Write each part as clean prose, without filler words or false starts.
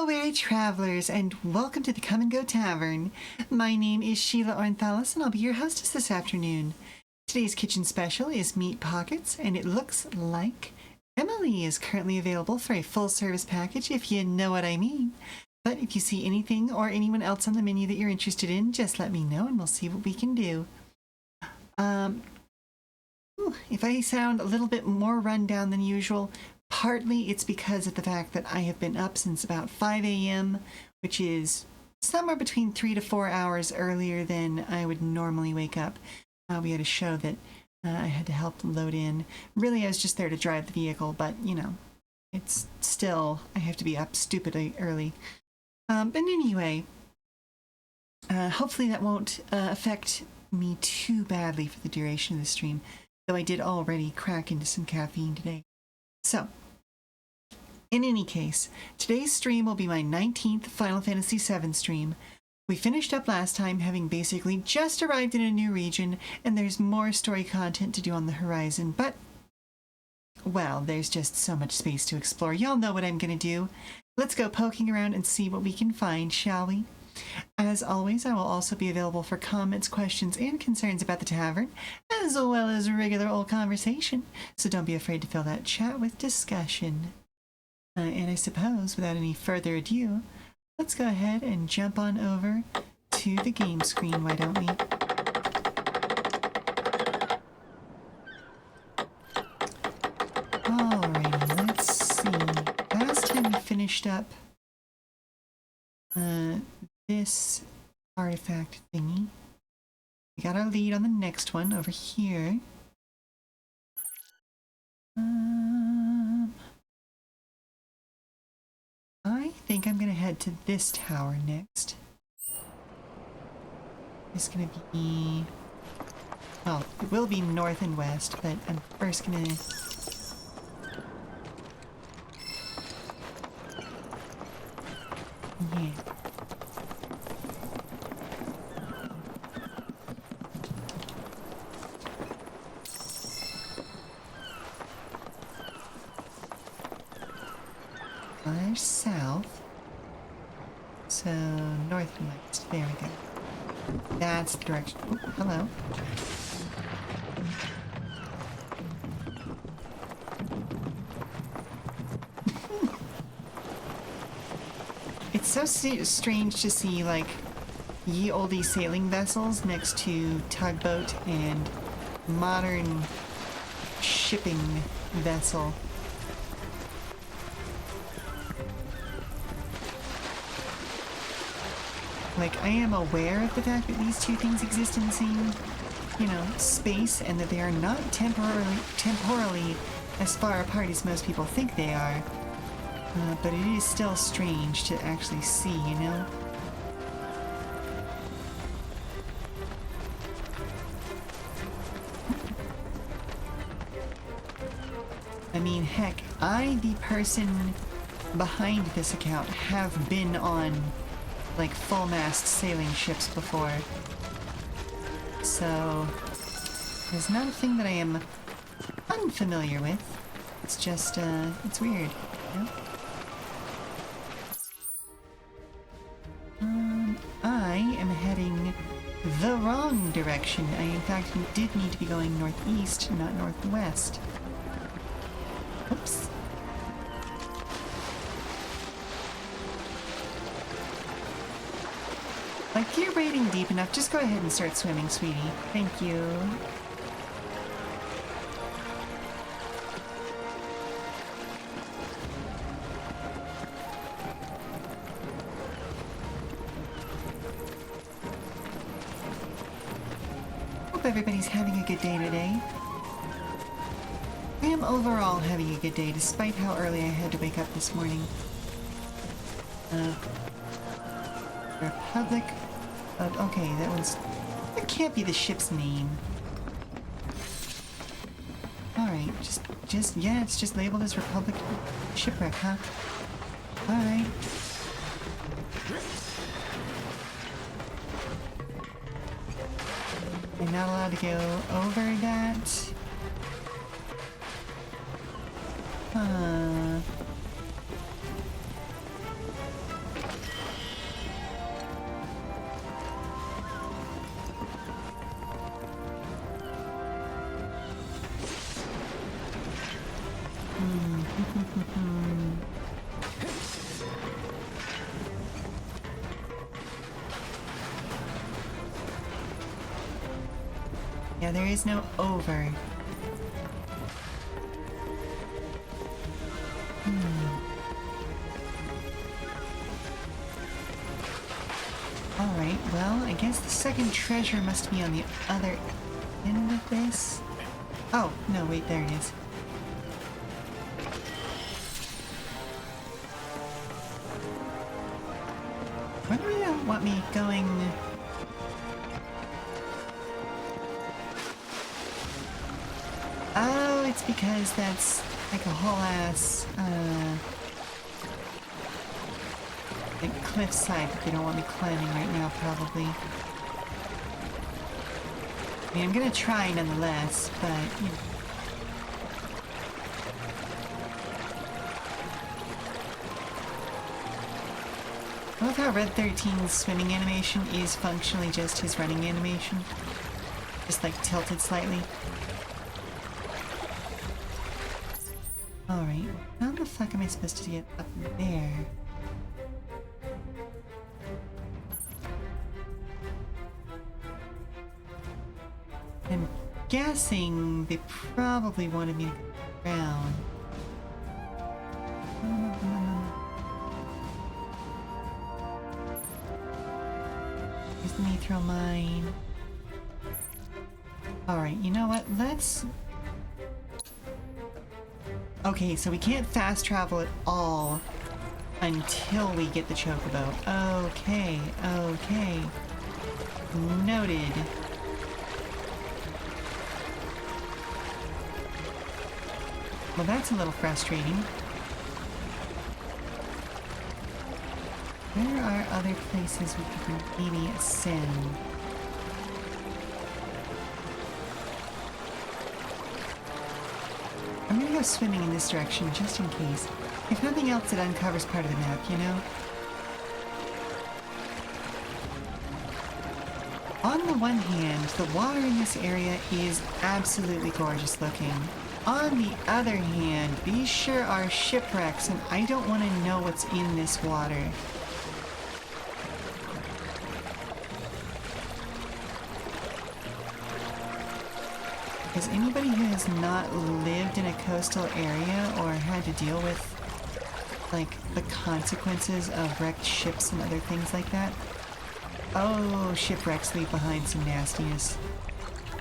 Weary travelers, and welcome to the Come and Go Tavern. My name is Sheela Ornthalis, and I'll be your hostess this afternoon. Today's kitchen special is meat pockets, and it looks like Emily is currently available for a full-service package, if you know what I mean. But if you see anything or anyone else on the menu that you're interested in, just let me know, and we'll see what we can do. If I sound a little bit more run down than usual, partly it's because of the fact that I have been up since about 5 a.m., which is somewhere between 3 to 4 hours earlier than I would normally wake up. We had a show that I had to help load in. Really, I was just there to drive the vehicle, but, you know, it's still, I have to be up stupidly early. But anyway, hopefully that won't affect me too badly for the duration of the stream, though I did already crack into some caffeine today. So, in any case, today's stream will be my 19th Final Fantasy VII stream. We finished up last time having basically just arrived in a new region, and there's more story content to do on the horizon, but, well, there's just so much space to explore. Y'all know what I'm gonna do. Let's go poking around and see what we can find, shall we? As always, I will also be available for comments, questions, and concerns about the tavern, as well as regular old conversation, so don't be afraid to fill that chat with discussion. And I suppose, without any further ado, let's go ahead and jump on over to the game screen, why don't we? Alrighty, let's see. Last time we finished up this artifact thingy. We got our lead on the next one over here. I think I'm gonna head to this tower next. It's gonna be, well, it will be north and west, but I'm first gonna south, so north and west. There we go. That's the direction. Oh, hello. It's so strange to see, like, ye olde sailing vessels next to tugboat and modern shipping vessel. Like, I am aware of the fact that these two things exist in the same, you know, space, and that they are not temporally as far apart as most people think they are. But it is still strange to actually see, you know? I mean, heck, I, the person behind this account, have been on like full-mast sailing ships before, so it's not a thing that I am unfamiliar with. It's just it's weird, you know? I am heading the wrong direction. I in fact did need to be going northeast, not northwest. Oops. Like, if you're wading deep enough, just go ahead and start swimming, sweetie. Thank you. Hope everybody's having a good day today. I am overall having a good day, despite how early I had to wake up this morning. Republic of... Okay, that can't be the ship's name. Alright, yeah, it's just labeled as Republic Shipwreck, huh? Alright. I'm not allowed to go over that. Yeah, there is no over. Alright, well, I guess the second treasure must be on the other end of this. Oh, no, wait, there it is. Where do you want me going? Oh, it's because that's like a whole ass, like cliffside that they don't want me climbing right now, probably. I mean, I'm gonna try nonetheless, but, you know. I love how Red 13's swimming animation is functionally just his running animation. Just like tilted slightly. Alright, how the fuck am I supposed to get up there? I'm guessing they probably wanted me to go around. Here's the Mithril mine. Alright, you know what? Let's... Okay, so we can't fast travel at all until we get the chocobo. Okay, okay. Noted. Well, that's a little frustrating. Where are other places we could maybe ascend? I'm gonna go swimming in this direction just in case. If nothing else, it uncovers part of the map, you know? On the one hand, the water in this area is absolutely gorgeous looking. On the other hand, these sure are shipwrecks, and I don't want to know what's in this water. As anybody who has not lived in a coastal area or had to deal with, like, the consequences of wrecked ships and other things like that, oh, shipwrecks leave behind some nastiness.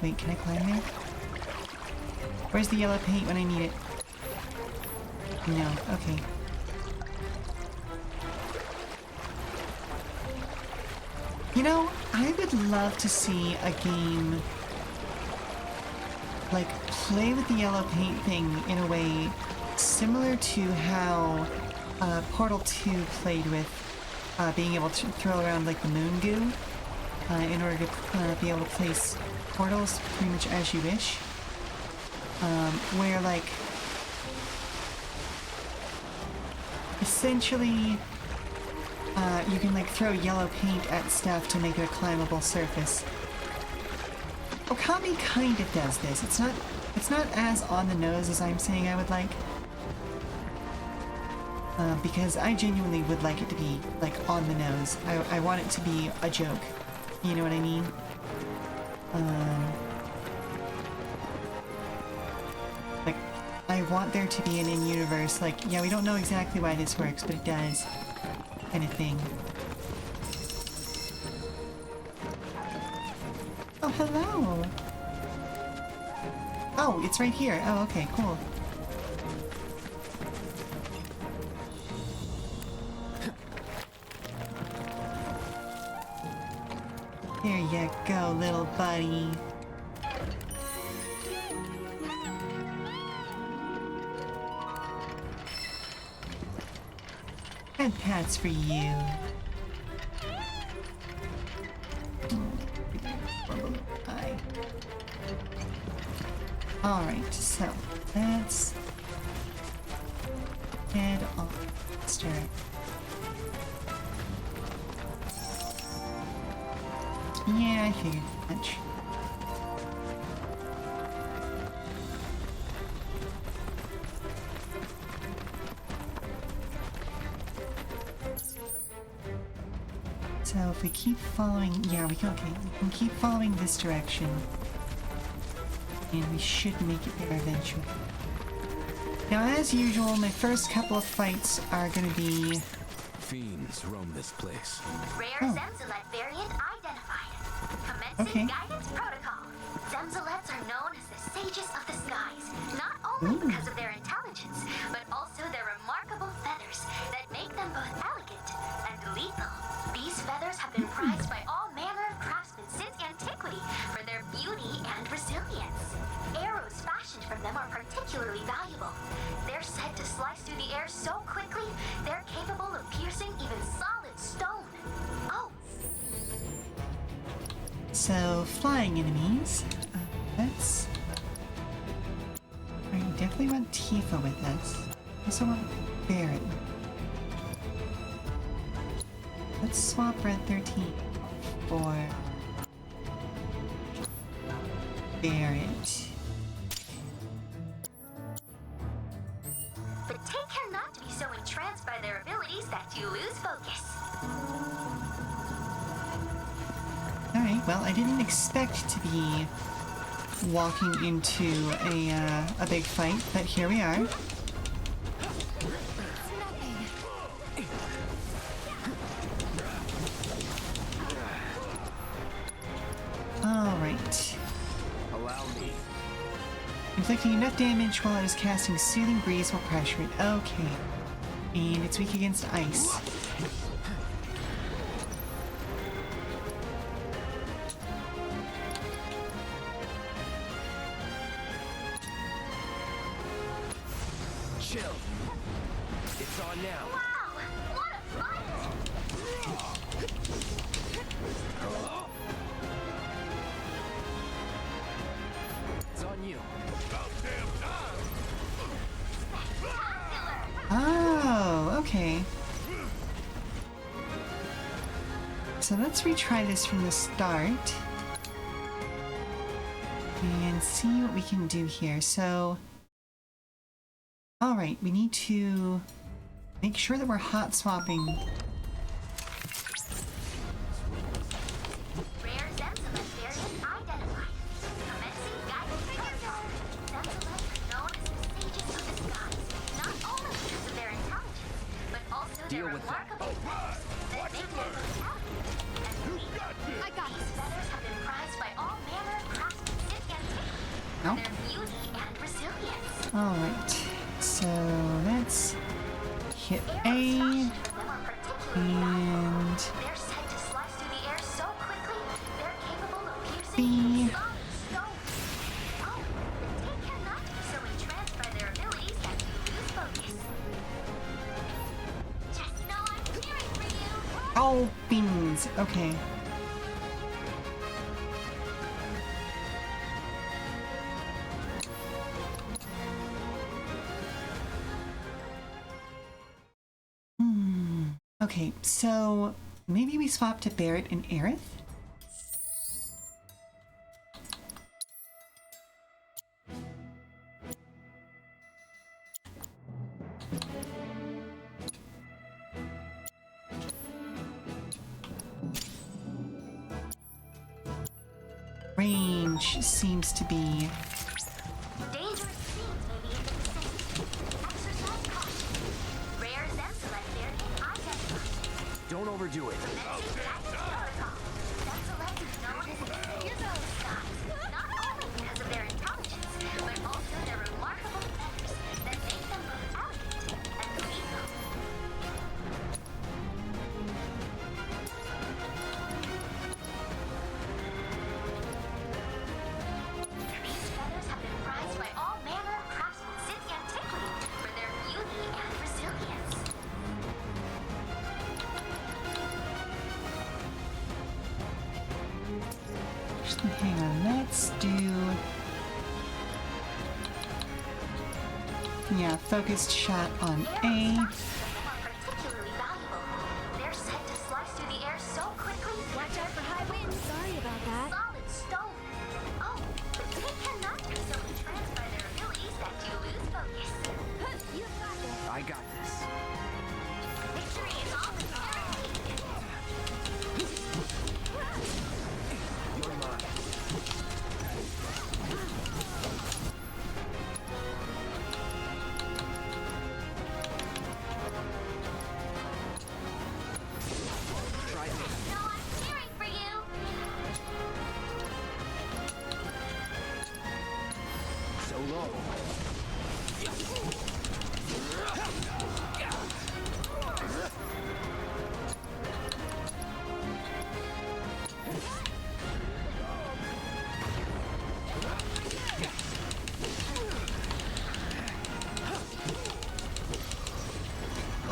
Wait, can I climb there? Where's the yellow paint when I need it? No, okay. You know, I would love to see a game like play with the yellow paint thing in a way similar to how Portal 2 played with being able to throw around like the moon goo in order to be able to place portals pretty much as you wish. Where like essentially you can like throw yellow paint at stuff to make it a climbable surface. Okami kind of does this. It's not as on the nose as I'm saying I would like. Because I genuinely would like it to be like on the nose. I want it to be a joke. You know what I mean? Like, I want there to be an in-universe, like, yeah, we don't know exactly why this works, but it does. Kind of thing. Oh, hello! Oh, it's right here. Oh, okay, cool. There you go, little buddy. And pats for you. Alright, so let's head on. Start. Yeah, I figured as much. So if we keep following, yeah, we can, okay, we can keep following this direction. And we should make it there eventually. Now, as usual, my first couple of fights are going to be... Fiends roam this place. Rare Zemzalet variant identified. Commencing guidance protocol. Zemzalets are known as the sages of the skies, not only because of their intelligence, but also their remarkable feathers that make them both elegant and lethal. These feathers have been prized by all manner of craftsmen since antiquity for their beauty and resilience. Arrows fashioned from them are particularly valuable. They're said to slice through the air so quickly, they're capable of piercing even solid stone. Oh! So, flying enemies. Let's... I definitely want Tifa with us. I also want Barret. Let's swap Red 13 for Barret. But take care not to be so entranced by their abilities that you lose focus. Alright, well, I didn't expect to be walking into a big fight, but here we are. Alright. Allow me. Inflicting enough damage while I was casting Soothing Breeze will pressure it. Okay. And it's weak against ice. Chill. It's on now. Wow! What a fight! It's on you. Oh, okay. So let's retry this from the start. And see what we can do here. So... Alright, we need to make sure that we're hot swapping. Rare Zemzalet variant identified. Commencing guidance protocol. Zemzalets are known as the sages of the skies, not only because of their intelligence, but also their remarkable feathers that make them both elegant and lethal. These feathers have been prized by all manner of craftsmen since antiquity for their beauty and resilience. Alright, so let's hit A Arrows fashioned from them are particularly valuable. and They're said to slice through the air so quickly, they're capable of piercing B. solid stone. Oh, but take care not to be so entranced by their abilities that you lose focus. Just know I'm cheering for you. Oh, beans. Okay. Okay, so maybe we swap to Barret and Aerith? Range seems to be... Dangerous scenes may be in the vicinity. Exercise caution. Rare Zemzalet variant identified. Don't overdo it. Commencing guidance protocol. Zemzalets are known as the sages of the skies, not only because of their intelligence, but also their remarkable feathers that make them both elegant and lethal. These feathers have been prized by all manner of craftsmen since antiquity for their beauty and resilience. Hang on, let's do... Yeah, focused shot on A. Arrows fashioned from them are particularly valuable. They're said to slice through the air so quickly. Watch out for high winds. Sorry about that. Solid stone. Oh, but take care not to be so entranced by their abilities that you lose focus. You got this. I got this. Victory is all the guaranteed.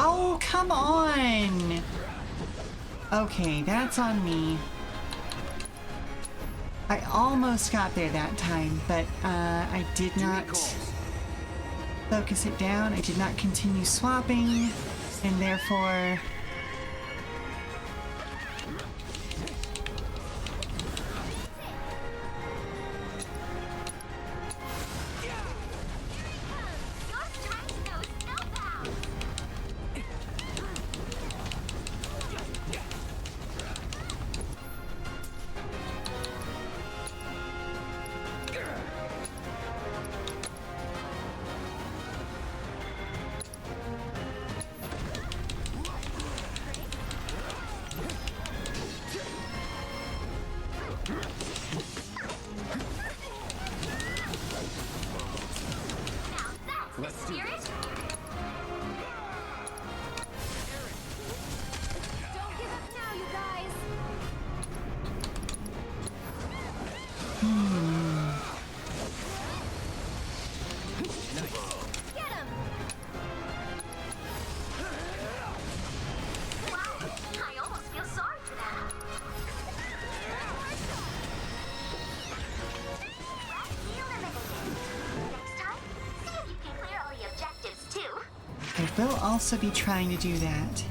Oh, come on! Okay, that's on me. I almost got there that time, but I did not focus it down. I did not continue swapping, and therefore... Your strength knows no bounds. Now that's Let's the do spirit. Don't give up now, you guys. Get him. Wow, I almost feel sorry for them. Eliminated. Next time, see if you can clear all the objectives too. I will also be trying to do that.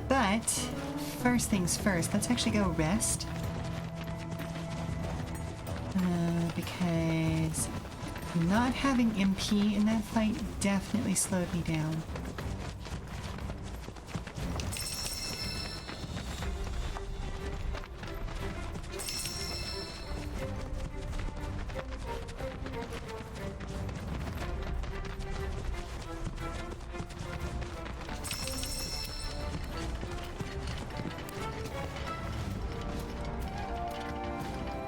But, first things first, let's actually go rest. Because not having MP in that fight definitely slowed me down.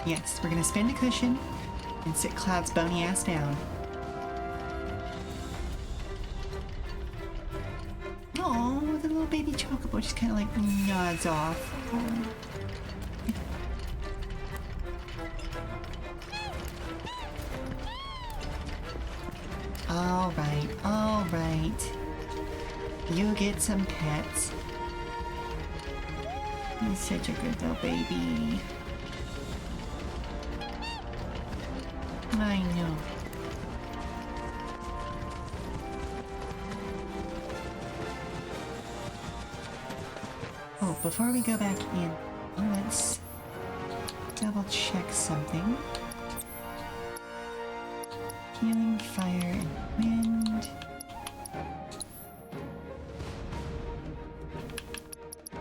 Yes, we're gonna spend a cushion and sit Cloud's bony ass down. Oh, the little baby chocobo just kind of like nods off. Oh. All right. You get some pets. He's such a good little baby. I know. Oh, before we go back in, let's double check something. Healing, fire, and wind.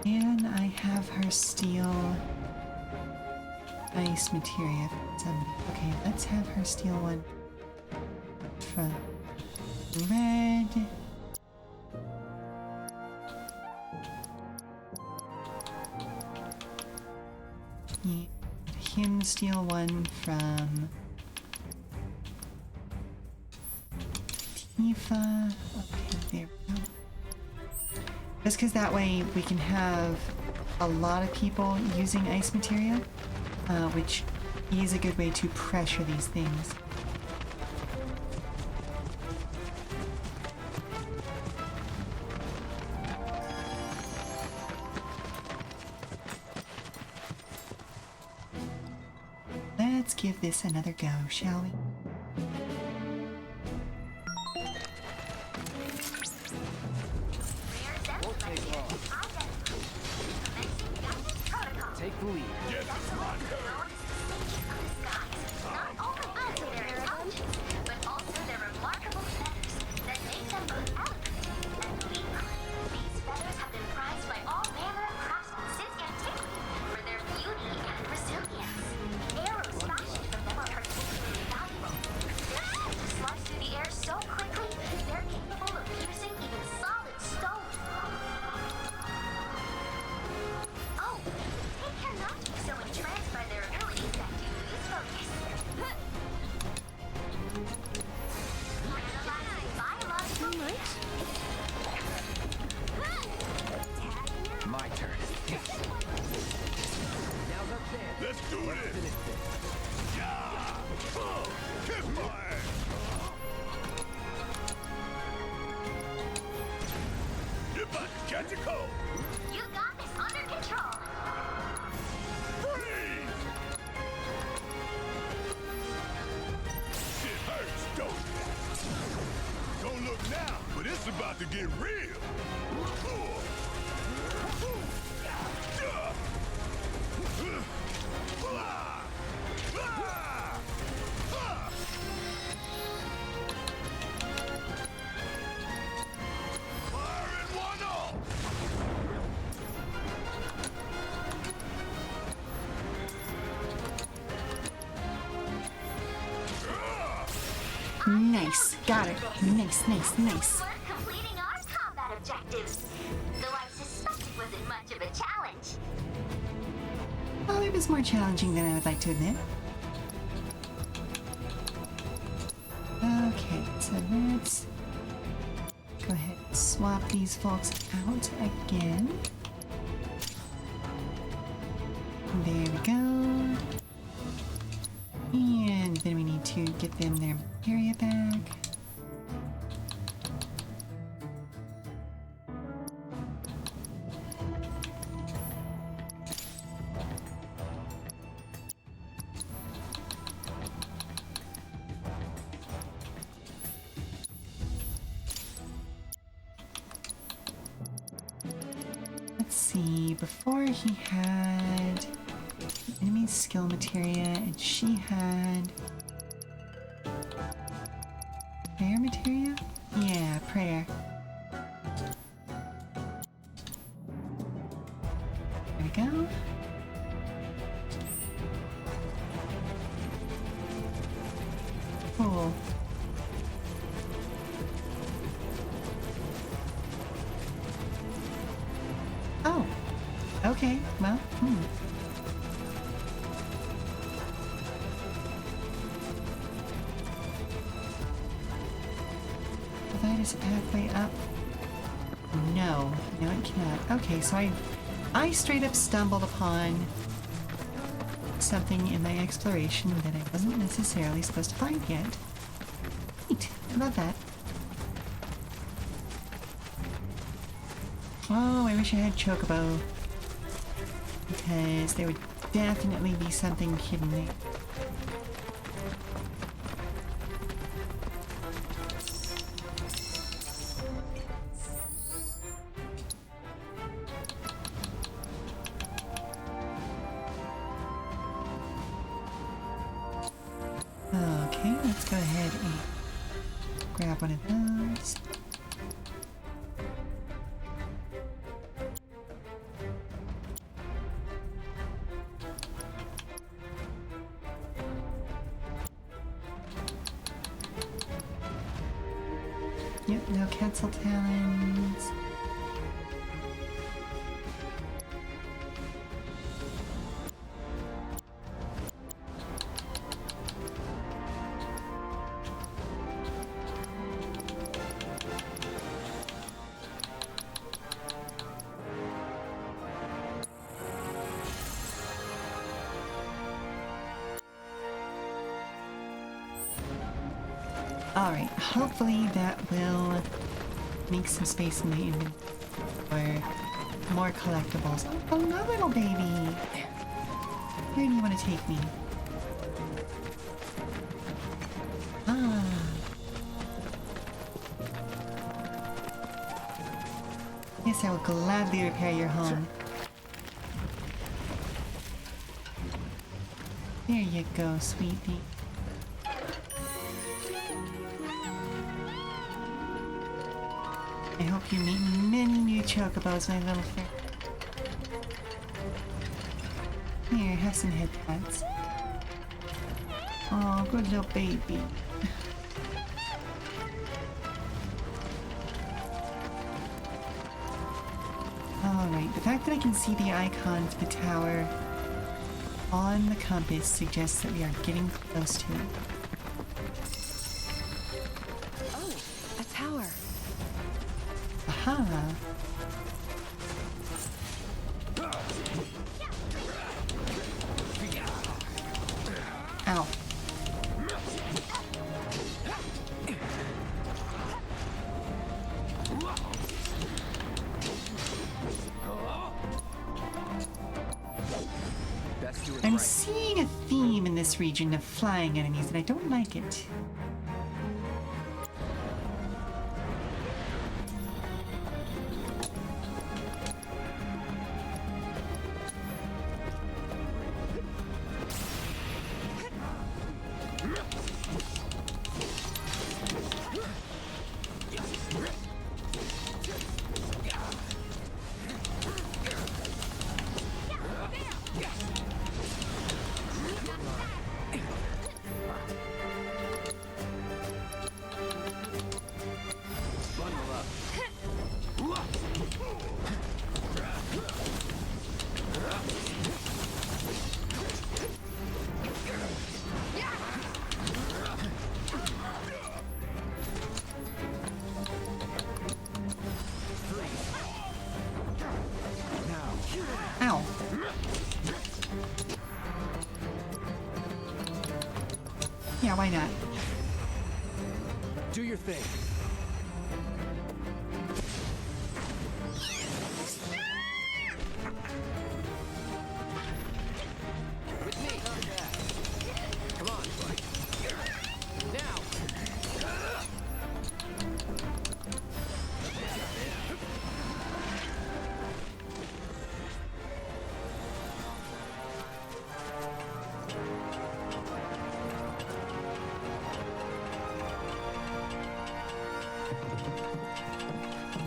And I have her steal ice materia. Okay, let's have her steal one from red. Yeah, him steal one from Tifa. Okay, there we go. Just because that way we can have a lot of people using ice materia, which is a good way to pressure these things. Let's give this another go, shall we? Won't take long. Take the lead. Not only because of their intelligence, but also their remarkable feathers that make them both elegant and lethal. These feathers have been prized by all manner of craftsmen since antiquity for their beauty and resilience. Arrows fashioned from them are particularly valuable, It's about to get real. Firing one off. Nice. Got it. Nice, nice, nice. We're completing our combat objectives. Though I suspect it wasn't much of a challenge. Well, it was more challenging than I would like to admit. Okay, so let's go ahead and swap these folks out again. There we go. And then we need to get them their area back. Let's see, before he had enemy skill materia and she had prayer materia? Yeah, prayer. There we go. Cool. Oh, okay, well, Provide us a pathway up? No, no it cannot. Okay, so I straight up stumbled upon something in my exploration that I wasn't necessarily supposed to find yet. Neat, I love that. Oh, I wish I had Chocobo. Because there would definitely be something hidden there. Okay, let's go ahead and grab one of those. Yep, no cancel talons. Alright, hopefully that will make some space in my inventory for more collectibles. Oh, no, little baby! Where do you want to take me? Ah. Yes, I will gladly repair your home. There you go, sweetie. I hope you meet many new chocobos, my little friend. Here, have some head pads. Oh, good little baby. Alright, the fact that I can see the icon for the tower on the compass suggests that we are getting close to it. Oh, a tower. Aha! Ow. Best do it I'm right. seeing a theme in this region of flying enemies, and I don't like it. Bundle up. Ow. Yeah, why not? Do your thing. With me. Come on, buddy. Now.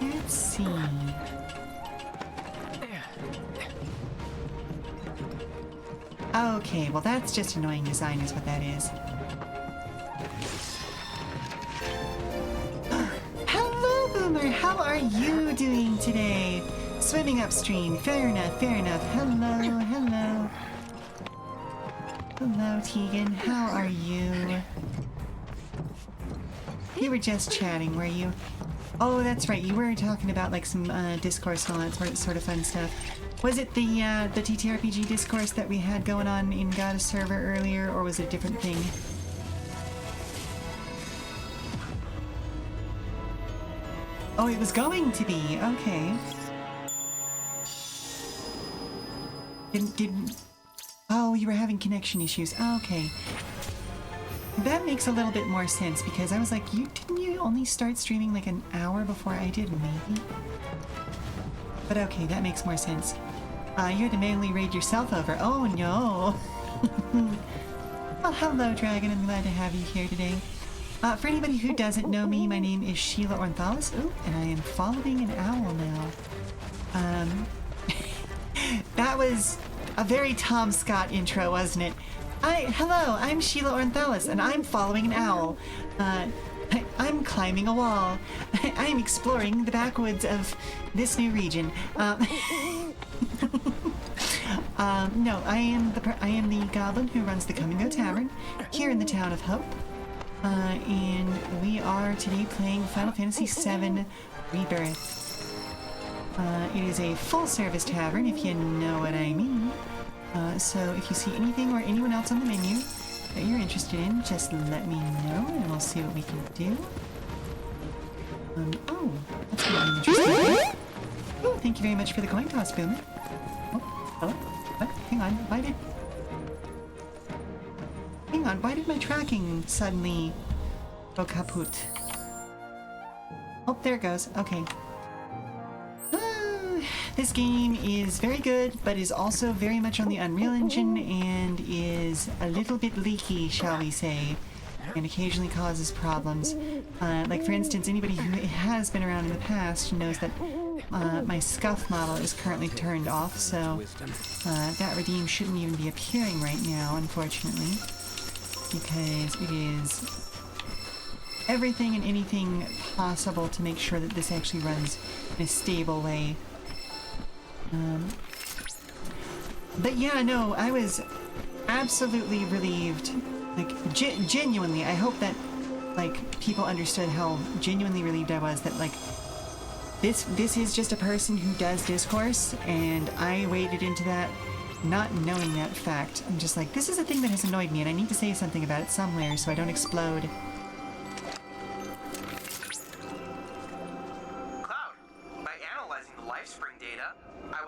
Let's see. Okay, well that's just annoying design is what that is. Hello, Boomer! How are you doing today? Swimming upstream. Fair enough, fair enough. Hello, hello. Hello, Tegan. How are you? You were just chatting, were you? Oh, that's right. You were talking about like some discourse and all that sort of fun stuff. Was it the TTRPG discourse that we had going on in Goddess server earlier, or was it a different thing? Oh, it was going to be. Okay. Didn't. Oh, you were having connection issues. Okay. That makes a little bit more sense because I was like, didn't you only start streaming like an hour before I did, maybe? But okay, that makes more sense. You had to manually raid yourself over. Oh no! Well, hello, Dragon. I'm glad to have you here today. For anybody who doesn't know me, my name is Sheela Ornthalis. Ooh, and I am following an owl now. That was a very Tom Scott intro, wasn't it? Hello, I'm Sheela Ornthalis, and I'm following an owl. I'm climbing a wall. I'm exploring the backwoods of this new region. No, I am the goblin who runs the Come and Go Tavern here in the town of Hope. And we are today playing Final Fantasy VII Rebirth. It is a full-service tavern, if you know what I mean. So if you see anything or anyone else on the menu that you're interested in, just let me know and we'll see what we can do. Oh, that's really interesting. Oh, thank you very much for the coin toss, Boomer. Oh, hello? What? Hang on, why did my tracking suddenly go kaput? Oh, there it goes. Okay. This game is very good, but is also very much on the Unreal Engine and is a little bit leaky, shall we say, and occasionally causes problems. Like, for instance, anybody who has been around in the past knows that my scuff model is currently turned off, so that redeem shouldn't even be appearing right now, unfortunately, because it is everything and anything possible to make sure that this actually runs in a stable way. But yeah, no, I was absolutely relieved. Like, genuinely, I hope that, like, people understood how genuinely relieved I was that, like, this is just a person who does discourse, and I waded into that not knowing that fact. I'm just like, this is a thing that has annoyed me, and I need to say something about it somewhere so I don't explode.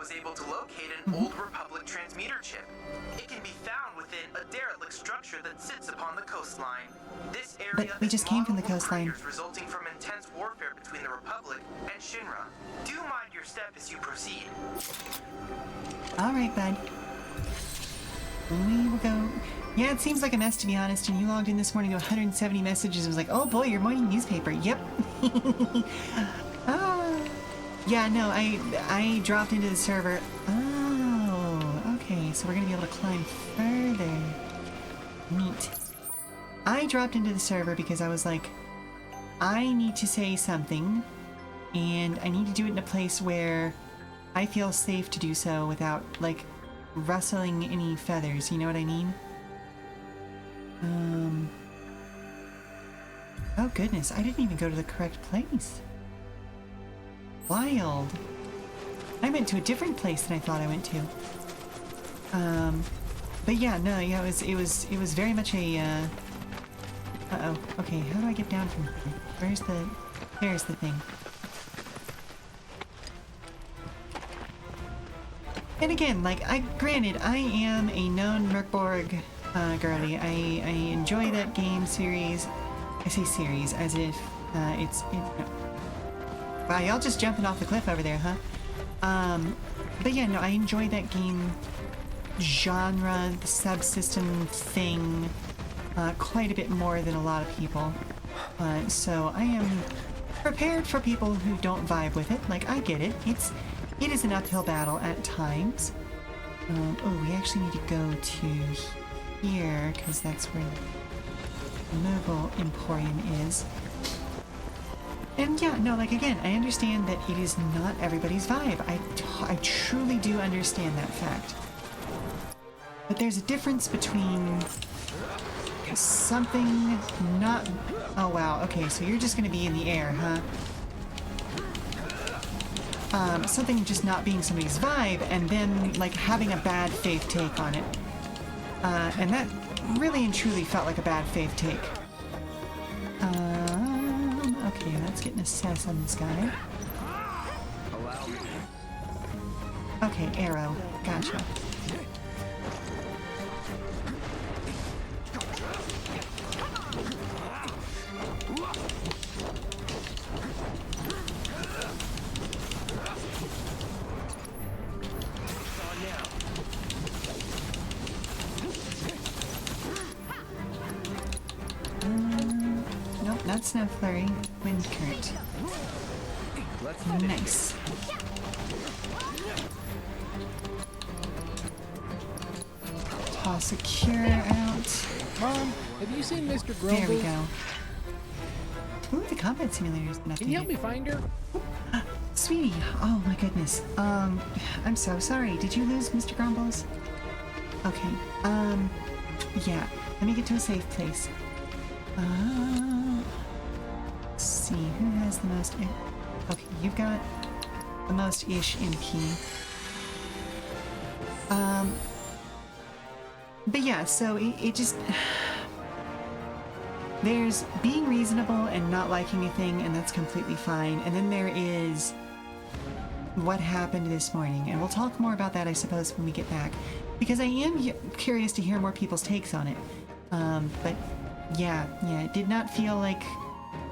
was able to locate an old Republic transmitter chip. It can be found within a derelict structure that sits upon the coastline. This area But we just came from the coastline. resulting from intense warfare between the Republic and Shinra. Do mind your step as you proceed. All right, bud. We will go. Yeah, it seems like a mess, to be honest, and you logged in this morning to 170 messages. It was like, oh boy, your morning newspaper. Yep. Ah. Yeah, no, I dropped into the server. Oh, okay, so we're gonna be able to climb further. Neat. I dropped into the server because I was like, I need to say something, and I need to do it in a place where I feel safe to do so without, like, rustling any feathers, you know what I mean? Oh goodness, I didn't even go to the correct place. Wild. I went to a different place than I thought I went to. But yeah, no, yeah, it was very much a, uh-oh. Okay, how do I get down from here? There's the thing. And again, like, granted, I am a known Merkborg girly. I enjoy that game series. I say series as if wow, y'all just jumping off the cliff over there, huh? But yeah, no, I enjoy that game genre, the subsystem thing, quite a bit more than a lot of people. So I am prepared for people who don't vibe with it. Like, I get it. It is an uphill battle at times. Oh, we actually need to go to here, because that's where the Mobile Emporium is. And yeah, no, like, again, I understand that it is not everybody's vibe. I truly do understand that fact. But there's a difference between something not... Oh, wow, okay, so you're just gonna be in the air, huh? Something just not being somebody's vibe, and then, like, having a bad faith take on it. And that really and truly felt like a bad faith take. Okay, let's get an assess on this guy. Okay, arrow. Gotcha. Nope, not Snow Flurry. Wind Current. Nice. Toss a cure out. Mom, have you seen Mr. Grumbles? There we go. Ooh, the combat simulator is enough. Can you help me find her? Sweetie, oh my goodness. I'm so sorry. Did you lose Mr. Grumbles? Okay, yeah. Let me get to a safe place. Let's see, who has the most... Okay, you've got the most-ish MP. But yeah, so it just... There's being reasonable and not liking a thing, and that's completely fine. And then there is what happened this morning. And we'll talk more about that, I suppose, when we get back. Because I am curious to hear more people's takes on it. But yeah, it did not feel like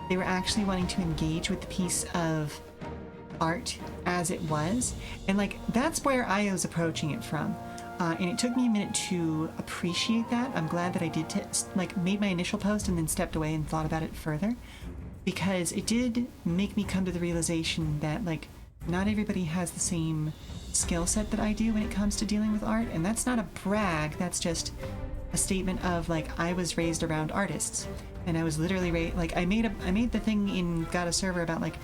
they were actually wanting to engage with the piece of art as it was. And like, that's where I was approaching it from. And it took me a minute to appreciate that. I'm glad that I did made my initial post and then stepped away and thought about it further, because it did make me come to the realization that, like, not everybody has the same skill set that I do when it comes to dealing with art. And that's not a brag, that's just a statement of, like, I was raised around artists, and I was literally like, I made the thing in Got a Server about, like,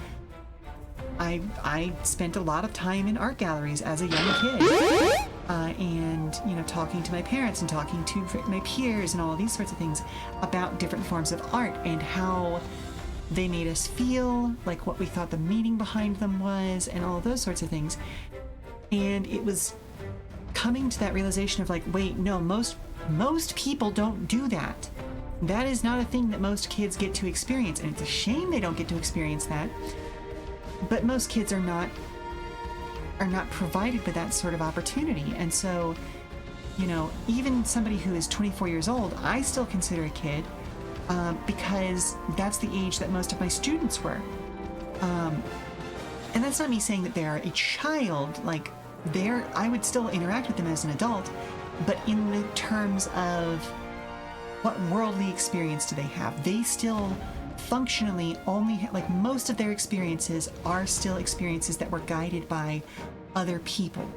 I spent a lot of time in art galleries as a young kid. And, you know, talking to my parents and talking to my peers and all these sorts of things about different forms of art and how they made us feel, like what we thought the meaning behind them was, and all those sorts of things. And it was coming to that realization of, like, wait, no, most people don't do that. That is not a thing that most kids get to experience, and it's a shame they don't get to experience that. But most kids are not provided with that sort of opportunity. And so, you know, even somebody who is 24 years old, I still consider a kid, because that's the age that most of my students were. And that's not me saying that they are a child. Like, I would still interact with them as an adult, but in the terms of what worldly experience do they have? They still functionally only like most of their experiences are still experiences that were guided by other people.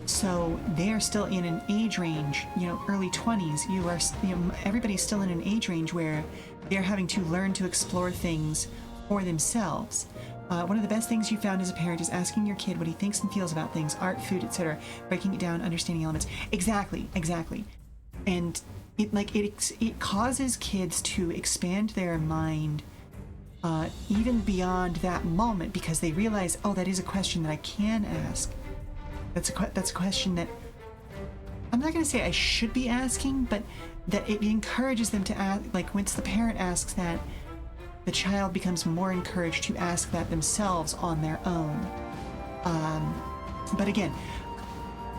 So they are still in an age range, early 20s. Everybody's still in an age range where they're having to learn to explore things for themselves. One of the best things you found as a parent is asking your kid what he thinks and feels about things, art, food, etc., breaking it down, understanding elements. Exactly. And it causes kids to expand their mind even beyond that moment, because they realize, oh, that is a question that I can ask. That's a question that I'm not going to say I should be asking, but that it encourages them to ask. Like, once the parent asks that, the child becomes more encouraged to ask that themselves on their own. But again,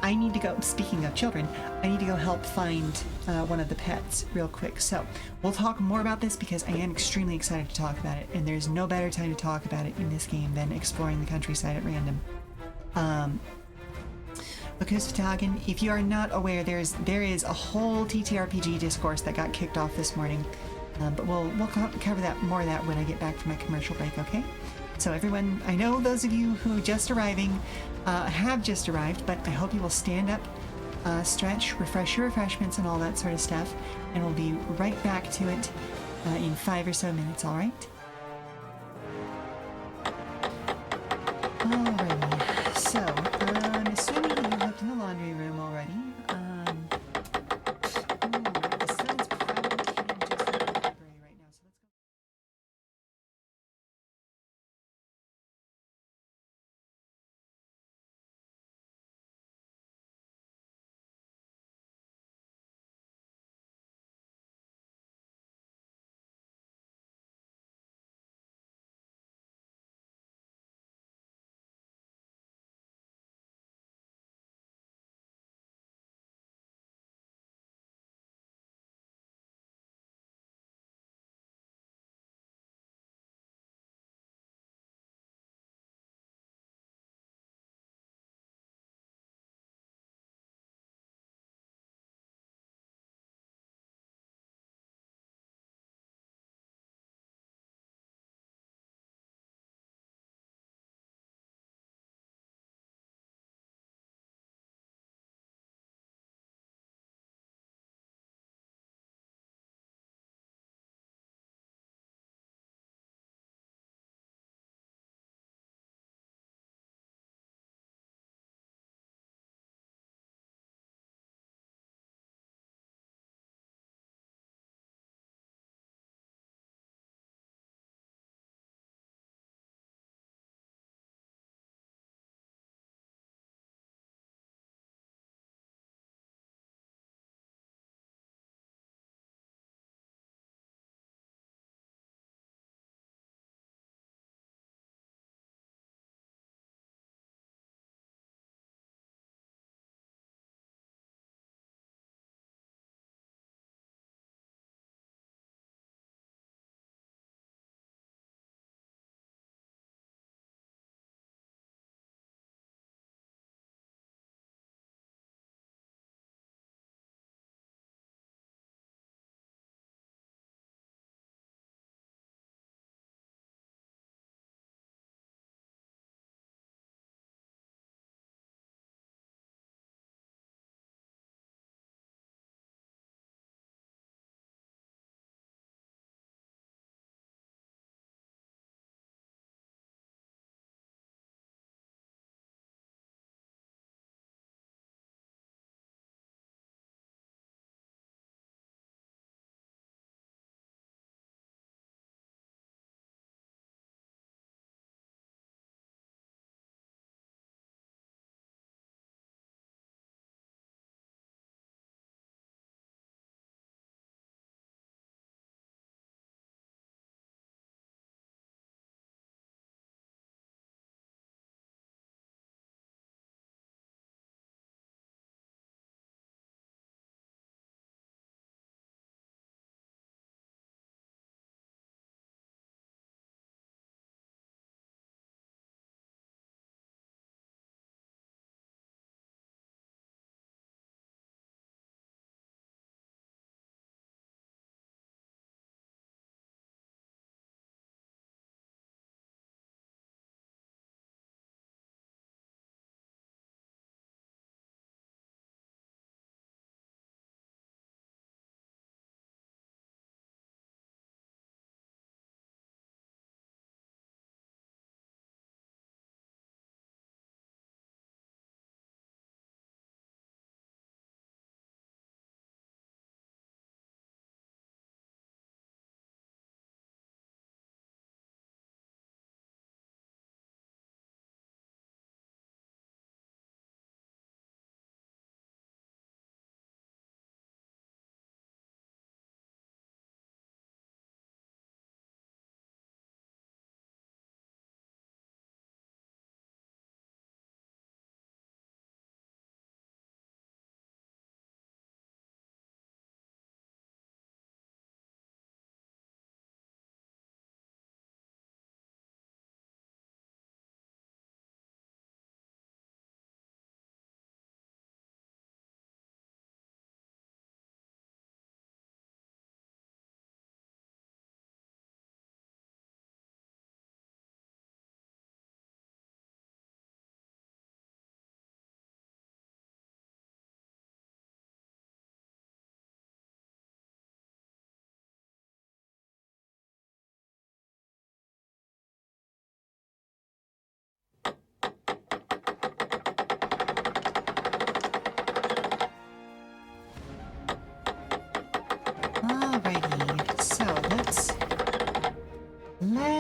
I need to go, speaking of children, I need to go help find one of the pets real quick. So we'll talk more about this because I am extremely excited to talk about it, and there's no better time to talk about it in this game than exploring the countryside at random. Because Ftagan, if you are not aware, there is a whole TTRPG discourse that got kicked off this morning, but we'll cover more of that when I get back from my commercial break, okay? So everyone, I know those of you who are just arriving have just arrived, but I hope you will stand up, stretch, refresh your refreshments, and all that sort of stuff, and we'll be right back to it in 5 or so minutes, all right? Alrighty, so I'm assuming that you looked in the laundry room already.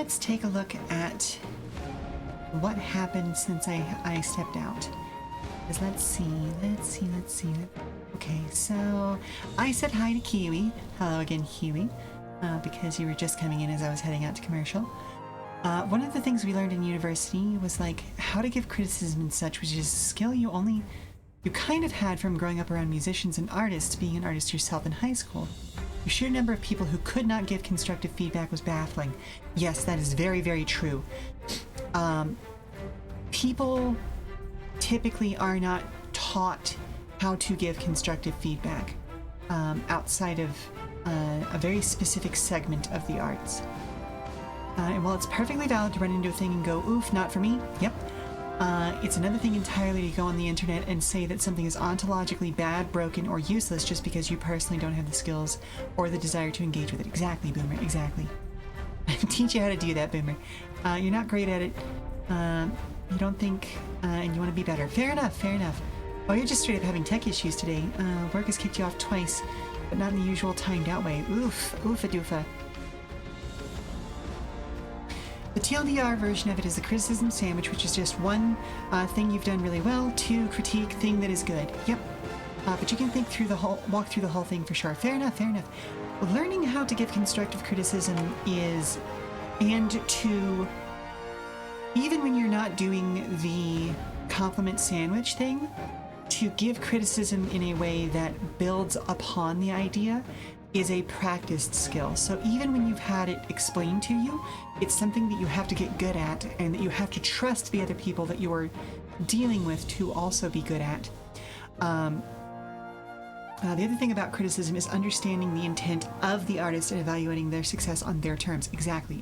let's take a look at what happened since I stepped out. Because let's see. Okay, so I said hi to Kiwi. Hello again, Kiwi. Because you were just coming in as I was heading out to commercial. One of the things we learned in university was like how to give criticism and such, which is a skill you kind of had from growing up around musicians and artists, being an artist yourself in high school. The sheer number of people who could not give constructive feedback was baffling. Yes, that is very, very true. People typically are not taught how to give constructive feedback outside of a very specific segment of the arts. And while it's perfectly valid to run into a thing and go, oof, not for me, yep, it's another thing entirely to go on the internet and say that something is ontologically bad, broken, or useless just because you personally don't have the skills or the desire to engage with it. Exactly, Boomer, exactly. Teach you how to do that, Boomer. You're not great at it. You don't think, and you want to be better. Fair enough, fair enough. Oh, you're just straight up having tech issues today. Work has kicked you off twice, but not in the usual timed out way. Oof, oofa-doofa. The TLDR version of it is the criticism sandwich, which is just one thing you've done really well, two critique thing that is good. Yep. But you can walk through the whole thing for sure. Fair enough, fair enough. Learning how to give constructive criticism and to, even when you're not doing the compliment sandwich thing, to give criticism in a way that builds upon the idea is a practiced skill. So even when you've had it explained to you, it's something that you have to get good at and that you have to trust the other people that you're dealing with to also be good at. The other thing about criticism is understanding the intent of the artist and evaluating their success on their terms. Exactly.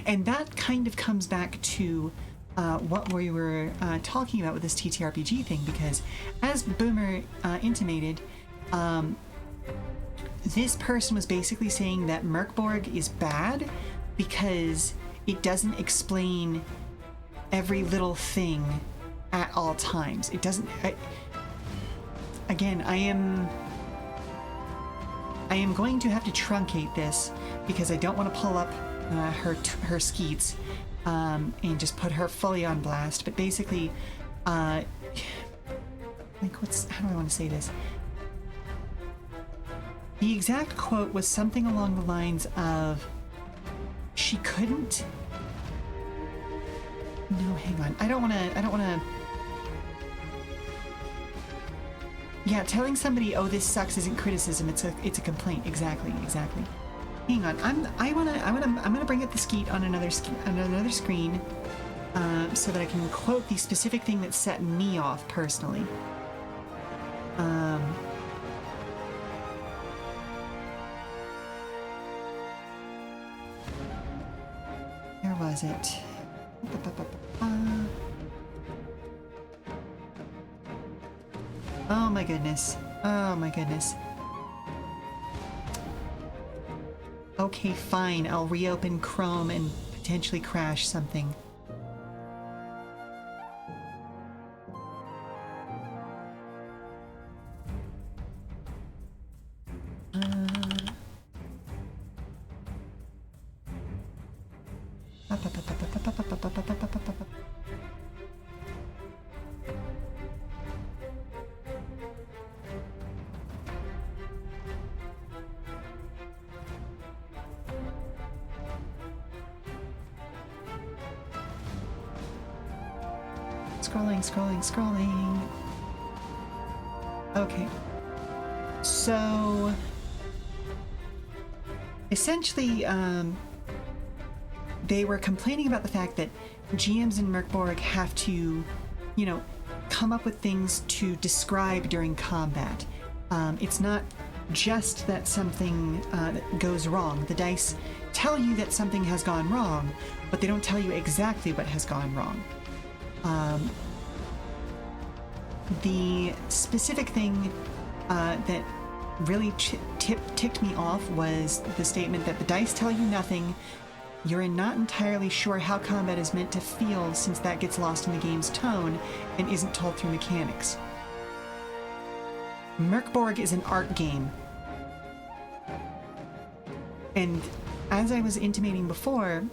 And that kind of comes back to what we were talking about with this TTRPG thing, because as Boomer intimated, this person was basically saying that Merkborg is bad because it doesn't explain every little thing at all times. It doesn't... Again, I am going to have to truncate this because I don't want to pull up her skeets and just put her fully on blast. But basically, how do I want to say this? The exact quote was something along the lines of, she couldn't... No, hang on. I don't want to... Yeah, telling somebody, "Oh, this sucks," isn't criticism. It's a complaint. Exactly. Hang on. I'm gonna bring up the skeet on another screen, so that I can quote the specific thing that set me off personally. Where was it? Oh my goodness. Okay, fine. I'll reopen Chrome and potentially crash something. Scrolling. Okay. So, essentially, they were complaining about the fact that GMs in Merkborg have to, come up with things to describe during combat. It's not just that something that goes wrong. The dice tell you that something has gone wrong, but they don't tell you exactly what has gone wrong. The specific thing that really ticked me off was the statement that the dice tell you nothing. You're not entirely sure how combat is meant to feel, since that gets lost in the game's tone and isn't told through mechanics. Merkborg is an art game. And as I was intimating before,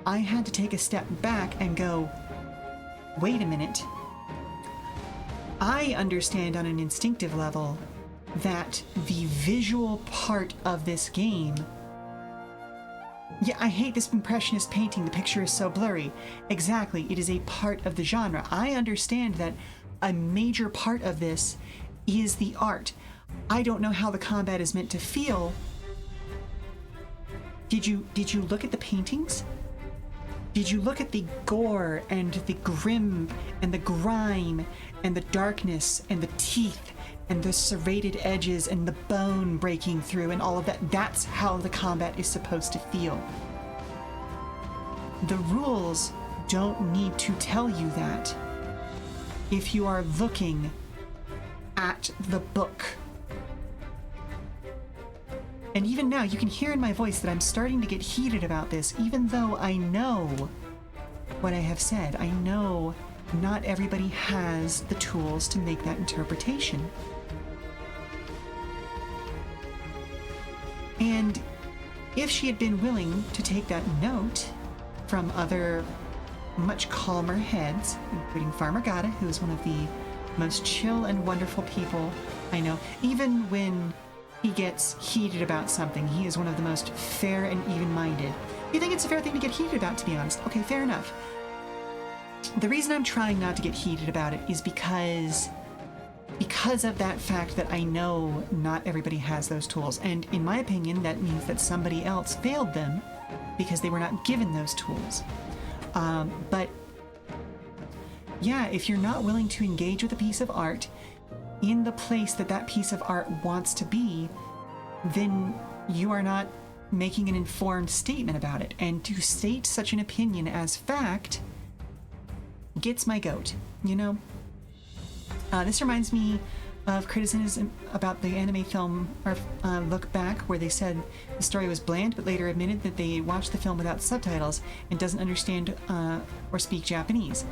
I had to take a step back and go, wait a minute. I understand on an instinctive level that the visual part of this game... Yeah, I hate this impressionist painting. The picture is so blurry. Exactly, it is a part of the genre. I understand that a major part of this is the art. I don't know how the combat is meant to feel. Did you look at the paintings? Did you look at the gore and the grim and the grime and the darkness and the teeth and the serrated edges and the bone breaking through and all of that? That's how the combat is supposed to feel. The rules don't need to tell you that if you are looking at the book. And even now, you can hear in my voice that I'm starting to get heated about this, even though I know what I have said. I know not everybody has the tools to make that interpretation. And if she had been willing to take that note from other much calmer heads, including Farmer Gata, who is one of the most chill and wonderful people I know, even when he gets heated about something, he is one of the most fair and even-minded. You think it's a fair thing to get heated about, to be honest? Okay, fair enough. The reason I'm trying not to get heated about it is because of that fact that I know not everybody has those tools. And in my opinion, that means that somebody else failed them because they were not given those tools. But yeah, if you're not willing to engage with a piece of art in the place that that piece of art wants to be, then you are not making an informed statement about it. And to state such an opinion as fact gets my goat, you know? This reminds me of criticism about the anime film or Look Back, where they said the story was bland, but later admitted that they watched the film without subtitles and doesn't understand or speak Japanese.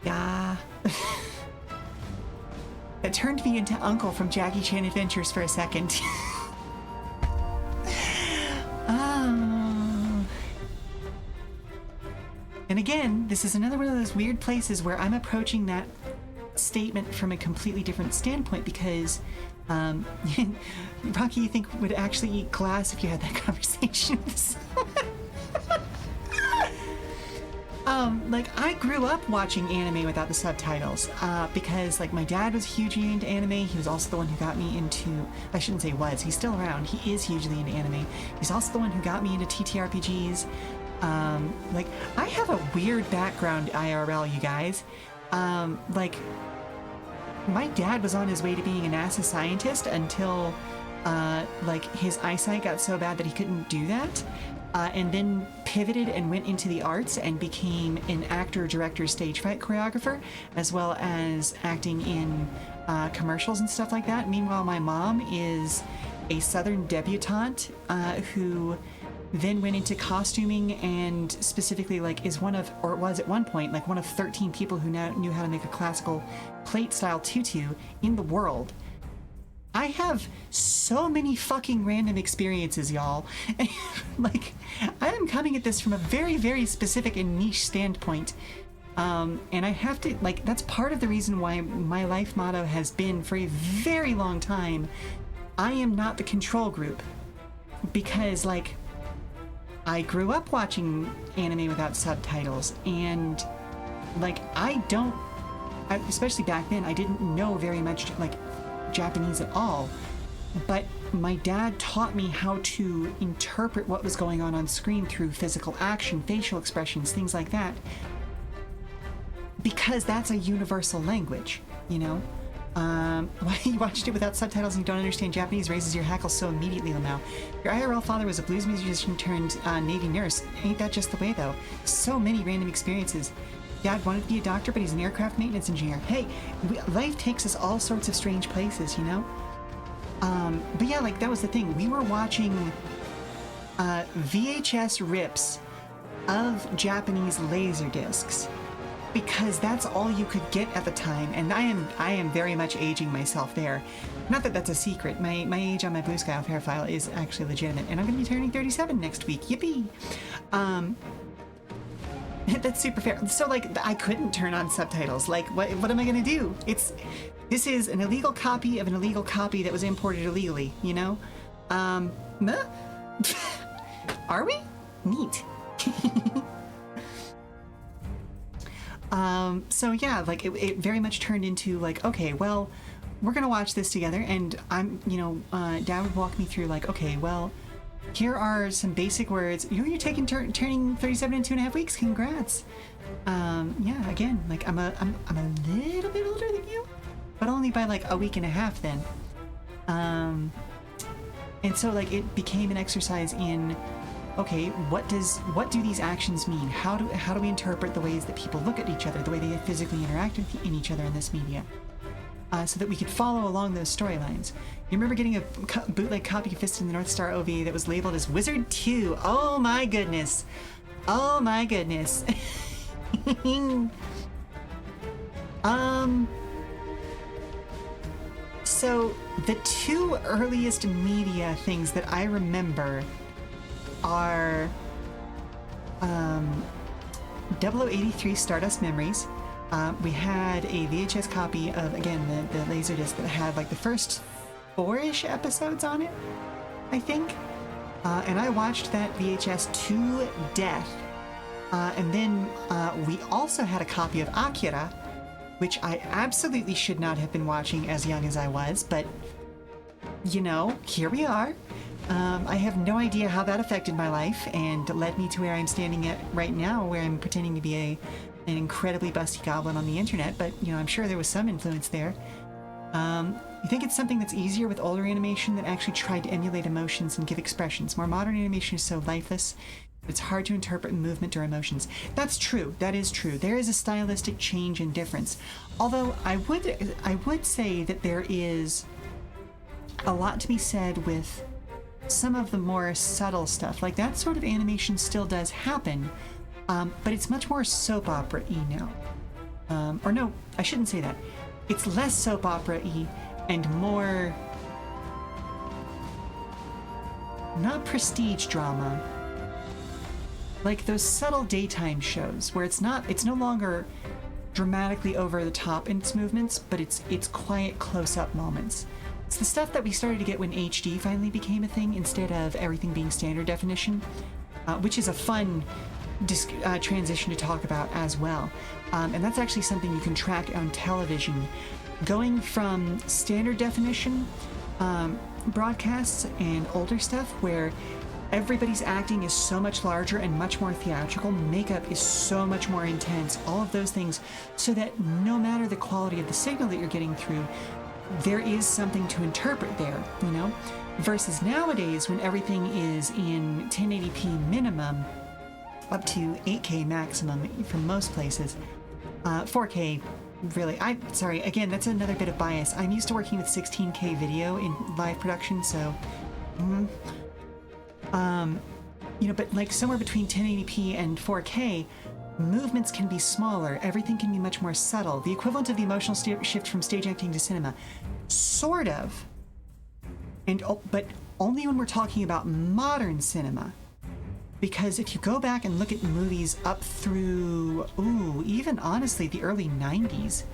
Yeah. It turned me into Uncle from Jackie Chan Adventures for a second. And again, this is another one of those weird places where I'm approaching that statement from a completely different standpoint because Rocky, you think, would actually eat glass if you had that conversation with someone. Like, I grew up watching anime without the subtitles, because, like, my dad was hugely into anime. He was also the one who got me into, I shouldn't say was, he's still around. He is hugely into anime. He's also the one who got me into TTRPGs. Like, I have a weird background IRL, you guys. Like, my dad was on his way to being a NASA scientist until, like, his eyesight got so bad that he couldn't do that. And then pivoted and went into the arts and became an actor, director, stage fight choreographer, as well as acting in commercials and stuff like that. Meanwhile, my mom is a Southern debutante who then went into costuming and specifically, like, is one of, or was at one point, like, one of 13 people who now knew how to make a classical plate-style tutu in the world. I have so many fucking random experiences, y'all. Like, I am coming at this from a very, very specific and niche standpoint. And I have to, like, that's part of the reason why my life motto has been for a very long time, I am not the control group. Because, like, I grew up watching anime without subtitles, and, like, especially back then, I didn't know very much, like, Japanese at all, but my dad taught me how to interpret what was going on screen through physical action, facial expressions, things like that, because that's a universal language, you know? Why you watched it without subtitles and you don't understand Japanese raises your hackles so immediately, Lamau. Your IRL father was a blues musician turned Navy nurse. Ain't that just the way, though? So many random experiences. Dad wanted to be a doctor, but he's an aircraft maintenance engineer. Hey, life takes us all sorts of strange places, you know? But yeah, like, that was the thing. We were watching VHS rips of Japanese laser discs because that's all you could get at the time, and I am very much aging myself there. Not that that's a secret. My age on my Blue Sky Fair file is actually legitimate, and I'm going to be turning 37 next week. Yippee! That's super fair. So like, I couldn't turn on subtitles. Like, what am I going to do? This is an illegal copy of an illegal copy that was imported illegally. You know? Are we? Neat. So yeah, like it very much turned into like, okay, well, we're gonna watch this together, and I'm, Dad would walk me through like, okay, well, here are some basic words. You're taking turning 37 in 2.5 weeks. Congrats. Yeah, again, like I'm a little bit older than you, but only by like a week and a half then. And so like it became an exercise in, okay, what do these actions mean? How do we interpret the ways that people look at each other, the way they physically interact with each other in this media, so that we could follow along those storylines? You remember getting a bootleg copy of Fist in the North Star OV that was labeled as Wizard 2? Oh my goodness! Oh my goodness! So the two earliest media things that I remember are 0083 Stardust Memories. We had a VHS copy of, again, the Laserdisc that had like the first 4-ish episodes on it, I think. And I watched that VHS to death. And then we also had a copy of Akira, which I absolutely should not have been watching as young as I was, but, here we are. I have no idea how that affected my life and led me to where I'm standing at right now, where I'm pretending to be an incredibly busty goblin on the internet, but, I'm sure there was some influence there. You think it's something that's easier with older animation that actually tried to emulate emotions and give expressions. More modern animation is so lifeless, it's hard to interpret movement or emotions. That's true. That is true. There is a stylistic change and difference. Although I would say that there is a lot to be said with some of the more subtle stuff. Like that sort of animation still does happen, but it's much more soap opera-y now. Or no, I shouldn't say that. It's less soap opera-y and more not prestige drama. Like those subtle daytime shows where it's no longer dramatically over the top in its movements, but it's quiet close-up moments. It's the stuff that we started to get when HD finally became a thing instead of everything being standard definition, which is a fun transition to talk about as well. And that's actually something you can track on television. Going from standard definition broadcasts and older stuff where everybody's acting is so much larger and much more theatrical, makeup is so much more intense, all of those things, so that no matter the quality of the signal that you're getting through, there is something to interpret there, versus nowadays when everything is in 1080p minimum up to 8K maximum for most places. 4K, really, sorry, again, that's another bit of bias. I'm used to working with 16K video in live production, so but like somewhere between 1080p and 4K, movements can be smaller, everything can be much more subtle, the equivalent of the emotional shift from stage acting to cinema, sort of, but only when we're talking about modern cinema. Because if you go back and look at movies up through, even honestly the early 90s,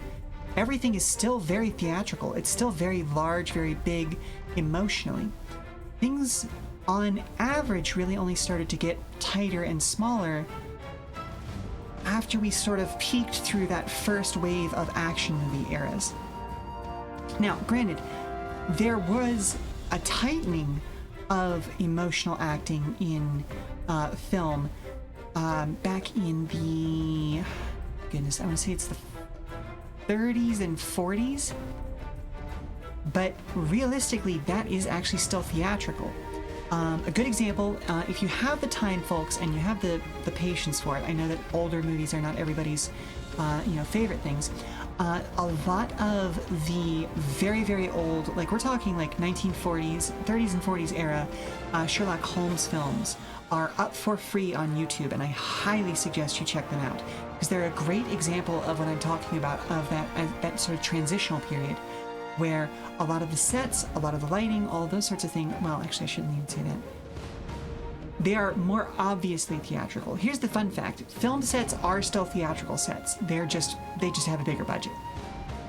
everything is still very theatrical, it's still very large, very big emotionally. Things on average really only started to get tighter and smaller after we sort of peaked through that first wave of action movie eras. Now, granted, there was a tightening of emotional acting in film back in the, I want to say it's the 30s and 40s, but realistically, that is actually still theatrical. A good example, if you have the time, folks, and you have the patience for it, I know that older movies are not everybody's favorite things. A lot of the very, very old, like we're talking like 1940s, 30s and 40s era Sherlock Holmes films are up for free on YouTube, and I highly suggest you check them out because they're a great example of what I'm talking about, of that sort of transitional period where a lot of the sets, a lot of the lighting, all those sorts of things, well, actually I shouldn't even say that. They are more obviously theatrical. Here's the fun fact. Film sets are still theatrical sets. They just have a bigger budget.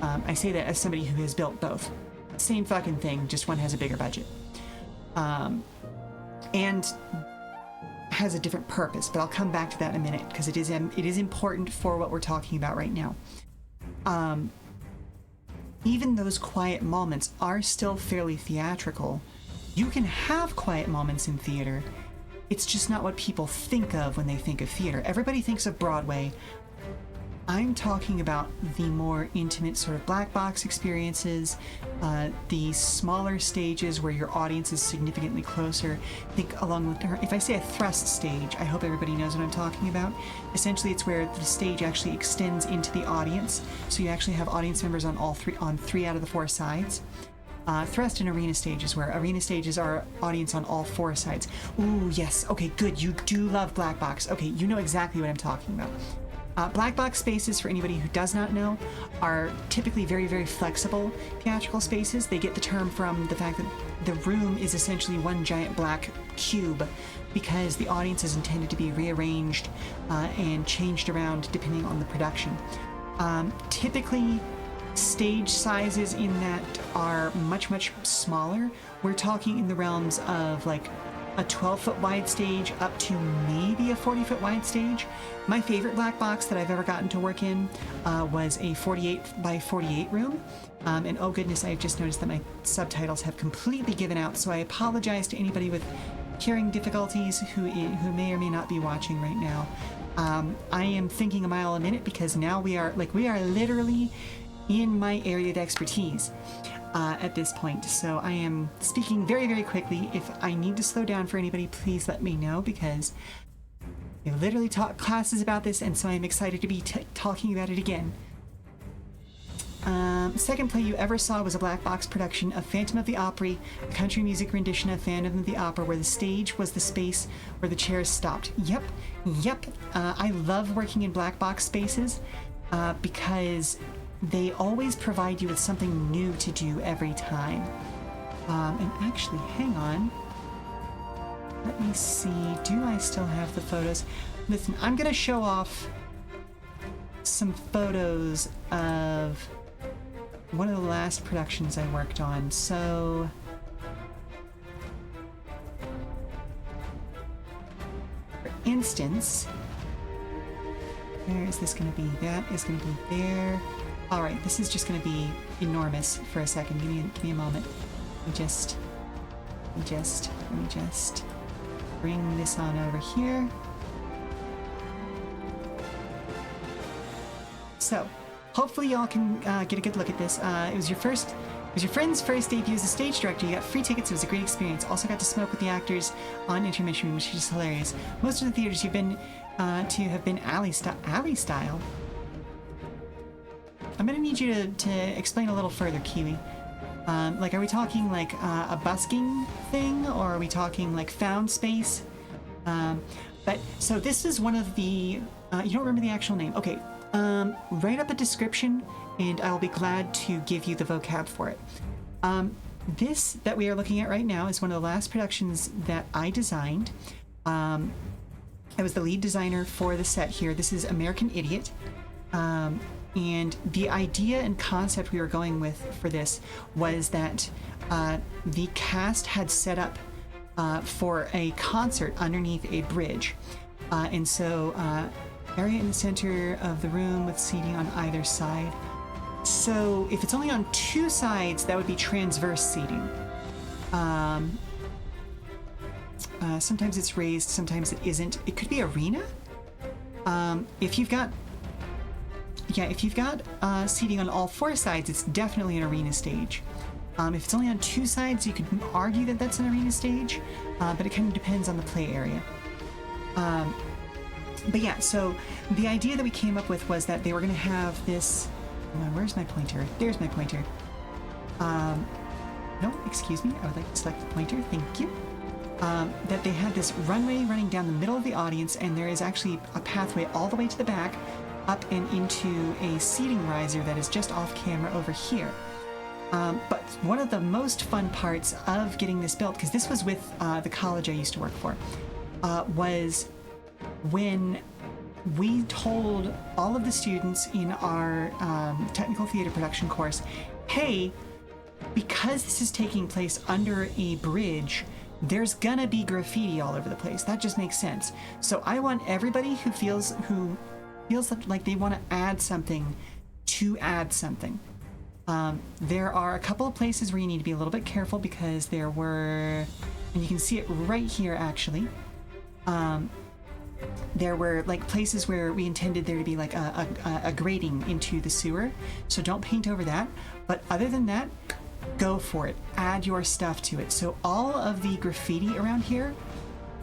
I say that as somebody who has built both. Same fucking thing, just one has a bigger budget. And has a different purpose, but I'll come back to that in a minute because it is important for what we're talking about right now. Even those quiet moments are still fairly theatrical. You can have quiet moments in theater. It's just not what people think of when they think of theater. Everybody thinks of Broadway. I'm talking about the more intimate sort of black box experiences, the smaller stages where your audience is significantly closer. Think along with, if I say a thrust stage, I hope everybody knows what I'm talking about. Essentially, it's where the stage actually extends into the audience, so you actually have audience members on three out of the four sides. Thrust and arena stages, where arena stages are audience on all four sides. Ooh, yes. Okay, good. You do love black box. Okay, you know exactly what I'm talking about. Black box spaces, for anybody who does not know, are typically very, very flexible theatrical spaces. They get the term from the fact that the room is essentially one giant black cube because the audience is intended to be rearranged and changed around depending on the production. Typically, stage sizes in that are much, much smaller. We're talking in the realms of like a 12-foot wide stage up to maybe a 40-foot wide stage. My favorite black box that I've ever gotten to work in was a 48 by 48 room. And oh goodness, I've just noticed that my subtitles have completely given out, so I apologize to anybody with hearing difficulties who may or may not be watching right now. I am thinking a mile a minute because now we are literally in my area of expertise at this point. So I am speaking very, very quickly. If I need to slow down for anybody, please let me know because I literally taught classes about this, and so I'm excited to be talking about it again. Second play you ever saw was a black box production of Phantom of the Opera, a country music rendition of Phantom of the Opera, where the stage was the space where the chairs stopped. Yep. I love working in black box spaces because they always provide you with something new to do every time. And actually, hang on. Let me see. Do I still have the photos? Listen, I'm going to show off some photos of one of the last productions I worked on. So for instance, where is this going to be? That is going to be there. All right, this is just going to be enormous for a second. Give me a moment. Let me just bring this on over here. So, hopefully y'all can get a good look at this. It was your friend's first debut as a stage director. You got free tickets. It was a great experience. Also got to smoke with the actors on intermission, which is hilarious. Most of the theaters you've been to have been alley style. I'm gonna need you to explain a little further, Kiwi. Like, are we talking like a busking thing, or are we talking like found space? But so this is one of the. You don't remember the actual name? Okay. Write up a description, and I will be glad to give you the vocab for it. This that we are looking at right now is one of the last productions that I designed. I was the lead designer for the set here. This is American Idiot. And the idea and concept we were going with for this was that the cast had set up for a concert underneath a bridge. And so area in the center of the room with seating on either side. So if it's only on two sides, that would be transverse seating. Sometimes it's raised, sometimes it isn't. It could be arena. If you've got seating on all four sides, it's definitely an arena stage. If it's only on two sides, you could argue that that's an arena stage, but it kind of depends on the play area. But yeah, so the idea that we came up with was that they were going to have this. Where's my pointer? There's my pointer. No, excuse me. I would like to select the pointer. Thank you. That they had this runway running down the middle of the audience, and there is actually a pathway all the way to the back, up and into a seating riser that is just off camera over here. But one of the most fun parts of getting this built, because this was with the college I used to work for, was when we told all of the students in our technical theater production course, hey, because this is taking place under a bridge, there's gonna be graffiti all over the place. That just makes sense. So I want everybody who feels like they want to add something to add something. There are a couple of places where you need to be a little bit careful because there were, and you can see it right here actually. There were like places where we intended there to be like a grating into the sewer. So don't paint over that. But other than that, go for it. Add your stuff to it. So all of the graffiti around here,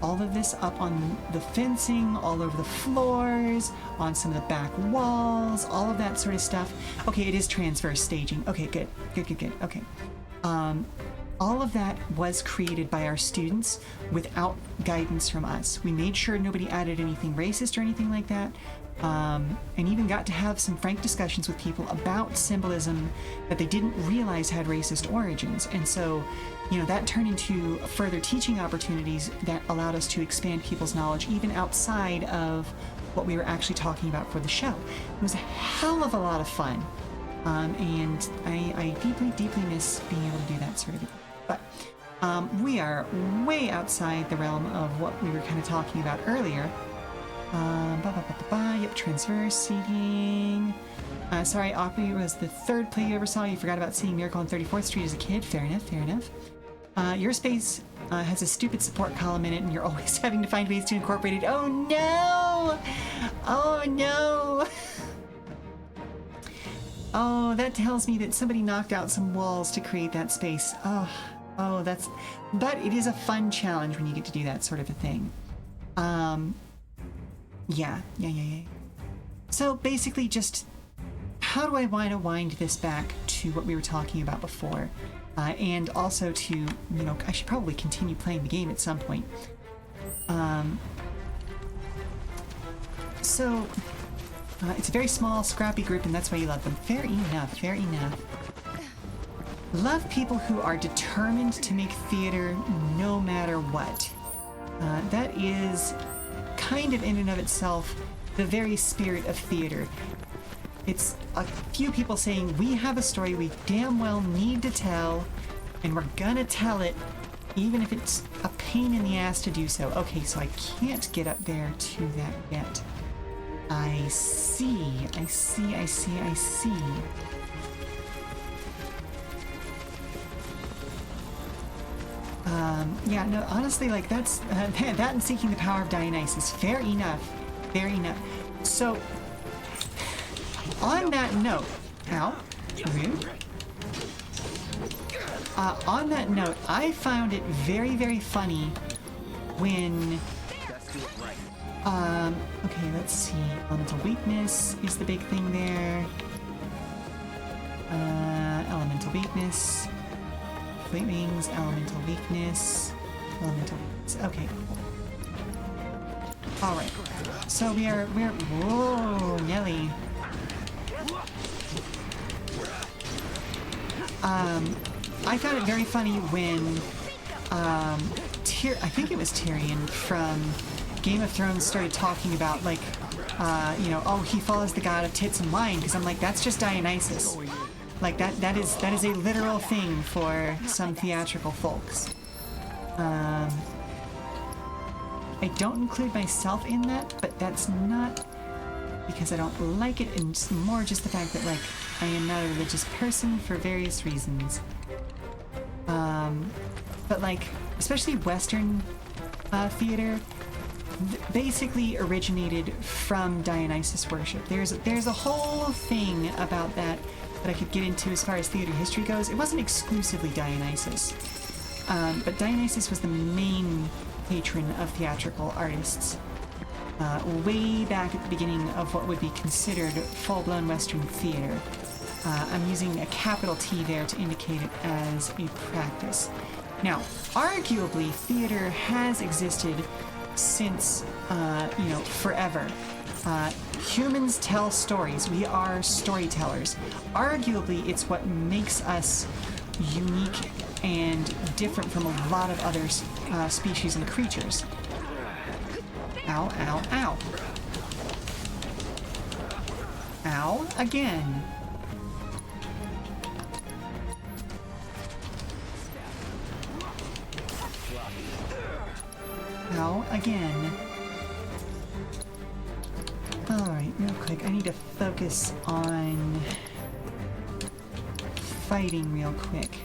all of this up on the fencing, all over the floors, on some of the back walls, all of that sort of stuff. Okay, it is transverse staging. Okay, good. Okay. All of that was created by our students without guidance from us. We made sure nobody added anything racist or anything like that. And even got to have some frank discussions with people about symbolism that they didn't realize had racist origins. And so, that turned into further teaching opportunities that allowed us to expand people's knowledge even outside of what we were actually talking about for the show. It was a hell of a lot of fun. And I deeply, deeply miss being able to do that sort of thing. But we are way outside the realm of what we were kind of talking about earlier. Yep, transverse seating. Sorry, Opry was the third play you ever saw. You forgot about seeing Miracle on 34th Street as a kid. Fair enough. Your space has a stupid support column in it, and you're always having to find ways to incorporate it. Oh no! Oh, that tells me that somebody knocked out some walls to create that space. Oh, that's... But it is a fun challenge when you get to do that sort of a thing. Yeah. So basically just, how do I want to wind this back to what we were talking about before? And also to, I should probably continue playing the game at some point. So, it's a very small, scrappy group, and that's why you love them. Fair enough. Love people who are determined to make theater no matter what. That is kind of in and of itself the very spirit of theater. It's a few people saying, we have a story we damn well need to tell, and we're gonna tell it, even if it's a pain in the ass to do so. Okay, so I can't get up there to that yet. I see. Yeah, no, honestly, like, that's, that and Seeking the Power of Dionysus. Fair enough. So, on that note, on that note, I found it very, very funny when, okay, let's see, elemental weakness is the big thing there. Elemental weakness. Fleet wings, elemental weakness. Okay. Alright. So we're whoa, Nelly. I found it very funny when I think it was Tyrion from Game of Thrones started talking about, like, oh, he follows the god of tits and wine, because I'm like, that's just Dionysus. Like, that is a literal thing for some theatrical folks. I don't include myself in that, but that's not because I don't like it, and it's more just the fact that, like, I am not a religious person for various reasons. But, like, especially Western theater basically originated from Dionysus worship. There's a whole thing about that I could get into as far as theater history goes. It wasn't exclusively Dionysus, but Dionysus was the main patron of theatrical artists. way back at the beginning of what would be considered full-blown Western theater. I'm using a capital T there to indicate it as a practice. Now, arguably, theater has existed since, forever. Humans tell stories. We are storytellers. Arguably, it's what makes us unique and different from a lot of other species and creatures. Ow, ow, ow. Ow, again. Ow, again. Alright, real quick, I need to focus on fighting real quick.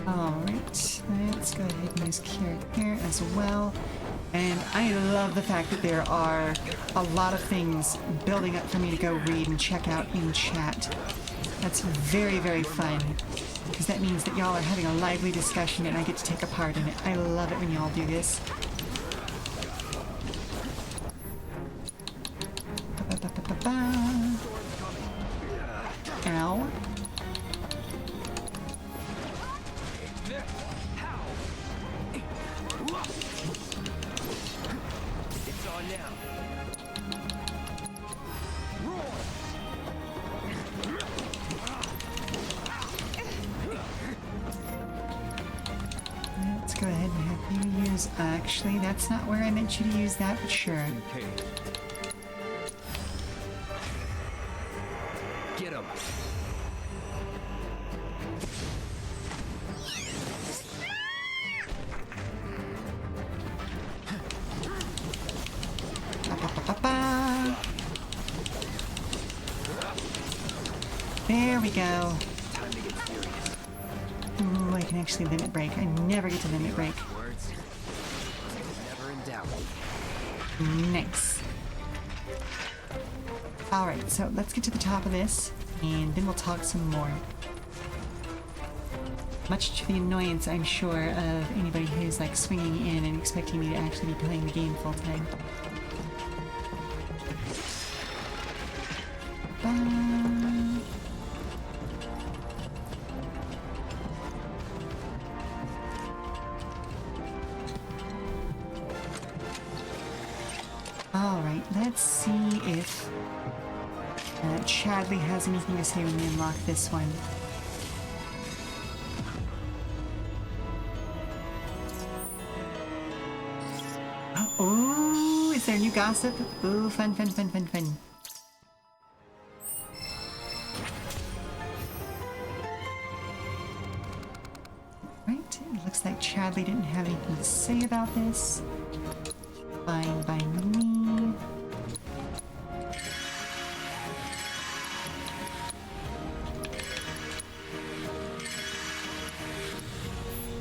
Alright, let's go ahead and use carrot here as well. And I love the fact that there are a lot of things building up for me to go read and check out in chat. That's very, very fun, because that means that y'all are having a lively discussion and I get to take a part in it. I love it when y'all do this. Ow. It's on now. Let's go ahead and have you use... Actually, that's not where I meant you to use that, but sure. Okay. Get him. Ba-ba-ba-ba-ba. There we go. Time to get serious. Ooh, I can actually limit break. I never get to limit break. Words. Never in doubt. Nice. Alright, so let's get to the top of this, and then we'll talk some more. Much to the annoyance, I'm sure, of anybody who's like swinging in and expecting me to actually be playing the game full time. Alright, let's see if Chadley has anything to say when we unlock this one. Oh, is there new gossip? Ooh, fun, fun, fun, fun, fun. Right, it looks like Chadley didn't have anything to say about this. Fine by me.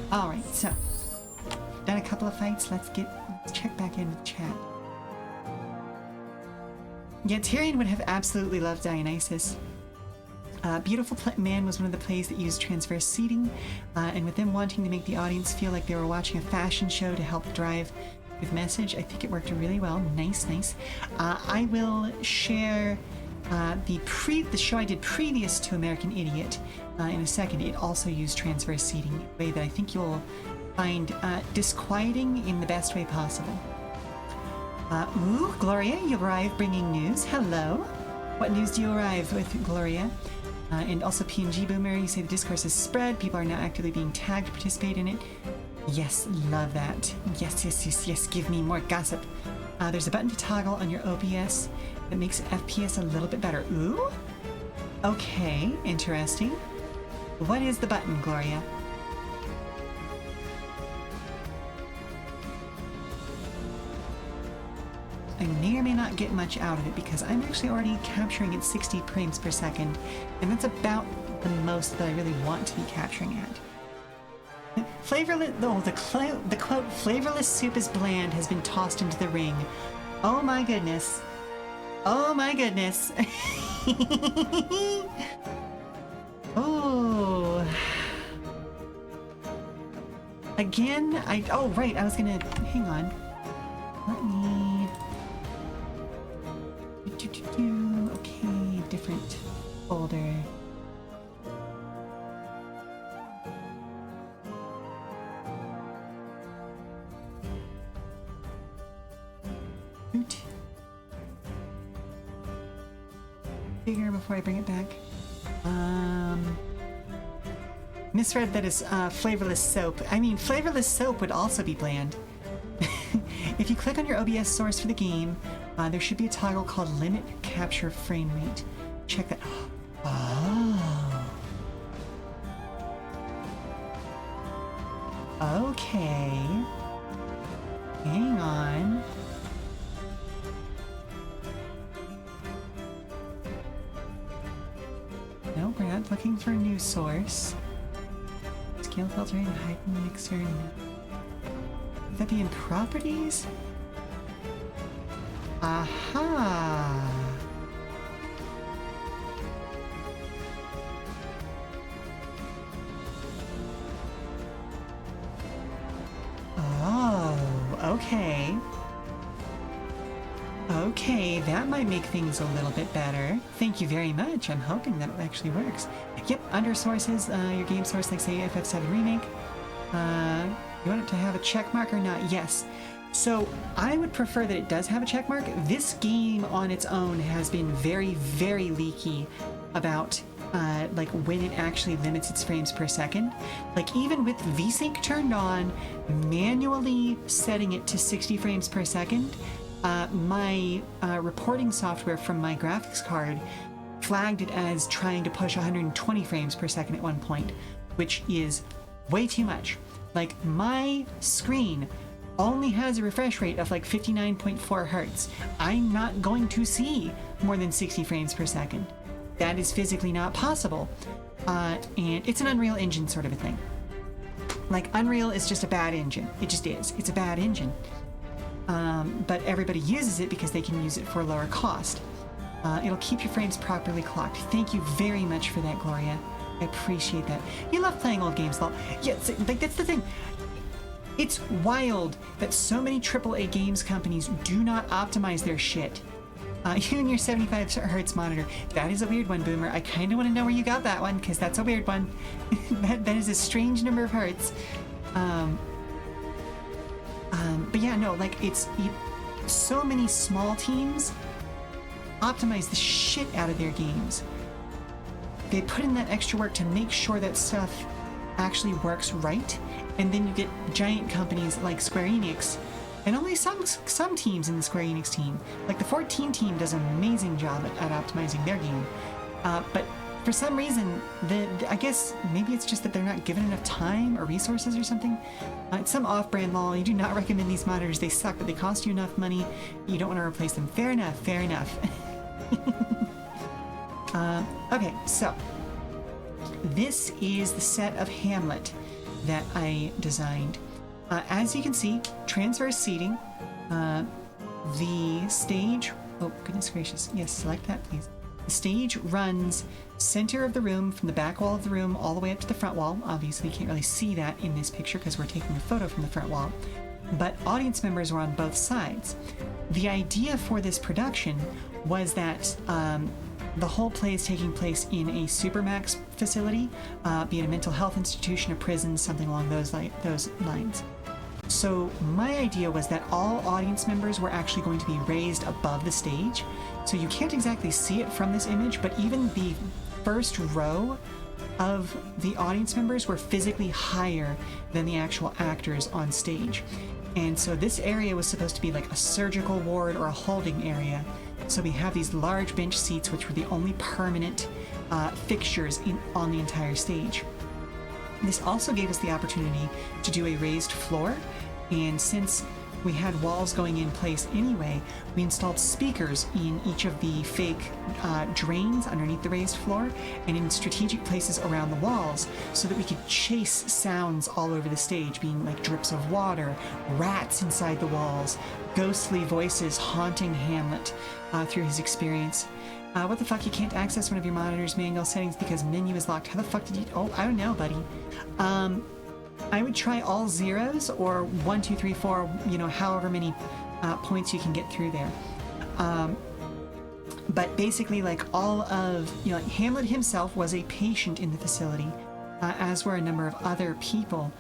Alright, so done a couple of fights. Let's check back in with chat. Yeah, Tyrion would have absolutely loved Dionysus. Beautiful Man was one of the plays that used transverse seating, and with them wanting to make the audience feel like they were watching a fashion show to help drive with message, I think it worked really well. Nice, nice. I will share the show I did previous to American Idiot in a second. It also used transverse seating in a way that I think you'll find disquieting in the best way possible. Ooh, Gloria, you arrived bringing news. Hello. What news do you arrive with, Gloria? And also PNG Boomer, you say the discourse has spread. People are now actively being tagged to participate in it. Yes, love that. Yes, yes, yes, yes, give me more gossip. There's a button to toggle on your OBS that makes FPS a little bit better. Ooh? Okay, interesting. What is the button, Gloria? I may or may not get much out of it because I'm actually already capturing at 60 frames per second, and that's about the most that I really want to be capturing at. Flavorless. Oh, the quote, "Flavorless soup is bland," has been tossed into the ring. Oh my goodness. Oh my goodness. Oh. Again, oh right, I was gonna, hang on. Let me, okay, different folder. Oot. Figure before I bring it back. Misread that as flavorless soap. I mean, flavorless soap would also be bland. If you click on your OBS source for the game, there should be a toggle called Limit Capture Frame Rate. Check that. Oh. Okay. Hang on. No, we're not looking for a new source. Scale filtering, heighten mixer. Would that be in properties? Aha! Oh, okay. Okay, that might make things a little bit better. Thank you very much. I'm hoping that it actually works. Yep, under sources, your game source, like say FF7 Remake. You want it to have a check mark or not? Yes. So I would prefer that it does have a check mark. This game on its own has been very, very leaky about like when it actually limits its frames per second. Like even with VSync turned on, manually setting it to 60 frames per second, my reporting software from my graphics card flagged it as trying to push 120 frames per second at one point, which is way too much. Like my screen only has a refresh rate of like 59.4 hertz. I'm not going to see more than 60 frames per second. That is physically not possible. And it's an Unreal Engine sort of a thing. Like Unreal is just a bad engine. It just is. It's a bad engine. But everybody uses it because they can use it for lower cost. It'll keep your frames properly clocked. Thank you very much for that, Gloria. I appreciate that. You love playing old games, though. Yeah, like that's the thing. It's wild that so many AAA games companies do not optimize their shit. You and your 75 hertz monitor. That is a weird one, Boomer. I kind of want to know where you got that one, because that's a weird one. that is a strange number of hertz. But yeah, no, like so many small teams optimize the shit out of their games. They put in that extra work to make sure that stuff actually works right, and then you get giant companies like Square Enix, and only some teams in the Square Enix team, like the 14 team does an amazing job at optimizing their game. But for some reason, I guess maybe it's just that they're not given enough time or resources or something. It's some off-brand law. You do not recommend these monitors. They suck, but they cost you enough money. You don't want to replace them. Fair enough. Fair enough. Okay, so this is the set of Hamlet that I designed. As you can see, transverse seating. The stage. Oh, goodness gracious. Yes, select that, please. The stage runs center of the room from the back wall of the room all the way up to the front wall. Obviously, you can't really see that in this picture because we're taking a photo from the front wall. But audience members were on both sides. The idea for this production was that the whole play is taking place in a supermax facility, be it a mental health institution, a prison, something along those lines. So my idea was that all audience members were actually going to be raised above the stage. So you can't exactly see it from this image, but even the first row of the audience members were physically higher than the actual actors on stage. And so this area was supposed to be like a surgical ward or a holding area. So we have these large bench seats, which were the only permanent fixtures on the entire stage. This also gave us the opportunity to do a raised floor. And since we had walls going in place anyway, we installed speakers in each of the fake drains underneath the raised floor and in strategic places around the walls so that we could chase sounds all over the stage, being like drips of water, rats inside the walls, ghostly voices haunting Hamlet through his experience. What the fuck, you can't access one of your monitor's manual settings because menu is locked. How the fuck did you... Oh, I don't know, buddy. I would try all zeros or 1, 2, 3, 4, you know, however many points you can get through there. But basically, like, all of, you know, Hamlet himself was a patient in the facility, as were a number of other people,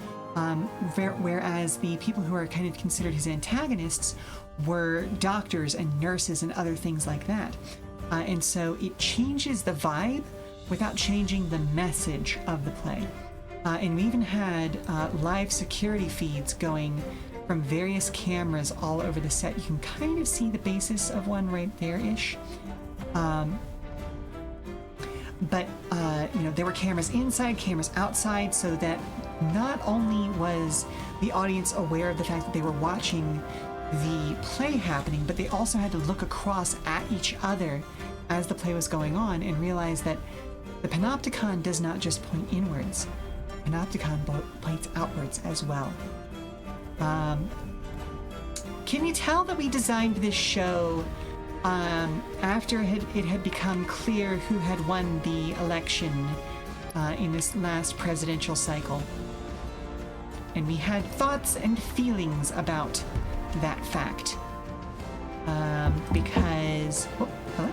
whereas the people who are kind of considered his antagonists were doctors and nurses and other things like that. And so it changes the vibe without changing the message of the play. And we even had live security feeds going from various cameras all over the set. You can kind of see the basis of one right there-ish. But you know, there were cameras inside, cameras outside, so that not only was the audience aware of the fact that they were watching the play happening, but they also had to look across at each other as the play was going on and realize that the panopticon does not just point inwards. The panopticon points outwards as well. Can you tell that we designed this show after it had become clear who had won the election in this last presidential cycle? And we had thoughts and feelings about that fact. Because... Oh, hello?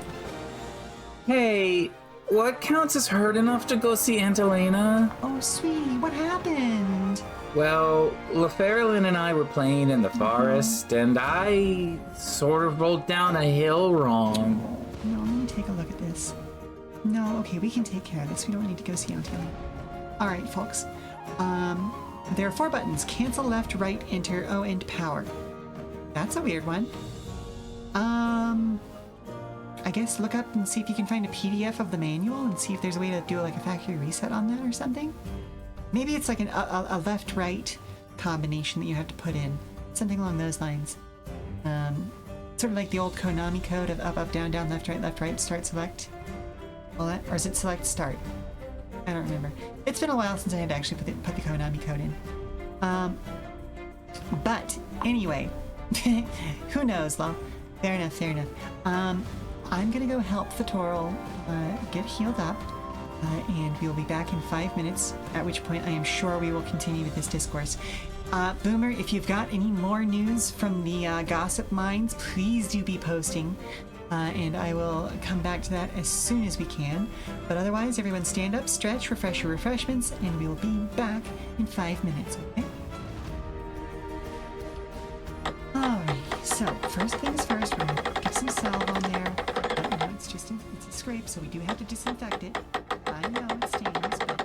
Hey, what counts as hurt enough to go see Aunt Elena? Oh, sweetie, what happened? Well, LaFerlin and I were playing in the forest, and I sort of rolled down a hill wrong. No, let me take a look at this. No, okay, we can take care of this. We don't need to go see Aunt Elena. All right, folks. There are 4 buttons. Cancel, left, right, enter, O, and power. That's a weird one. I guess look up and see if you can find a PDF of the manual and see if there's a way to do like a factory reset on that or something. Maybe it's like a left-right combination that you have to put in. Something along those lines. Sort of like the old Konami code of up, up, down, down, left, right, start, select. All that, or is it select, start? I don't remember. It's been a while since I had to actually put the Konami code in. But anyway, who knows, Law? Fair enough, fair enough. I'm gonna go help Fatoral get healed up, and we will be back in 5 minutes, at which point I am sure we will continue with this discourse. Boomer, if you've got any more news from the gossip mines, please do be posting, and I will come back to that as soon as we can. But otherwise, everyone stand up, stretch, refresh your refreshments, and we will be back in 5 minutes, okay? Alright, so first things first, we're gonna get some salve on there. But, you know, it's a scrape, so we do have to disinfect it. I know it stains, but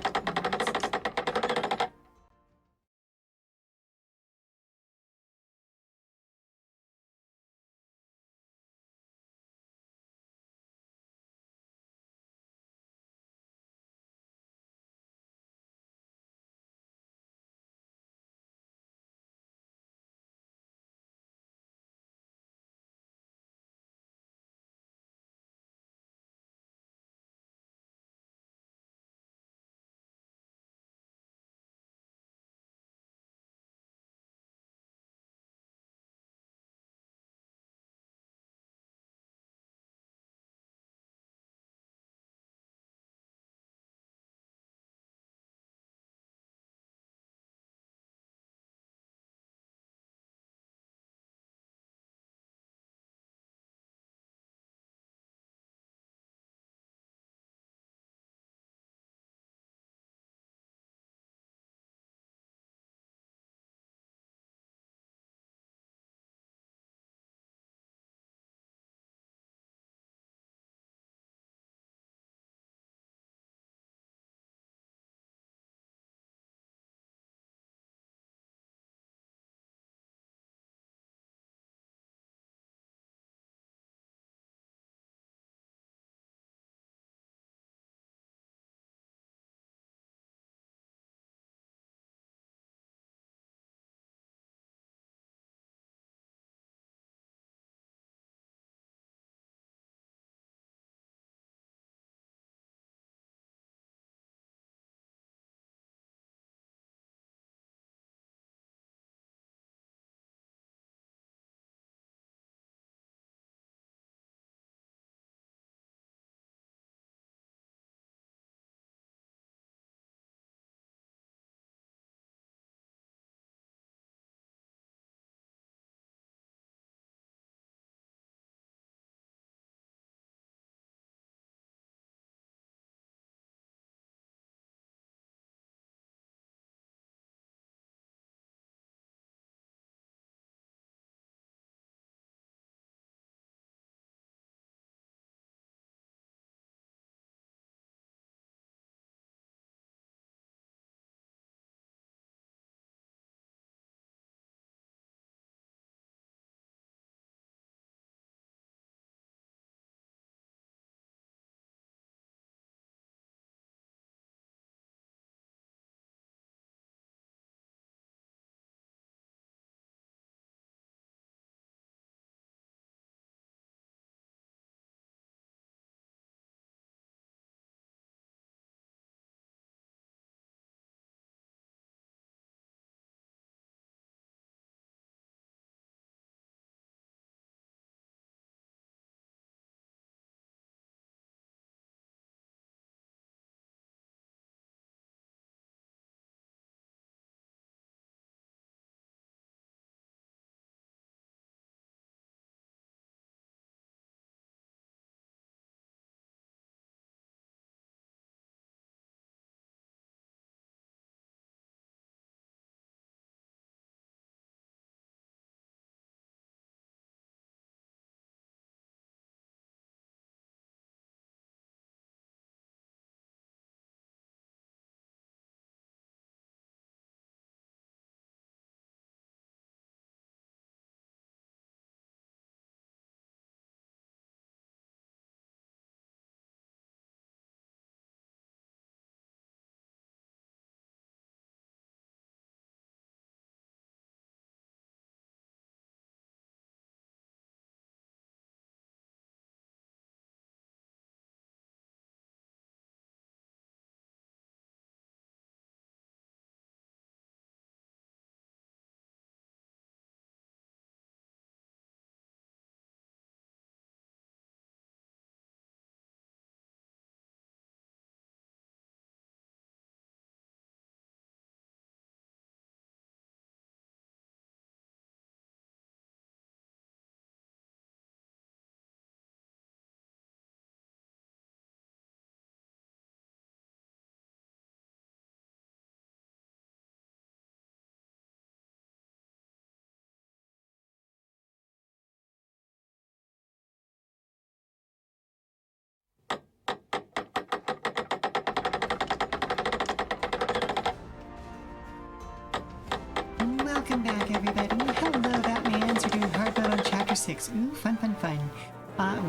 Welcome back, everybody. Hello, Batmans. We're doing hard mode on Chapter 6. Ooh, fun, fun, fun.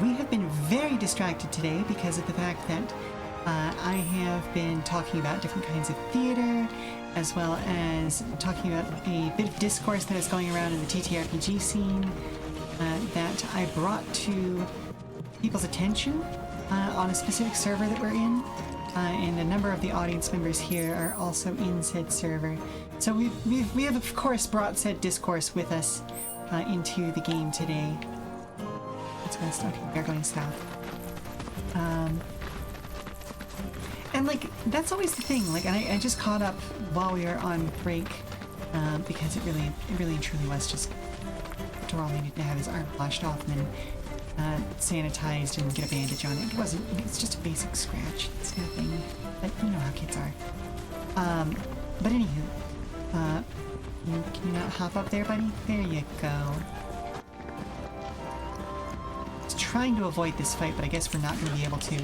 We have been very distracted today because of the fact that I have been talking about different kinds of theater, as well as talking about a bit of discourse that is going around in the TTRPG scene that I brought to people's attention on a specific server that we're in. And a number of the audience members here are also in said server. So we have of course brought said discourse with us into the game today. It's going to okay, they're going south. And like that's always the thing. Like, and I just caught up while we were on break because it really and truly was just Doral needed to have his arm washed off and then sanitized and get a bandage on it. It wasn't. It's just a basic scratch. It's nothing. But you know how kids are. But anywho. Can you not hop up there, buddy? There you go. I was trying to avoid this fight, but I guess we're not going to be able to.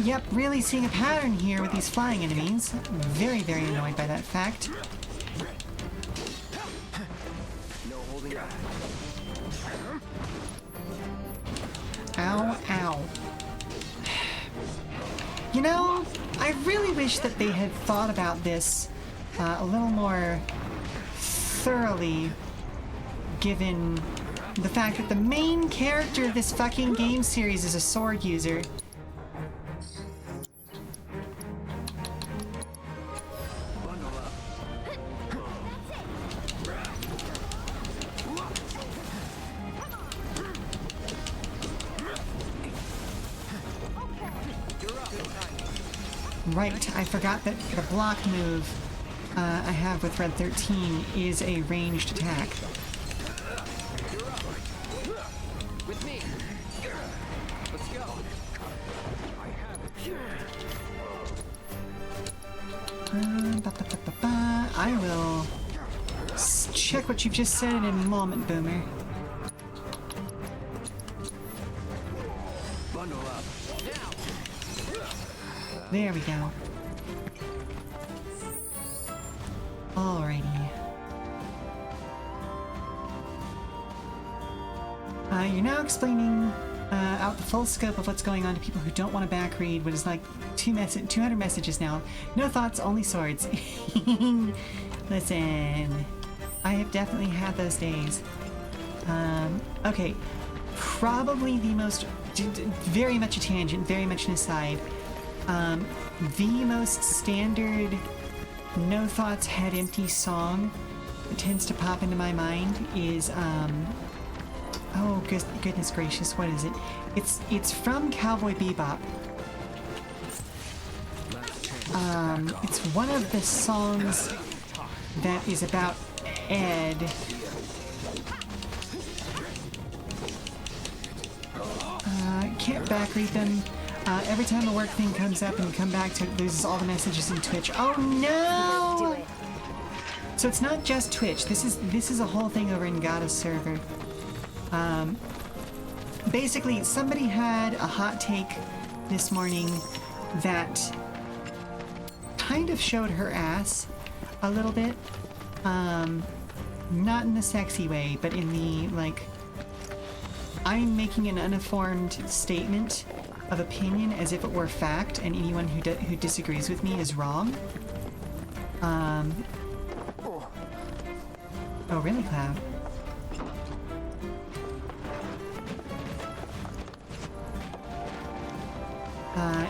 Yep, really seeing a pattern here with these flying enemies. Very, very annoyed by that fact. No holding back. Ow, ow. You know, I really wish that they had thought about this a little more thoroughly, given the fact that the main character of this fucking game series is a sword user. Right, I forgot that the block move I have with Red 13 is a ranged attack. With me. Let's go. I will check what you've just said in a moment, Boomer. Bundle up. There we go. Alrighty. You're now explaining out the full scope of what's going on to people who don't want to backread what is like 200 messages now. No thoughts, only swords. Listen, I have definitely had those days. Okay, probably the most, very much a tangent, very much an aside. The most standard no thoughts head empty song that tends to pop into my mind is oh goodness gracious, what is it? It's from Cowboy Bebop. It's one of the songs that is about Ed. Can't backread them. Every time a work thing comes up and you come back to it, loses all the messages in Twitch. Oh no! So it's not just Twitch. This is a whole thing over in Gada's server. Basically, somebody had a hot take this morning that kind of showed her ass a little bit. Not in the sexy way, but in the, like, I'm making an uninformed statement of opinion as if it were fact, and anyone who disagrees with me is wrong. Oh, really, Cloud?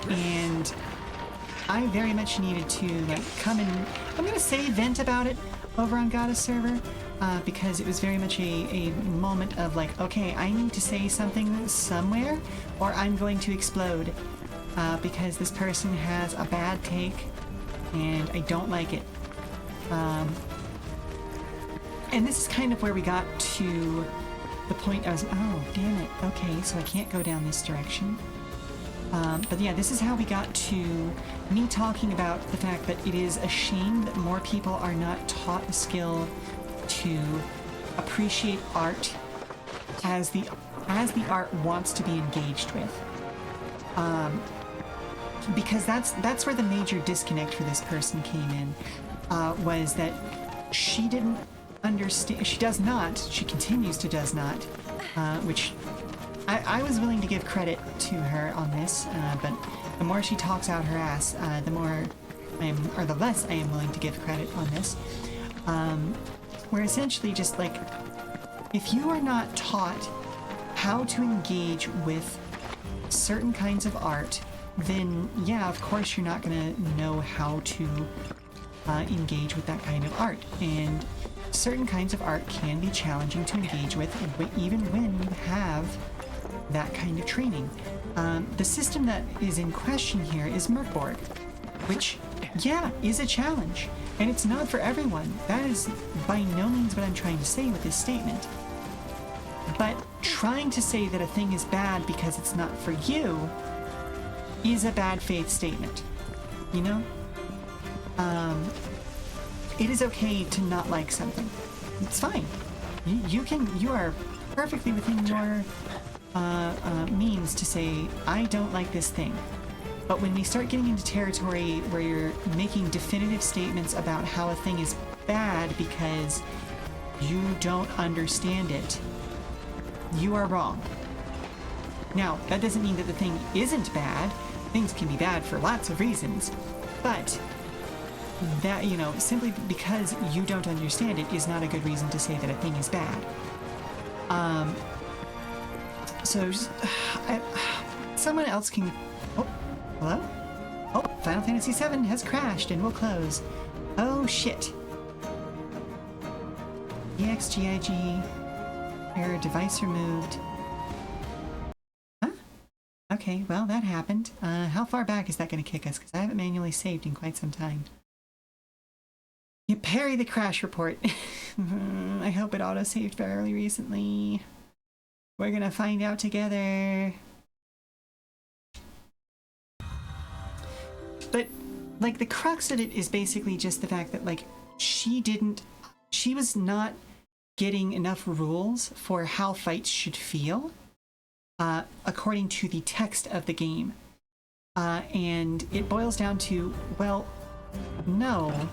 And I very much needed to, like, come and, I'm gonna say vent about it over on Gada's server, because it was very much a moment of like, okay, I need to say something somewhere, or I'm going to explode, because this person has a bad take, and I don't like it. And this is kind of where we got to the point I was, oh, damn it, okay, so I can't go down this direction. But yeah, this is how we got to me talking about the fact that it is a shame that more people are not taught the skill to appreciate art as the art wants to be engaged with. because that's where the major disconnect for this person came in, was that she didn't understand. She continues to does not, which I was willing to give credit to her on this, but the more she talks out her ass, the less I am willing to give credit on this. Where essentially just like, if you are not taught how to engage with certain kinds of art, then yeah, of course you're not going to know how to engage with that kind of art. And certain kinds of art can be challenging to engage with, even when you have that kind of training. The system that is in question here is Merkborg, which, yeah, is a challenge. And it's not for everyone. That is by no means what I'm trying to say with this statement. But trying to say that a thing is bad because it's not for you is a bad faith statement. You know? It is okay to not like something. It's fine. You are perfectly within your means to say, I don't like this thing. But when we start getting into territory where you're making definitive statements about how a thing is bad because you don't understand it, you are wrong. Now, that doesn't mean that the thing isn't bad. Things can be bad for lots of reasons. But that, simply because you don't understand it is not a good reason to say that a thing is bad. Someone else can... Oh, hello? Oh, Final Fantasy VII has crashed and will close. Oh, shit. EXGIG. Error, device removed. Huh? Okay, well, that happened. How far back is that going to kick us? Because I haven't manually saved in quite some time. You parry the crash report. I hope it auto-saved fairly recently. We're gonna find out together. But, like, the crux of it is basically just the fact that, like, she was not getting enough rules for how fights should feel, according to the text of the game. And it boils down to, well, no,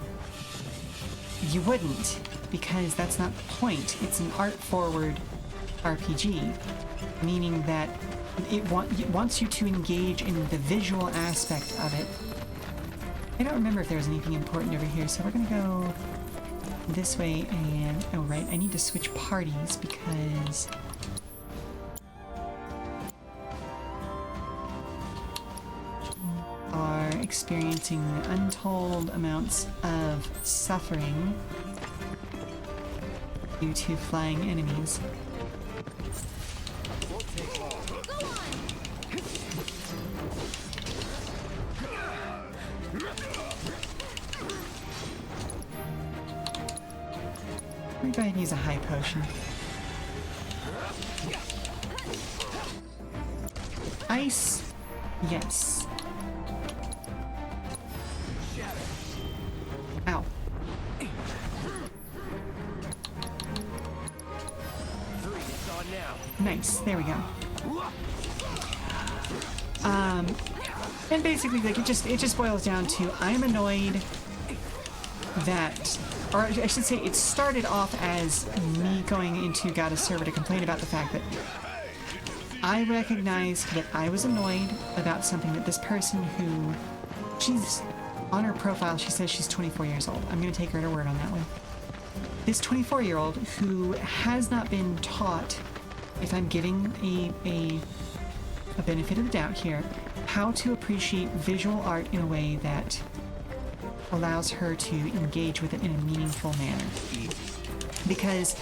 you wouldn't, because that's not the point. It's an art-forward RPG, meaning that it wants you to engage in the visual aspect of it. I don't remember if there was anything important over here, so we're gonna go this way and... Oh, right, I need to switch parties because... are experiencing untold amounts of suffering due to flying enemies. Let me go ahead and use a high potion. Ice. Yes. Ow. Nice. There we go. And basically, like, it just boils down to, I'm annoyed that, or I should say, it started off as me going into Gada's server to complain about the fact that I recognized that I was annoyed about something that this person who, she's, on her profile, she says she's 24 years old. I'm going to take her at her word on that one. This 24-year-old who has not been taught, if I'm giving a benefit of the doubt here, how to appreciate visual art in a way that allows her to engage with it in a meaningful manner. Because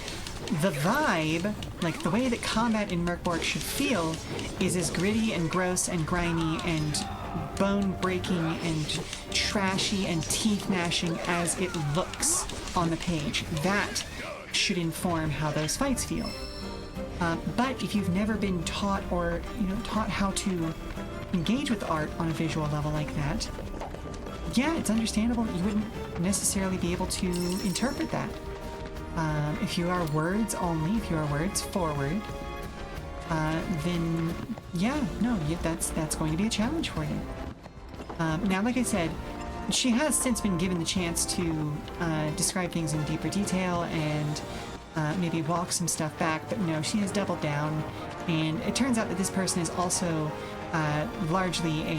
the vibe, like the way that combat in Merkborg should feel, is as gritty and gross and grimy and bone-breaking and trashy and teeth-gnashing as it looks on the page. That should inform how those fights feel. But if you've never been taught or, taught how to engage with art on a visual level like that, yeah, it's understandable that you wouldn't necessarily be able to interpret that. If you are words only, if you are words forward, then yeah, no, that's going to be a challenge for you. Now, like I said, she has since been given the chance to describe things in deeper detail and maybe walk some stuff back, but no, she has doubled down. And it turns out that this person is also largely a,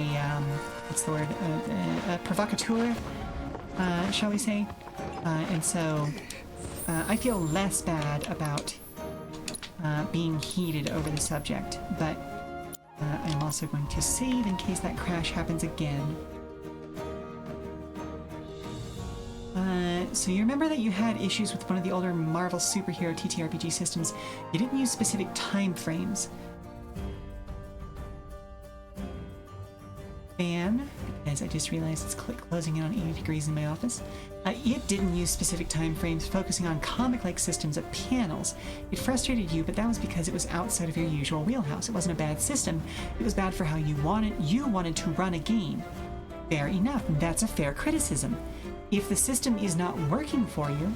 what's the word, a provocateur, shall we say. And so I feel less bad about being heated over the subject, but I'm also going to save in case that crash happens again. So you remember that you had issues with one of the older Marvel superhero TTRPG systems. You didn't use specific time frames. Fan, as I just realized it's closing in on 80 degrees in my office. It didn't use specific time frames, focusing on comic-like systems of panels. It frustrated you, but that was because it was outside of your usual wheelhouse. It wasn't a bad system. It was bad for how you wanted to run a game. Fair enough. That's a fair criticism. If the system is not working for you,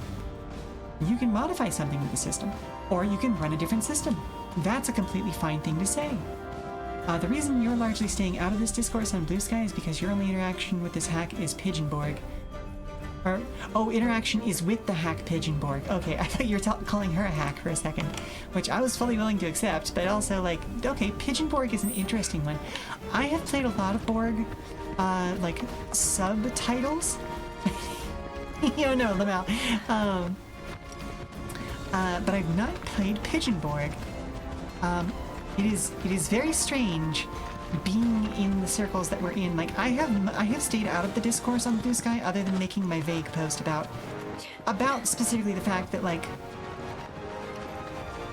you can modify something with the system, or you can run a different system. That's a completely fine thing to say. The reason you're largely staying out of this discourse on Blue Sky is because your only interaction with this hack is Pigeonborg. Interaction is with the hack Pigeonborg. Okay, I thought you were calling her a hack for a second, which I was fully willing to accept, but also like, okay, Pigeonborg is an interesting one. I have played a lot of Borg, like, subtitles. You know, Lamel. But I've not played Pigeonborg. It is very strange being in the circles that we're in. Like, I have stayed out of the discourse on Blue Sky other than making my vague post about specifically the fact that, like,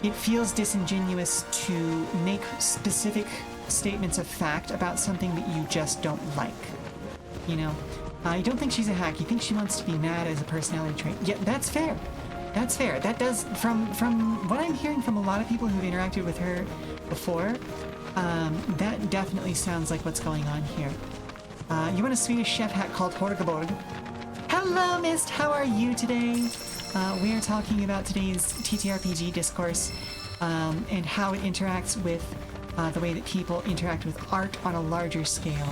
it feels disingenuous to make specific statements of fact about something that you just don't like. You know? You don't think she's a hack. You think she wants to be mad as a personality trait. Yeah, that's fair. That's fair. That does, from what I'm hearing from a lot of people who've interacted with her before, that definitely sounds like what's going on here. You want a Swedish chef hack called Horgaborg. Hello, Mist. How are you today? We are talking about today's TTRPG discourse and how it interacts with the way that people interact with art on a larger scale.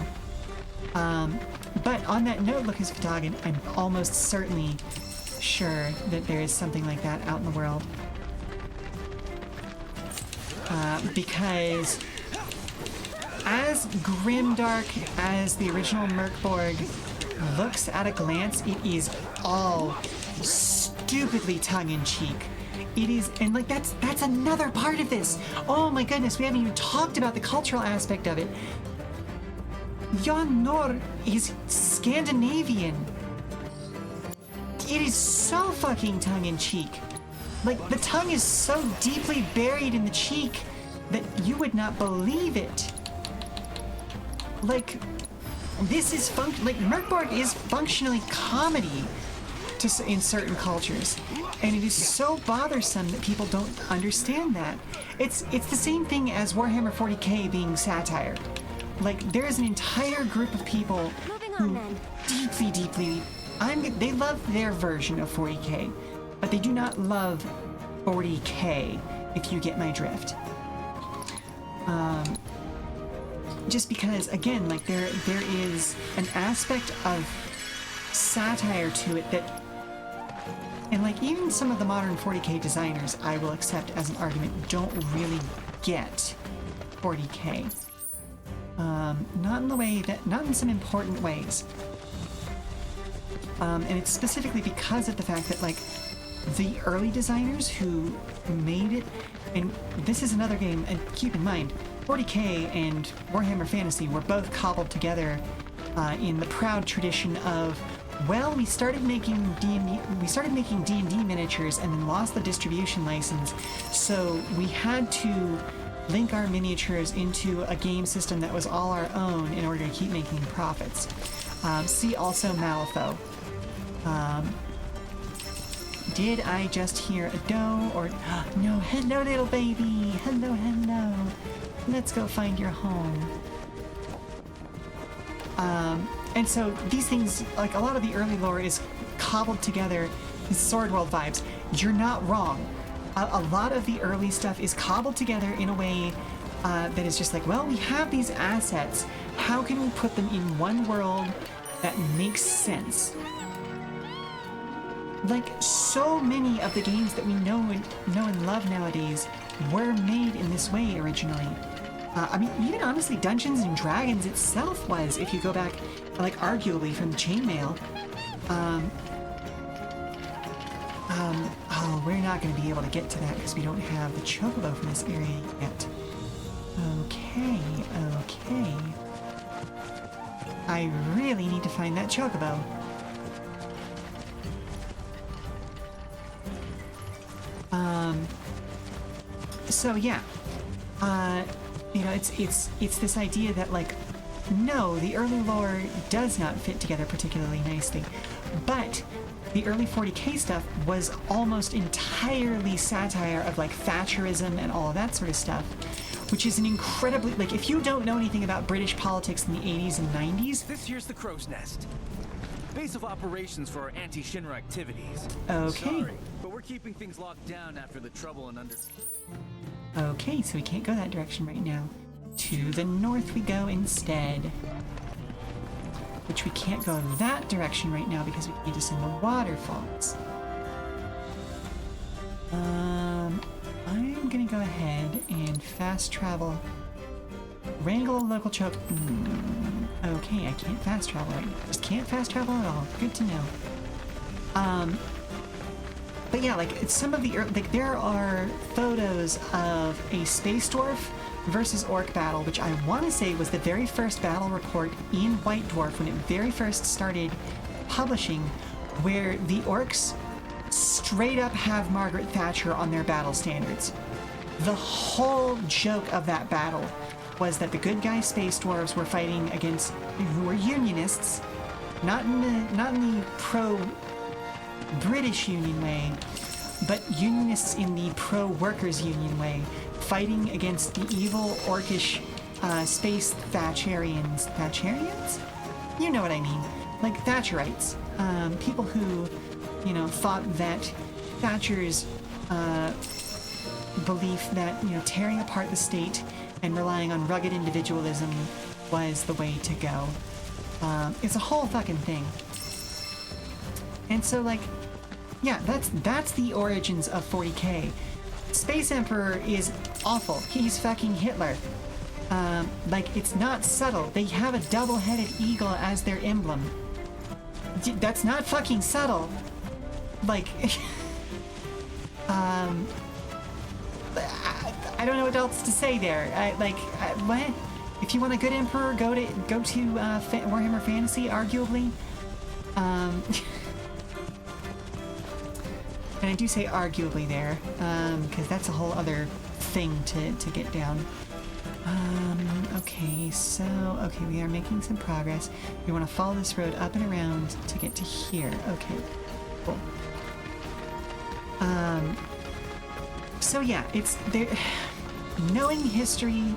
But on that note, Lucas Vatagan, I'm almost certainly sure that there is something like that out in the world. Because as grimdark as the original Merkborg looks at a glance, it is all stupidly tongue-in-cheek. It is, and like that's another part of this. Oh my goodness, we haven't even talked about the cultural aspect of it. Jan Nor is Scandinavian. It is so fucking tongue-in-cheek. Like, the tongue is so deeply buried in the cheek that you would not believe it. Like, this is like, Merkborg is functionally comedy in certain cultures. And it is so bothersome that people don't understand that. It's the same thing as Warhammer 40k being satire. Like, there is an entire group of people who deeply, they love their version of 40k, but they do not love 40k, if you get my drift. Just because, again, like, there is an aspect of satire to it that, and like, even some of the modern 40k designers, I will accept as an argument, don't really get 40k. Not in some important ways. And it's specifically because of the fact that, like, the early designers who made it, and this is another game, and keep in mind, 40k and Warhammer Fantasy were both cobbled together in the proud tradition of, well, we started making D&D miniatures and then lost the distribution license, so we had to link our miniatures into a game system that was all our own in order to keep making profits. See also Malifaux. Did I just hear a doe or... No, hello little baby! Hello. Let's go find your home. And so these things, like, a lot of the early lore is cobbled together, Sword World vibes. You're not wrong. A lot of the early stuff is cobbled together in a way that is just like, well, we have these assets. how can we put them in one world that makes sense? Like, so many of the games that we know and love nowadays were made in this way originally. I mean, even honestly, Dungeons and Dragons itself was, if you go back, like, arguably from the chainmail. Oh, we're not going to be able to get to that because we don't have the chocobo from this area yet. Okay. I really need to find that chocobo. So yeah, you know, it's this idea that, like, no, the early lore does not fit together particularly nicely, but the early 40k stuff was almost entirely satire of, like, Thatcherism and all of that sort of stuff, which is an incredibly, like, if you don't know anything about British politics in the 80s and 90s. This here's the Crow's Nest. Base of operations for our anti-Shinra activities. Okay. Sorry, but we're keeping things locked down after the trouble and under... Okay, so we can't go that direction right now. To the north we go instead. Which we can't go that direction right now because we need to send the waterfalls. I'm gonna go ahead and fast travel. Wrangle a local choke. Okay, I can't fast travel right now. Just can't fast travel at all. Good to know. But yeah, like, some of the, like, there are photos of a space dwarf versus orc battle, which I want to say was the very first battle report in White Dwarf when it very first started publishing, where the orcs straight up have Margaret Thatcher on their battle standards. The whole joke of that battle was that the good guy space dwarves were fighting against, who were unionists, not in the pro-British Union way, but unionists in the pro-workers union way, fighting against the evil orcish space Thatcherians. Thatcherians? You know what I mean. Like Thatcherites. People who, you know, thought that Thatcher's belief that, you know, tearing apart the state and relying on rugged individualism was the way to go. It's a whole fucking thing. And so, like, yeah, that's the origins of 40k. Space Emperor is awful. He's fucking Hitler. Like, it's not subtle. They have a double-headed eagle as their emblem. That's not fucking subtle. Like, I don't know what else to say there. What? If you want a good emperor, go to Warhammer Fantasy, arguably. And I do say arguably there, because that's a whole other thing to get down. Okay, so, okay, we are making some progress. We want to follow this road up and around to get to here. Okay, cool. So yeah, it's there. Knowing history,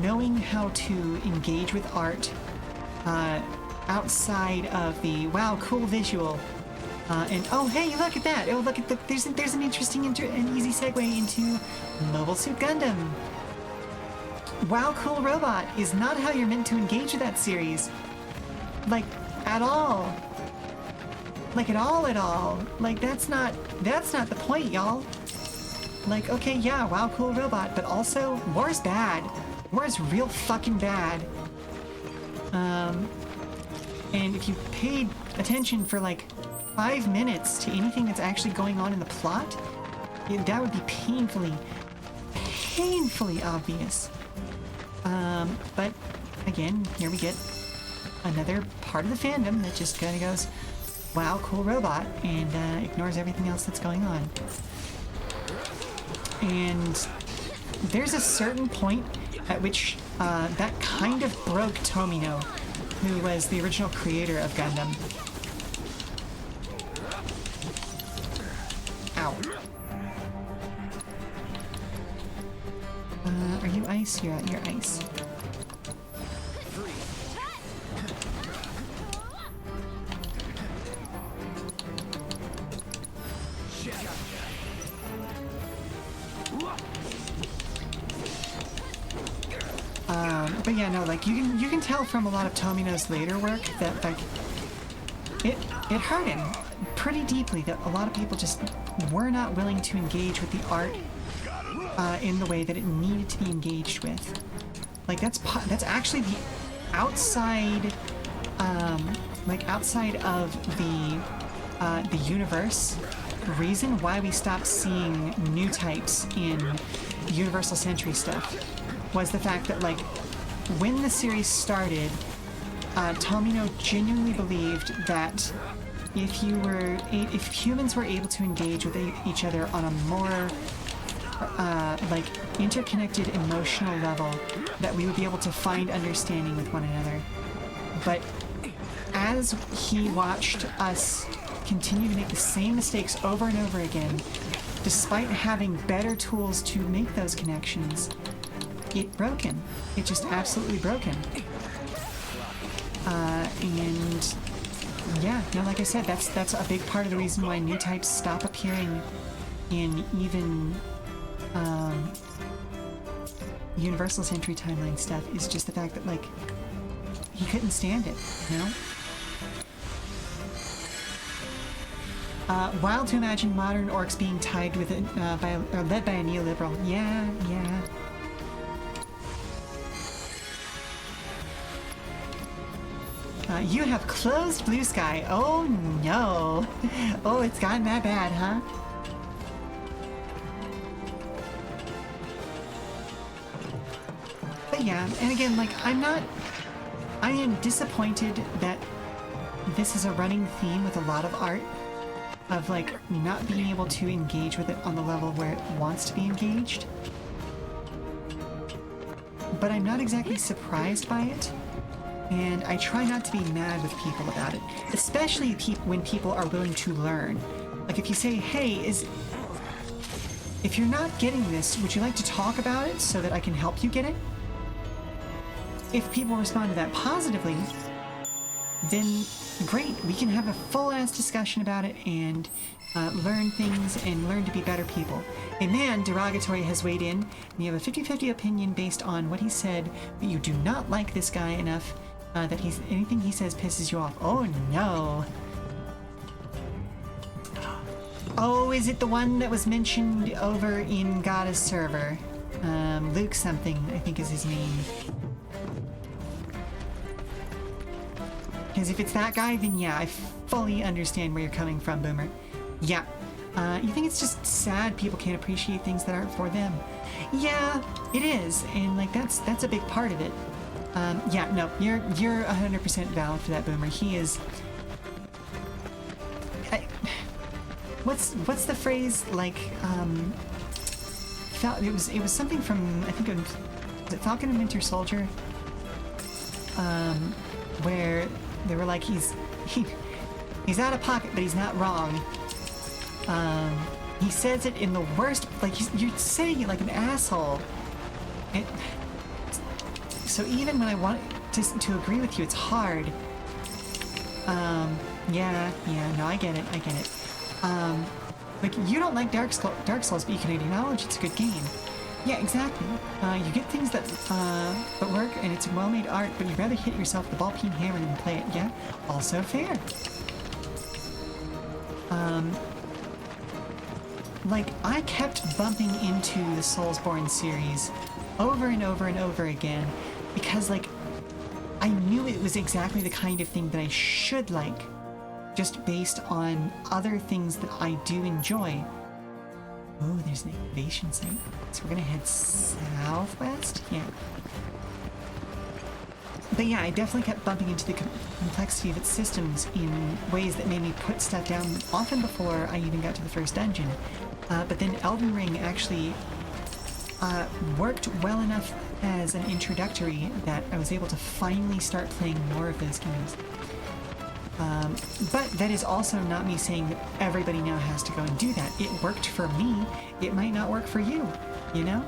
knowing how to engage with art, outside of the wow, cool visual, and oh hey, look at that! Oh look at there's an interesting and easy segue into Mobile Suit Gundam. Wow, cool robot is not how you're meant to engage with that series, like at all. Like at all. Like that's not the point, y'all. Like, okay, yeah, wow, cool robot, but also, war's bad. War's real fucking bad. And if you paid attention for like 5 minutes to anything that's actually going on in the plot, that would be painfully obvious. But again, here we get another part of the fandom that just kind of goes, wow, cool robot, and ignores everything else that's going on. And there's a certain point at which that kind of broke Tomino, who was the original creator of Gundam. Ow. Are you ice? You're ice. But yeah, no, like you can tell from a lot of Tomino's later work that like it hurt him pretty deeply that a lot of people just were not willing to engage with the art in the way that it needed to be engaged with. Like that's actually the outside outside of the universe reason why we stopped seeing new types in Universal Century stuff was the fact that like when the series started, Tomino genuinely believed that if humans were able to engage with each other on a more like interconnected emotional level, that we would be able to find understanding with one another. But as he watched us continue to make the same mistakes over and over again, despite having better tools to make those connections, it broke him. It just absolutely broke him. And yeah, no, like I said, that's a big part of the reason why new types stop appearing in even Universal Century Timeline stuff, is just the fact that like he couldn't stand it, you know? Wild to imagine modern orcs being tied with led by a neoliberal. Yeah. You have closed blue sky. Oh no. Oh, it's gotten that bad, huh? But yeah, and again, like I am disappointed that this is a running theme with a lot of art of like not being able to engage with it on the level where it wants to be engaged. But I'm not exactly surprised by it. And I try not to be mad with people about it, especially when people are willing to learn. Like if you say, hey, if you're not getting this, would you like to talk about it so that I can help you get it? If people respond to that positively, then great, we can have a full-ass discussion about it and learn things and learn to be better people. A man, derogatory, has weighed in, and you have a 50-50 opinion based on what he said, but you do not like this guy enough that anything he says pisses you off. Oh no. Oh, is it the one that was mentioned over in Goddess server? Luke something, I think is his name. Because if it's that guy, then yeah, I fully understand where you're coming from, Boomer. Yeah. You think it's just sad people can't appreciate things that aren't for them? Yeah, it is, and like that's a big part of it. Yeah, no, you're 100% valid for that, Boomer. He is. What's the phrase like? It was something from I think was it Falcon and Winter Soldier, where they were like he's out of pocket, but he's not wrong. He says it in the worst, like you're saying it like an asshole. So even when I want to agree with you, it's hard. Yeah, no, I get it. Like, you don't like Dark Souls, but you can acknowledge it's a good game. Yeah, exactly. You get things that work, and it's well-made art, but you'd rather hit yourself with a ball-peen hammer than play it. Yeah, also fair. Like, I kept bumping into the Soulsborne series over and over and over again because, like, I knew it was exactly the kind of thing that I should like, just based on other things that I do enjoy. Oh, there's an activation site. So we're gonna head southwest? Yeah. But yeah, I definitely kept bumping into the complexity of its systems in ways that made me put stuff down often before I even got to the first dungeon. But then Elden Ring actually worked well enough as an introductory that I was able to finally start playing more of those games. But that is also not me saying that everybody now has to go and do that. It worked for me. It might not work for you, you know?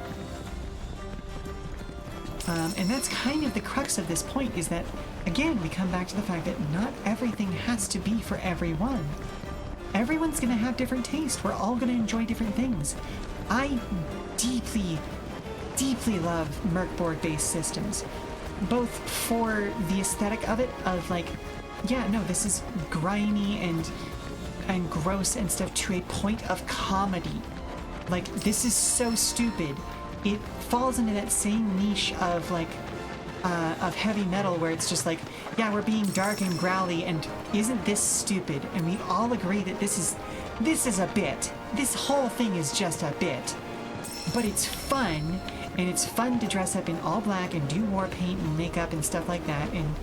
And that's kind of the crux of this point, is that, again, we come back to the fact that not everything has to be for everyone. Everyone's going to have different taste. We're all going to enjoy different things. I deeply, deeply love Merc board-based systems. both for the aesthetic of it, of like, yeah, no, this is grimy and gross and stuff to a point of comedy. Like, this is so stupid. It falls into that same niche of like, of heavy metal where it's just like, yeah, we're being dark and growly, and isn't this stupid? And we all agree that this is a bit. This whole thing is just a bit. But it's fun, and it's fun to dress up in all black and do war paint and makeup and stuff like that, and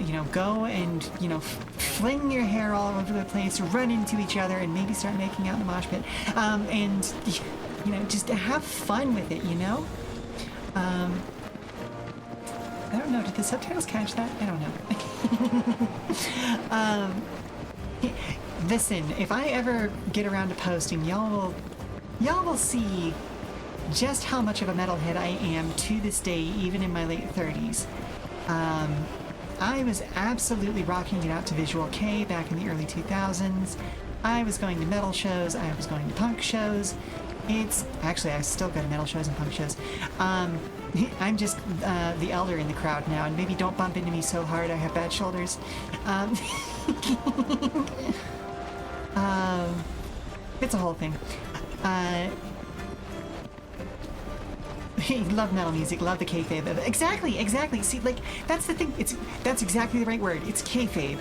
you know, go and, you know, fling your hair all over the place, run into each other, and maybe start making out in the mosh pit, and you know, just have fun with it, you know. I don't know. Did the subtitles catch that? I don't know. Listen, if I ever get around to posting, y'all will see just how much of a metalhead I am to this day, even in my late 30s. I was absolutely rocking it out to Visual K back in the early 2000s. I was going to metal shows. I was going to punk shows. Actually, I still go to metal shows and punk shows. I'm just the elder in the crowd now, and maybe don't bump into me so hard. I have bad shoulders. It's a whole thing. Love metal music, love the kayfabe. Exactly. See, like, that's the thing. That's exactly the right word. It's kayfabe.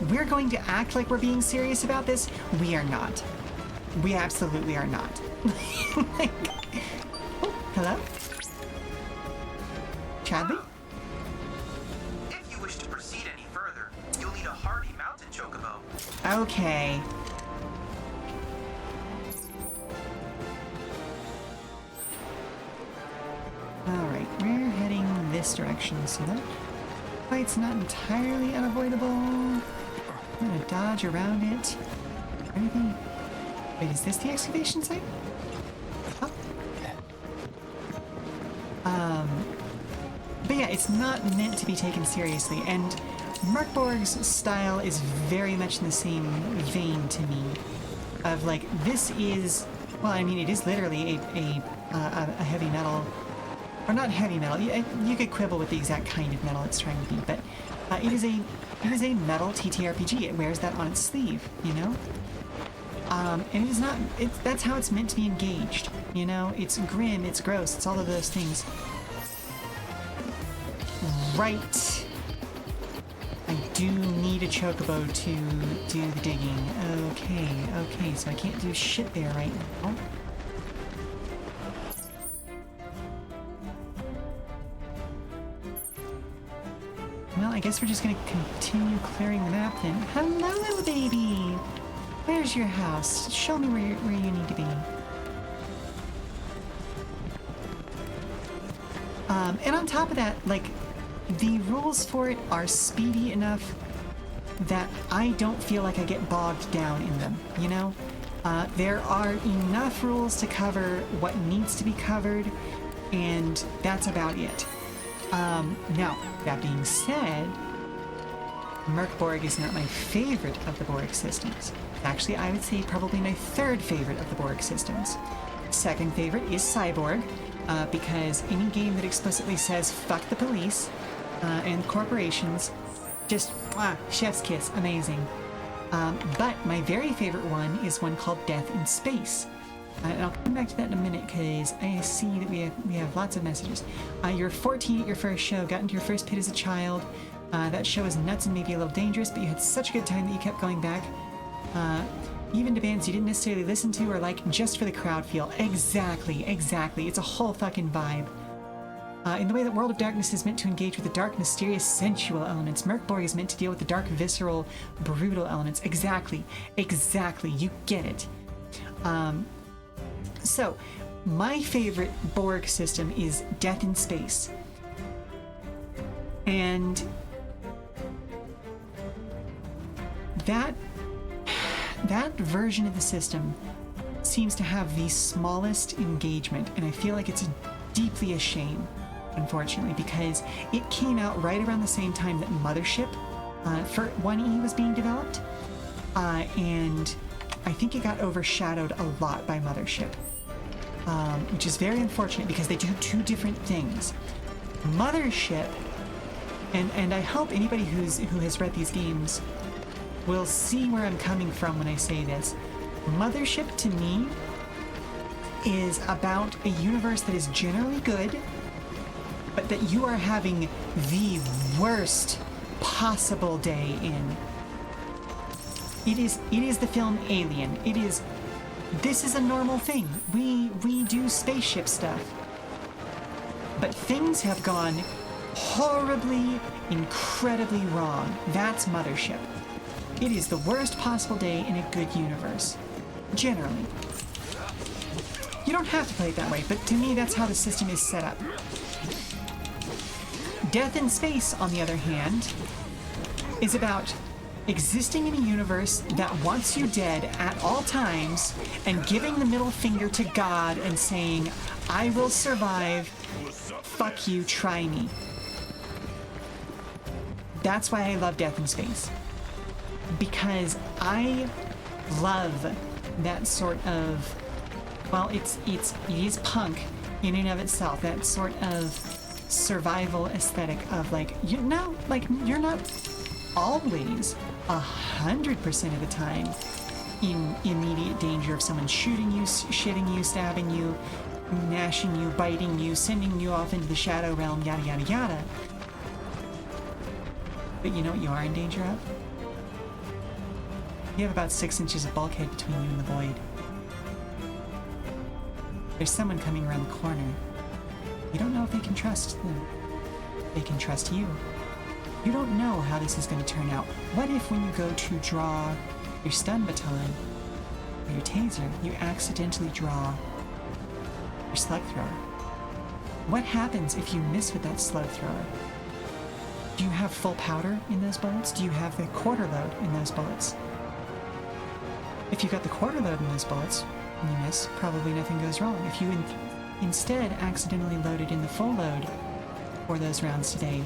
We're going to act like we're being serious about this. We are not. We absolutely are not. Like, oh, hello? Chadley? If you wish to proceed any further, you'll need a hardy mountain chocobo. Okay. Alright, we're heading this direction, so that fight's not entirely unavoidable. I'm gonna dodge around it. Anything? Wait, is this the excavation site? Oh. But yeah, it's not meant to be taken seriously, and Merkborg's style is very much in the same vein to me. Of like, this is, well, I mean, it is literally a heavy metal, or not heavy metal. You could quibble with the exact kind of metal it's trying to be, but it is a metal TTRPG. It wears that on its sleeve, you know. And it is not. That's how it's meant to be engaged, you know. It's grim, it's gross, it's all of those things. Right. I do need a chocobo to do the digging. Okay, so I can't do shit there right now. Well, I guess we're just gonna continue clearing the map then. Hello, little baby! Where's your house? Show me where you need to be. And on top of that, like, the rules for it are speedy enough that I don't feel like I get bogged down in them, you know? There are enough rules to cover what needs to be covered, and that's about it. Now, that being said, Merkborg is not my favorite of the Borg systems. Actually, I would say probably my third favorite of the Borg systems. Second favorite is Cyborg, because any game that explicitly says fuck the police and corporations, just chef's kiss, amazing. But my very favorite one is one called Death in Space. And I'll come back to that in a minute because I see that we have lots of messages. You're 14 at your first show, got into your first pit as a child. That show is nuts and maybe a little dangerous, but you had such a good time that you kept going back. Even to bands you didn't necessarily listen to or like just for the crowd feel. Exactly. It's a whole fucking vibe. In the way that World of Darkness is meant to engage with the dark, mysterious, sensual elements, Merkborg is meant to deal with the dark, visceral, brutal elements. Exactly. You get it. So, my favorite Borg system is Death in Space. And that version of the system seems to have the smallest engagement, and I feel like it's deeply a shame, unfortunately, because it came out right around the same time that Mothership for 1E was being developed, and I think it got overshadowed a lot by Mothership, which is very unfortunate because they do two different things. Mothership And I hope anybody who has read these games will see where I'm coming from when I say this. Mothership to me is about a universe that is generally good, but that you are having the worst possible day in. It is the film Alien. This is a normal thing. We do spaceship stuff. But things have gone horribly, incredibly wrong. That's Mothership. It is the worst possible day in a good universe. Generally. You don't have to play it that way, but to me that's how the system is set up. Death in Space, on the other hand, is about existing in a universe that wants you dead at all times and giving the middle finger to God and saying, I will survive, fuck you, try me. That's why I love Death in Space. Because I love that sort of, well, it is punk in and of itself, that sort of survival aesthetic of like, you're not always 100% of the time in immediate danger of someone shooting you, shitting you, stabbing you, gnashing you, biting you, sending you off into the shadow realm, yada yada yada. But you know what you are in danger of? You have about 6 inches of bulkhead between you and the void. There's someone coming around the corner. You don't know if they can trust them. They can trust you. You don't know how this is going to turn out. What if when you go to draw your stun baton or your taser, you accidentally draw your slug thrower? What happens if you miss with that slug thrower? Do you have full powder in those bullets? Do you have the quarter load in those bullets? If you got the quarter load in those bullets and you miss, probably nothing goes wrong. If you instead accidentally loaded in the full load for those rounds today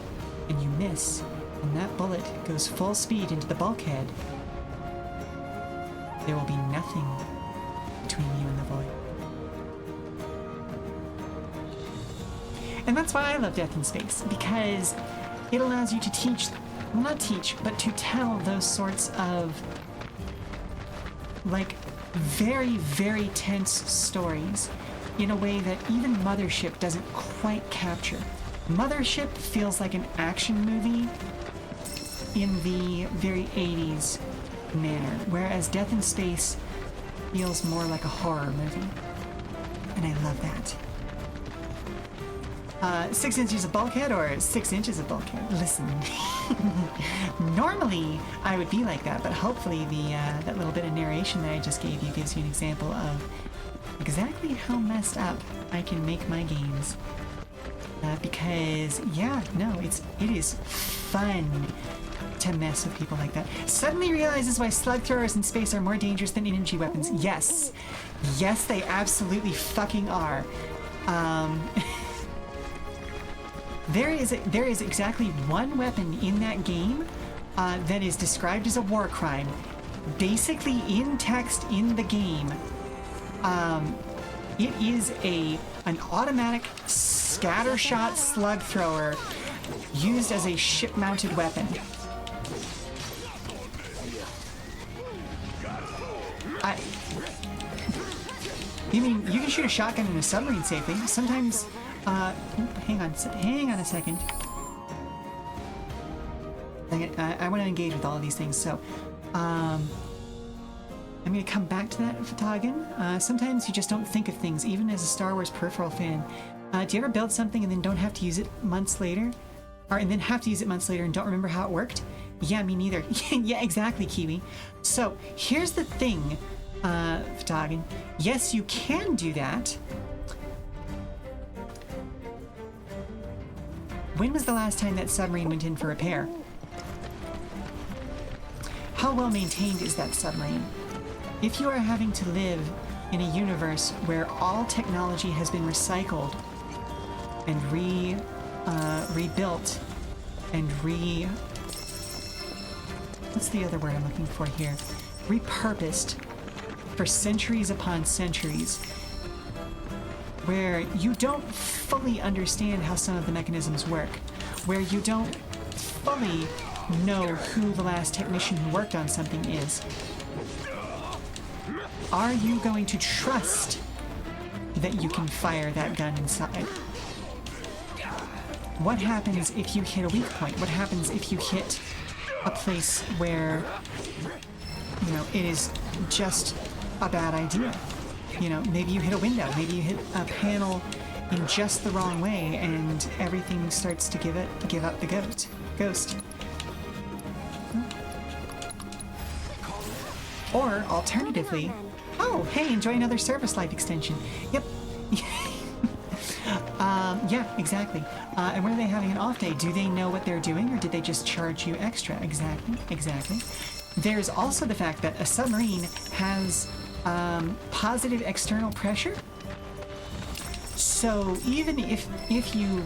and you miss, and that bullet goes full speed into the bulkhead, there will be nothing between you and the void. And that's why I love Death in Space, because it allows you to teach, well, not teach, but to tell those sorts of like very, very tense stories in a way that even Mothership doesn't quite capture. Mothership feels like an action movie in the very 80s manner, whereas Death in Space feels more like a horror movie. And I love that. 6 inches of bulkhead or 6 inches of bulkhead? Listen, normally I would be like that, but hopefully that little bit of narration that I just gave you gives you an example of exactly how messed up I can make my games. Because, yeah, no, it is fun to mess with people like that. Suddenly realizes why slug throwers in space are more dangerous than energy weapons. Yes. Yes, they absolutely fucking are. There is exactly one weapon in that game that is described as a war crime. Basically, in text in the game, it is an automatic scattershot slug thrower used as a ship-mounted weapon. You mean you can shoot a shotgun in a submarine safely? Sometimes. Hang on a second. I want to engage with all of these things, so I'm going to come back to that, Fatagan. Sometimes you just don't think of things, even as a Star Wars peripheral fan. Do you ever build something and then don't have to use it months later? And then have to use it months later and don't remember how it worked? Yeah, me neither. Yeah, exactly, Kiwi. So, here's the thing, Fatagan. Yes, you can do that. When was the last time that submarine went in for repair? How well maintained is that submarine? If you are having to live in a universe where all technology has been recycled and rebuilt and what's the other word I'm looking for here? Repurposed for centuries upon centuries, where you don't fully understand how some of the mechanisms work, where you don't fully know who the last technician who worked on something is. Are you going to trust that you can fire that gun inside? What happens if you hit a weak point? What happens if you hit a place where, you know, it is just a bad idea? You know, maybe you hit a window, maybe you hit a panel in just the wrong way and everything starts to give up the ghost. Or alternatively, oh, hey, enjoy another service life extension. Yep. Yeah, exactly. And when are they having an off day? Do they know what they're doing, or did they just charge you extra? Exactly. There's also the fact that a submarine has positive external pressure. So even if you,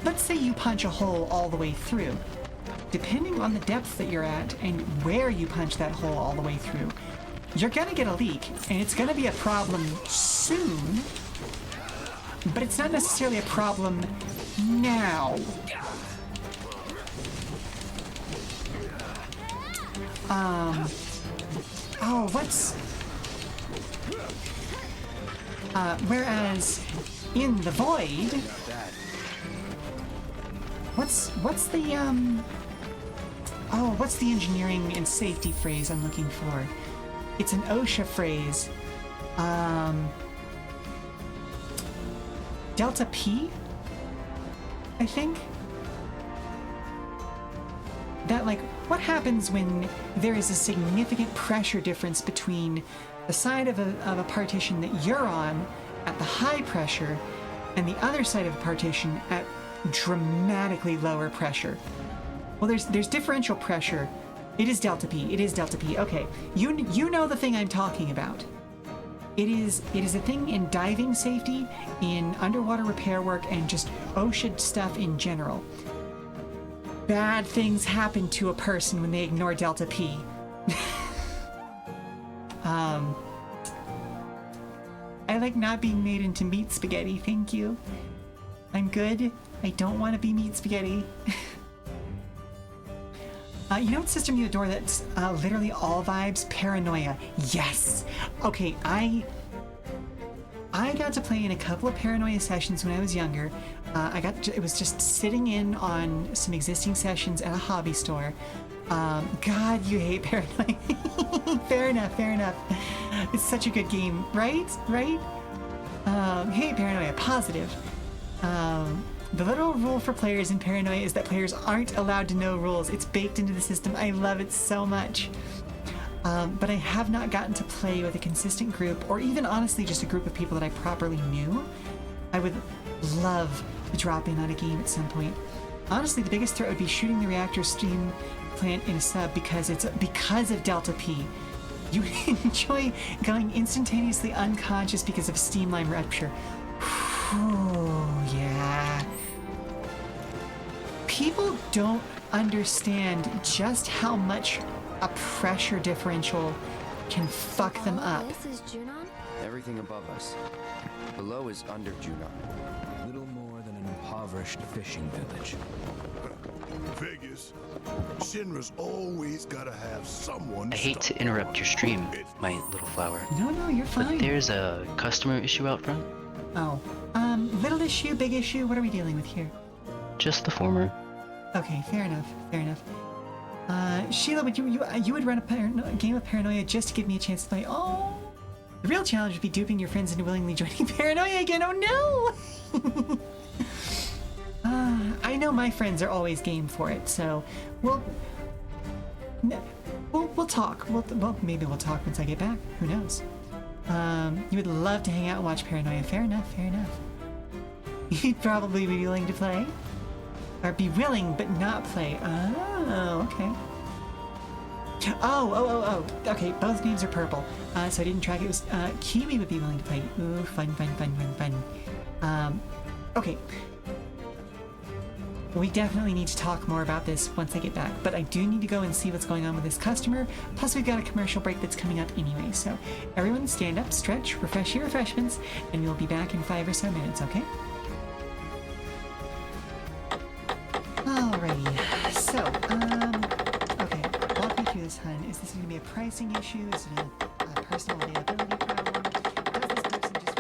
let's say you punch a hole all the way through, depending on the depth that you're at and where you punch that hole all the way through, you're gonna get a leak, and it's gonna be a problem soon, but it's not necessarily a problem now. Whereas in the void, what's the engineering and safety phrase I'm looking for? It's an OSHA phrase. Delta P, I think? That, like, what happens when there is a significant pressure difference between the side of a partition that you're on at the high pressure and the other side of the partition at dramatically lower pressure? Well, there's differential pressure. It is delta P. Okay, you know the thing I'm talking about. It is a thing in diving safety, in underwater repair work, and just OSHA stuff in general. Bad things happen to a person when they ignore delta P. I like not being made into meat spaghetti, thank you. I'm good. I don't want to be meat spaghetti. You know what system you adore that's literally all vibes? Paranoia. Yes! Okay, I got to play in a couple of Paranoia sessions when I was younger. It was just sitting in on some existing sessions at a hobby store. God, you hate Paranoia. Fair enough. It's such a good game, right? Hate Paranoia, positive. The literal rule for players in Paranoia is that players aren't allowed to know rules. It's baked into the system. I love it so much. But I have not gotten to play with a consistent group, or even honestly just a group of people that I properly knew. I would love to drop in on a game at some point. Honestly, the biggest threat would be shooting the reactor steam plant in a sub because of delta P. You enjoy going instantaneously unconscious because of steam line rupture. Oh, yeah. People don't understand just how much a pressure differential can fuck them up. This is Junon? Everything above us. Below is under Junon. Little more than an impoverished fishing village. Figures. Shinra's always gotta have someone. I hate to interrupt your stream, my little flower. No, you're fine. But there's a customer issue out front. Oh. Little issue, big issue, what are we dealing with here? Just the former. Okay, fair enough. Sheila, you would run a game of Paranoia just to give me a chance to play? Oh! The real challenge would be duping your friends into willingly joining Paranoia again. Oh no! I know my friends are always game for it, so we'll talk. Well, maybe we'll talk once I get back. Who knows? You would love to hang out and watch Paranoia. Fair enough. You'd probably be willing to play, or be willing but not play. Oh, okay. Oh. Okay, both names are purple. So I didn't track it. It was Kiwi would be willing to play. Ooh, fun. Okay. We definitely need to talk more about this once I get back, but I do need to go and see what's going on with this customer. Plus, we've got a commercial break that's coming up anyway. So everyone stand up, stretch, refresh your refreshments, and we'll be back in 5 or so minutes, okay? Alrighty. So pricing issue? Is it a personal availability problem? Does this person just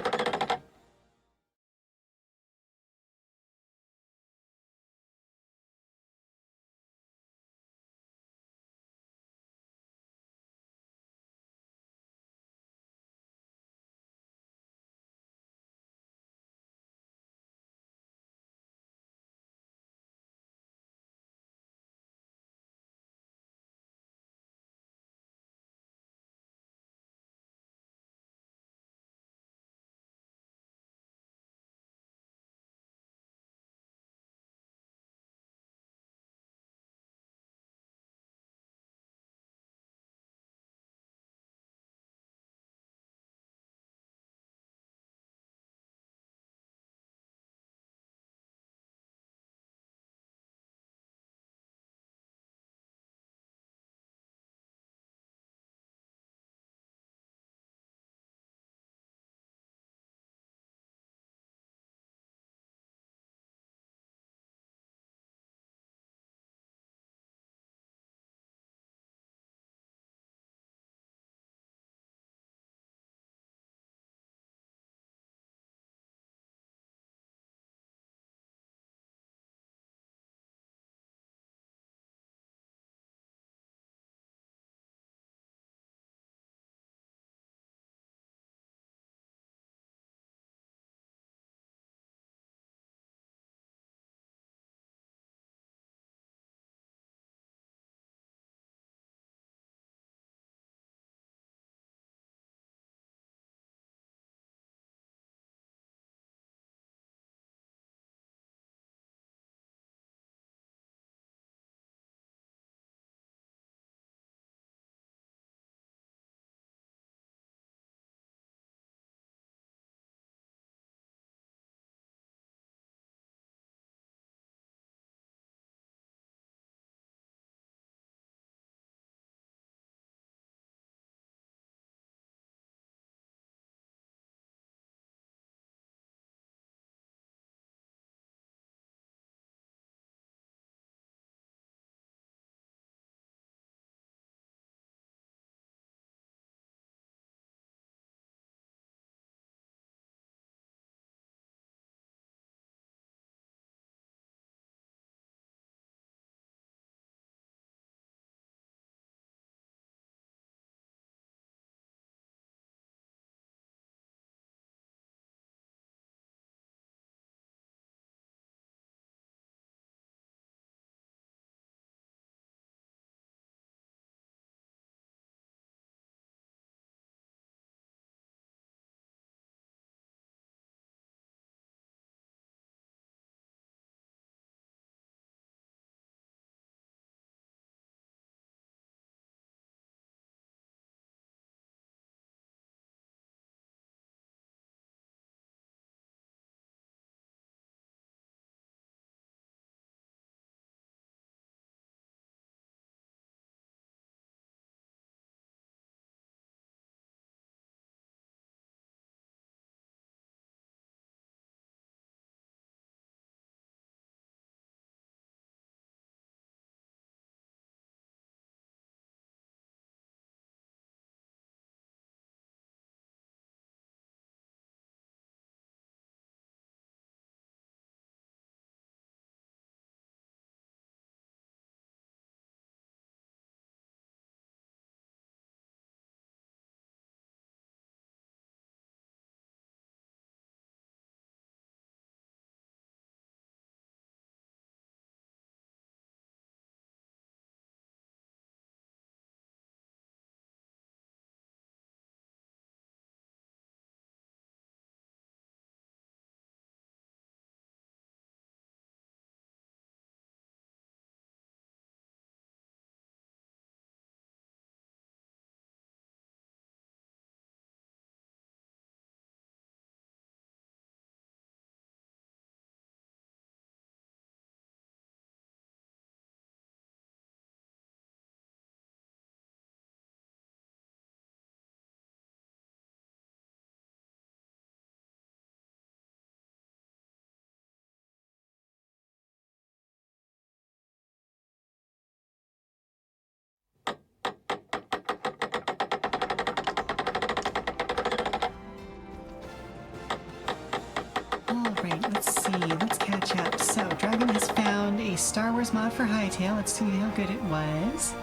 So, Dragon has found a Star Wars mod for Hightail. Let's see how good it was.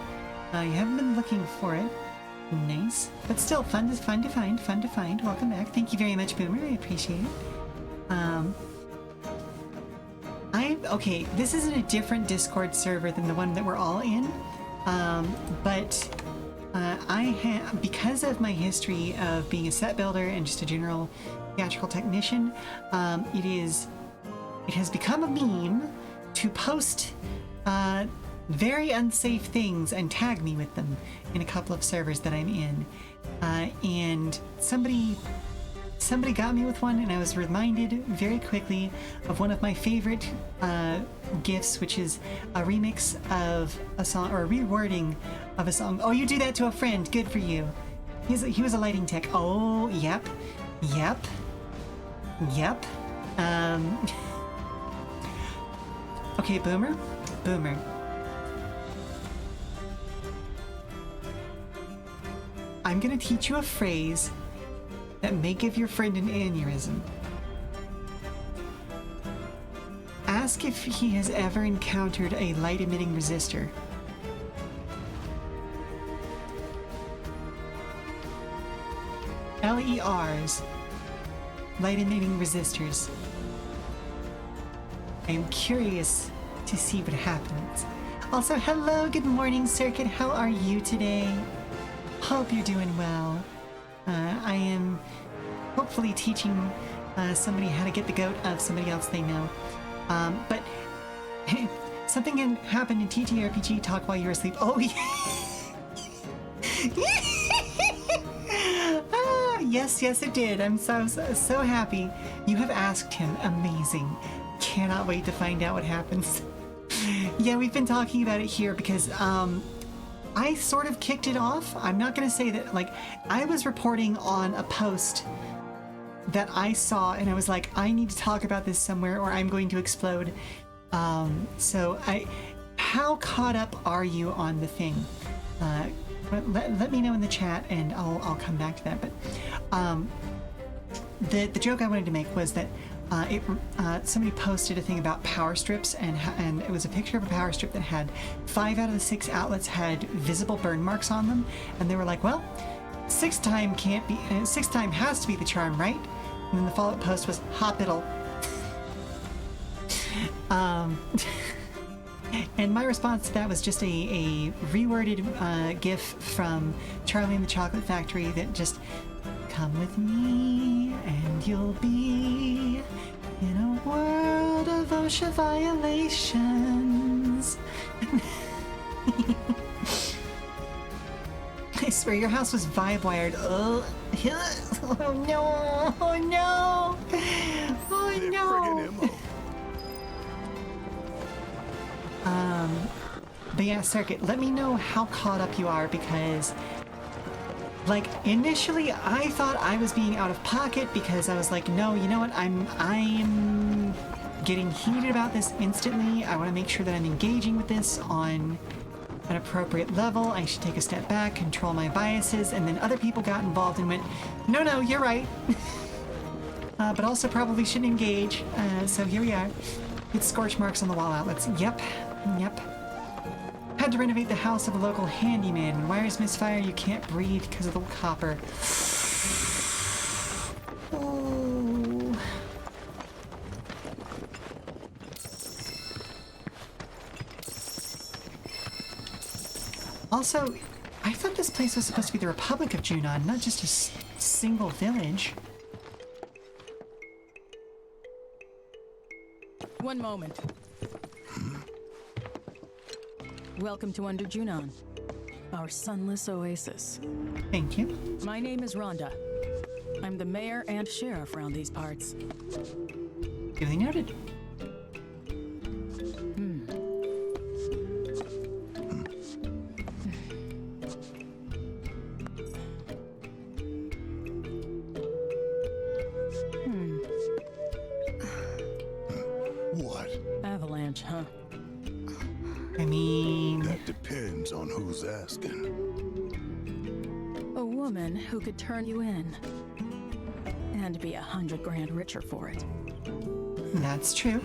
You haven't been looking for it. Nice. But still, fun to find. Welcome back. Thank you very much, Boomer. I appreciate it. Okay, this is in a different Discord server than the one that we're all in. But I have, because of my history of being a set builder and just a general theatrical technician, it has become a meme to post very unsafe things and tag me with them in a couple of servers that I'm in. And somebody got me with one, and I was reminded very quickly of one of my favorite GIFs, which is a remix of a song, or a rewording of a song. Oh, you do that to a friend. Good for you. He was a lighting tech. Oh, yep. Okay, Boomer. I'm gonna teach you a phrase that may give your friend an aneurysm. Ask if he has ever encountered a light-emitting resistor. LERs. Light-emitting resistors. I am curious to see what happens. Also, hello, good morning, Circuit. How are you today? Hope you're doing well. I am hopefully teaching somebody how to get the goat of somebody else they know. But something can happen in TTRPG talk while you're asleep. Oh, yes, it did. I'm so happy. You have asked him. Amazing. Cannot wait to find out what happens. Yeah, we've been talking about it here because I sort of kicked it off. I'm not going to say that, like, I was reporting on a post that I saw, and I was like, I need to talk about this somewhere or I'm going to explode. How caught up are you on the thing? Let me know in the chat and I'll come back to that. But the joke I wanted to make was that somebody posted a thing about power strips, and it was a picture of a power strip that had 5 out of the 6 outlets had visible burn marks on them, and they were like, well, 6th time has to be the charm, right? And then the follow-up post was hospital. And my response to that was just a reworded GIF from Charlie and the Chocolate Factory that just, come with me and you'll be in a world of OSHA violations. I swear your house was vibe wired. Oh no! Oh no! Oh no! But yeah, Circuit, let me know how caught up you are, because like initially I thought I was being out of pocket because I was like, no, you know what, I'm getting heated about this instantly. I want to make sure that I'm engaging with this on an appropriate level. I should take a step back, control my biases, and then other people got involved and went, no, you're right. But also probably shouldn't engage. So here we are. It's scorch marks on the wall outlets. Yep. Had to renovate the house of a local handyman. When wires misfire, you can't breathe because of the copper. Oh. Also, I thought this place was supposed to be the Republic of Junon, not just a single village. One moment. Welcome to Under Junon, our sunless oasis. Thank you. My name is Rhonda. I'm the mayor and sheriff around these parts. Duly noted. What? Avalanche, huh? I mean... That depends on who's asking. A woman who could turn you in. And be $100 grand richer for it. That's true.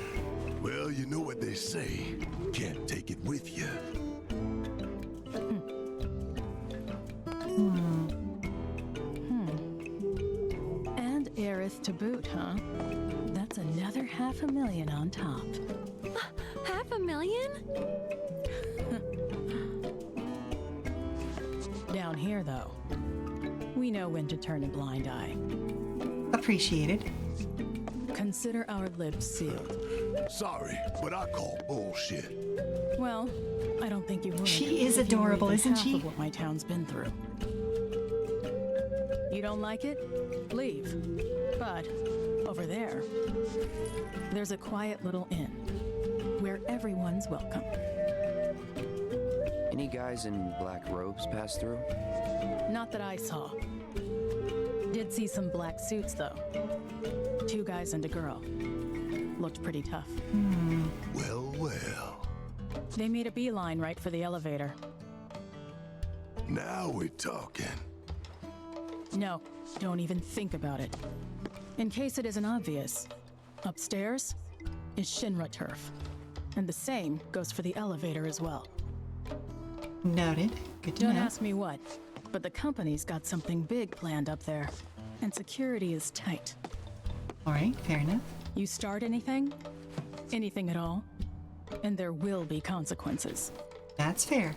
Well, you know what they say. Can't take it with you. And Aerith to boot, huh? That's another $500,000 on top. $500,000? Down here, though, we know when to turn a blind eye. Appreciated. Consider our lips sealed. Sorry, but I call bullshit. Well, I don't think you would. She is if you knew adorable, even isn't half she? of what my town's been through. You don't like it? Leave. But over there's a quiet little inn where everyone's welcome. Any guys in black robes pass through? Not that I saw. Did see some black suits, though. 2 guys and a girl. Looked pretty tough. Well, well. They made a beeline right for the elevator. Now we're talking. No, don't even think about it. In case it isn't obvious, upstairs is Shinra turf. And the same goes for the elevator as well. Noted. Good to Don't know. ask me what, but the company's got something big planned up there. And security is tight. All right, fair enough. You start anything at all, and there will be consequences. That's fair.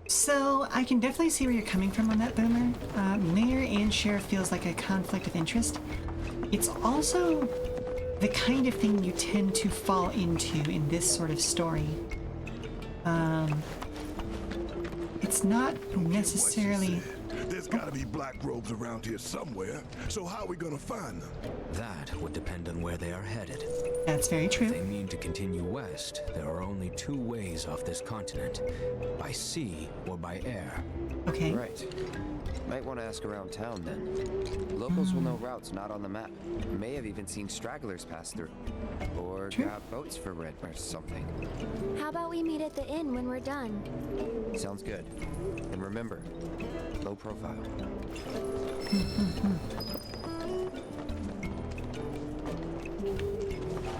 So, I can definitely see where you're coming from on that, Boomer. Mayor and Sheriff feels like a conflict of interest. It's also the kind of thing you tend to fall into in this sort of story. It's not necessarily... There's gotta be black robes around here somewhere, so how are we gonna find them? That would depend on where they are headed. That's very true. If they mean to continue west, there are only 2 ways off this continent. By sea or by air. Okay. Right. Might want to ask around town then. Locals will know routes not on the map. May have even seen stragglers pass through. Or got boats for rent or something. How about we meet at the inn when we're done? Sounds good. And remember, low profile.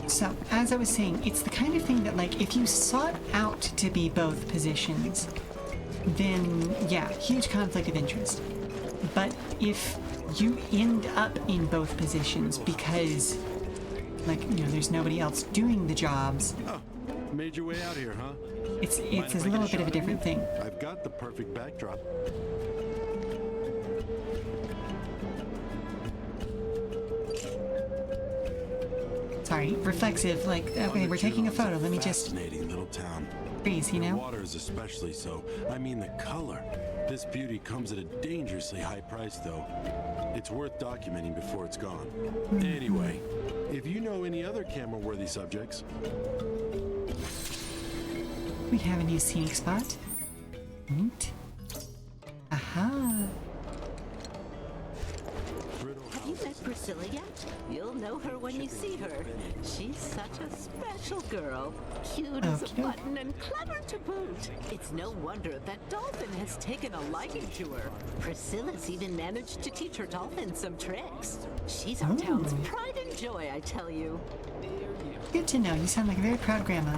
So, as I was saying, it's the kind of thing that, like, if you sought out to be both positions, then, yeah, huge conflict of interest. But if you end up in both positions because, like, you know, there's nobody else doing the jobs... Oh, made your way out here, huh? It's a little bit of a different thing. I've got the perfect backdrop. Sorry, reflexive, like, okay, we're taking a photo, let me just... Fascinating little town. Freeze, you know? Water is especially so. I mean the color. This beauty comes at a dangerously high price, though. It's worth documenting before it's gone. Anyway, if you know any other camera-worthy subjects... We have a new scenic spot. Neat. Aha. Have you met Priscilla yet? You'll know her when you see her. She's such a special girl. Cute as a button and clever to boot. It's no wonder that Dolphin has taken a liking to her. Priscilla's even managed to teach her Dolphin some tricks. She's our town's pride and joy, I tell you. Good to know. You sound like a very proud grandma.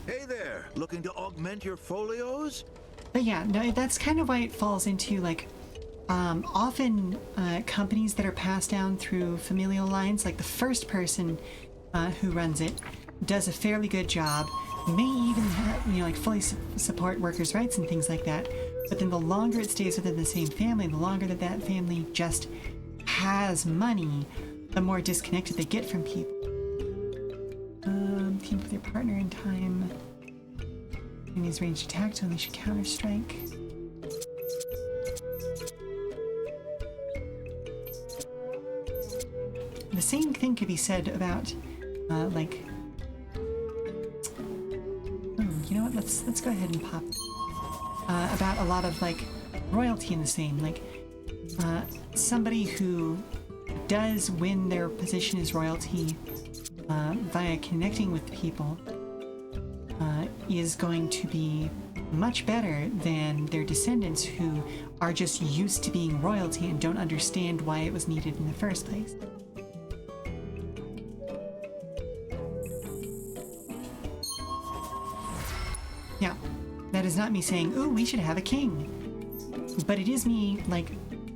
Hey there, looking to augment your folios? But yeah, no, that's kind of why it falls into, like, often companies that are passed down through familial lines, like the first person who runs it does a fairly good job, may even have, you know, like fully support workers' rights and things like that. But then the longer it stays within the same family, the longer that that family just has money, the more disconnected they get from people. Team with your partner in time. Enemy's ranged attack to unleash a counter-strike. The same thing could be said about, like... you know what? Let's go ahead and pop. About a lot of, like, royalty in the same. Like, somebody who does win their position as royalty via connecting with people is going to be much better than their descendants who are just used to being royalty and don't understand why it was needed in the first place. Now, that is not me saying, ooh, we should have a king. But it is me, like,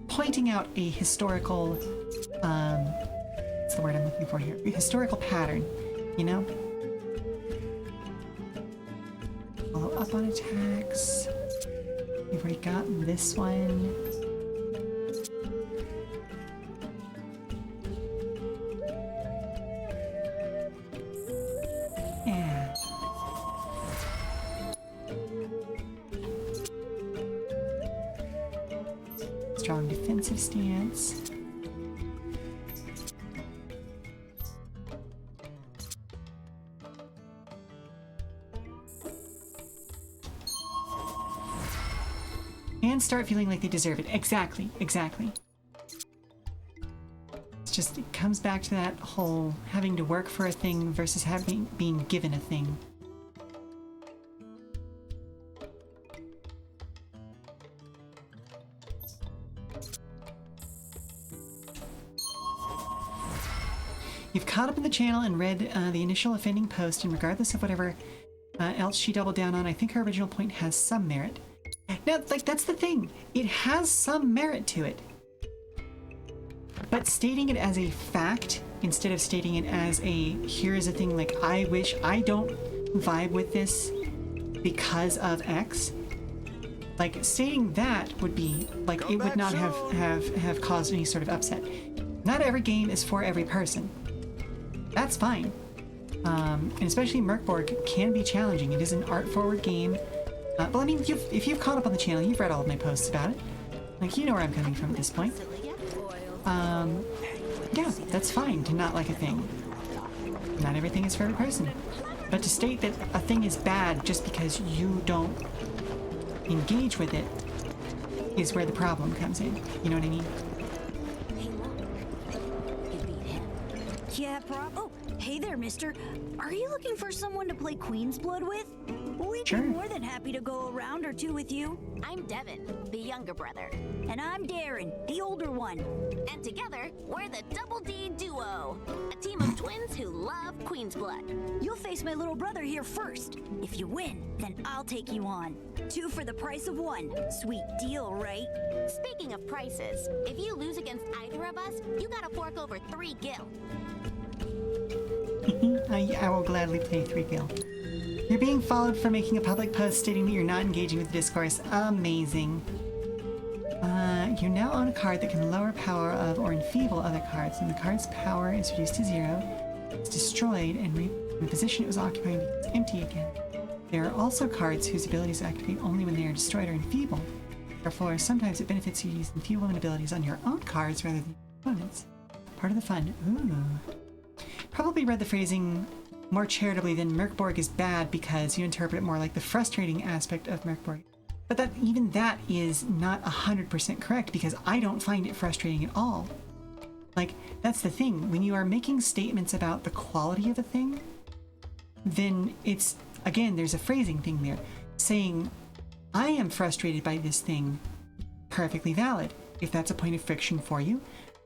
pointing out a historical, what's the word I'm looking for here? A historical pattern, you know? Follow up on attacks. We've already got this one. Yeah. Strong defensive stance. And start feeling like they deserve it. Exactly, exactly. It's just, it comes back to that whole having to work for a thing versus being given a thing. You've caught up in the channel and read the initial offending post, and regardless of whatever else she doubled down on, I think her original point has some merit. Now, like, that's the thing. It has some merit to it. But stating it as a fact, instead of stating it as a, here is a thing, like, I wish I don't vibe with this because of X, like, stating that would be, like, it would not have caused any sort of upset. Not every game is for every person. That's fine. And especially Merkborg can be challenging. It is an art-forward game. Well, I mean, if you've caught up on the channel, you've read all of my posts about it. Like, you know where I'm coming from at this point. Yeah, that's fine to not like a thing. Not everything is for every person. But to state that a thing is bad just because you don't engage with it is where the problem comes in. You know what I mean? Yeah, Oh, hey there, mister. Are you looking for someone to play Queen's Blood with? We'd be more than happy to go a round or two with you. I'm Devin, the younger brother. And I'm Darren, the older one. And together, we're the Double D Duo, a team of twins who love Queen's Blood. You'll face my little brother here first. If you win, then I'll take you on. 2 for the price of 1. Sweet deal, right? Speaking of prices, if you lose against either of us, you gotta fork over 3 gil. I will gladly play 3 gil. You're being followed for making a public post stating that you're not engaging with the discourse. Amazing. You now own a card that can lower power of or enfeeble other cards. When the card's power is reduced to 0, it's destroyed, and the position it was occupying becomes empty again. There are also cards whose abilities activate only when they are destroyed or enfeebled. Therefore, sometimes it benefits you to use enfeeblement abilities on your own cards rather than your opponents. Part of the fun. Ooh. Probably read the phrasing more charitably than Merkborg is bad because you interpret it more like the frustrating aspect of Merkborg. But even that is not 100% correct because I don't find it frustrating at all. Like, that's the thing. When you are making statements about the quality of a thing, then it's, again, there's a phrasing thing there. Saying, I am frustrated by this thing, perfectly valid. If that's a point of friction for you,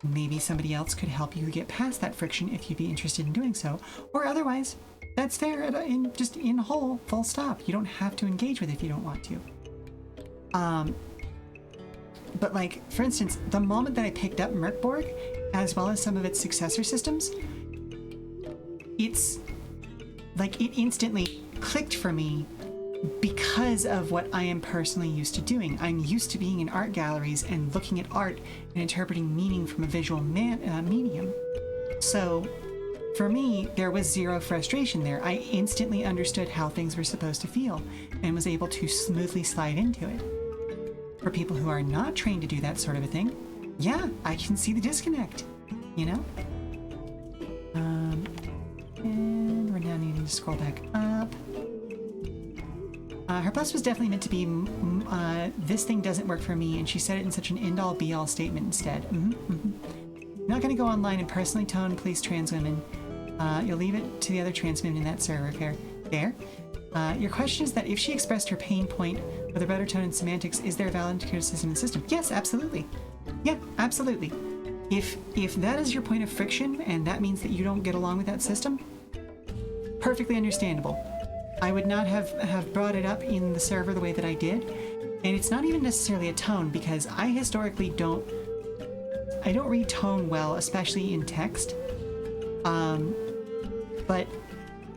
maybe somebody else could help you get past that friction if you'd be interested in doing so. Or otherwise, that's fair, just in whole, full stop. You don't have to engage with it if you don't want to. But like, for instance, the moment that I picked up Merkborg, as well as some of its successor systems, it's like it instantly clicked for me because of what I am personally used to doing. I'm used to being in art galleries and looking at art and interpreting meaning from a visual medium. So for me, there was 0 frustration there. I instantly understood how things were supposed to feel and was able to smoothly slide into it. For people who are not trained to do that sort of a thing, yeah, I can see the disconnect, you know? And we're now needing to scroll back up. Her plus was definitely meant to be, this thing doesn't work for me, and she said it in such an end-all be-all statement instead. Not going to go online and personally tone police trans women. You'll leave it to the other trans women in that server. Fair. There. Your question is that if she expressed her pain point with a better tone and semantics, is there a valid criticism in the system? Yes, absolutely. Yeah, absolutely. If that is your point of friction and that means that you don't get along with that system, perfectly understandable. I would not have brought it up in the server the way that I did. And it's not even necessarily a tone, because I historically don't read tone well, especially in text.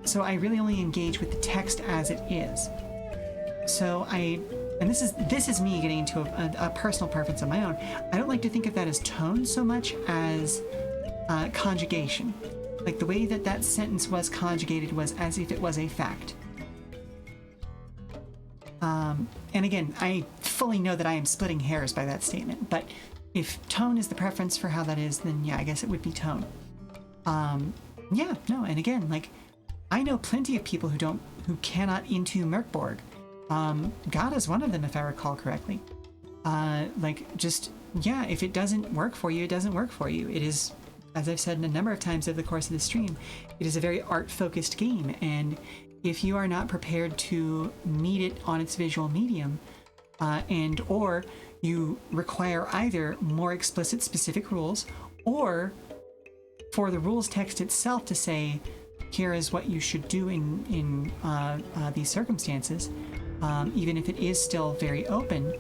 So I really only engage with the text as it is. So and this is me getting into a personal preference of my own. I don't like to think of that as tone so much as conjugation. Like the way that sentence was conjugated was as if it was a fact. And again, I fully know that I am splitting hairs by that statement, but if tone is the preference for how that is, then yeah, I guess it would be tone. Yeah, no, and again, like, I know plenty of people who cannot into Merkborg. God is one of them, if I recall correctly. If it doesn't work for you, it doesn't work for you. It is, as I've said a number of times over the course of the stream, it is a very art-focused game, and if you are not prepared to meet it on its visual medium, or you require either more explicit specific rules, or for the rules text itself to say, here is what you should do in these circumstances, even if it is still very open,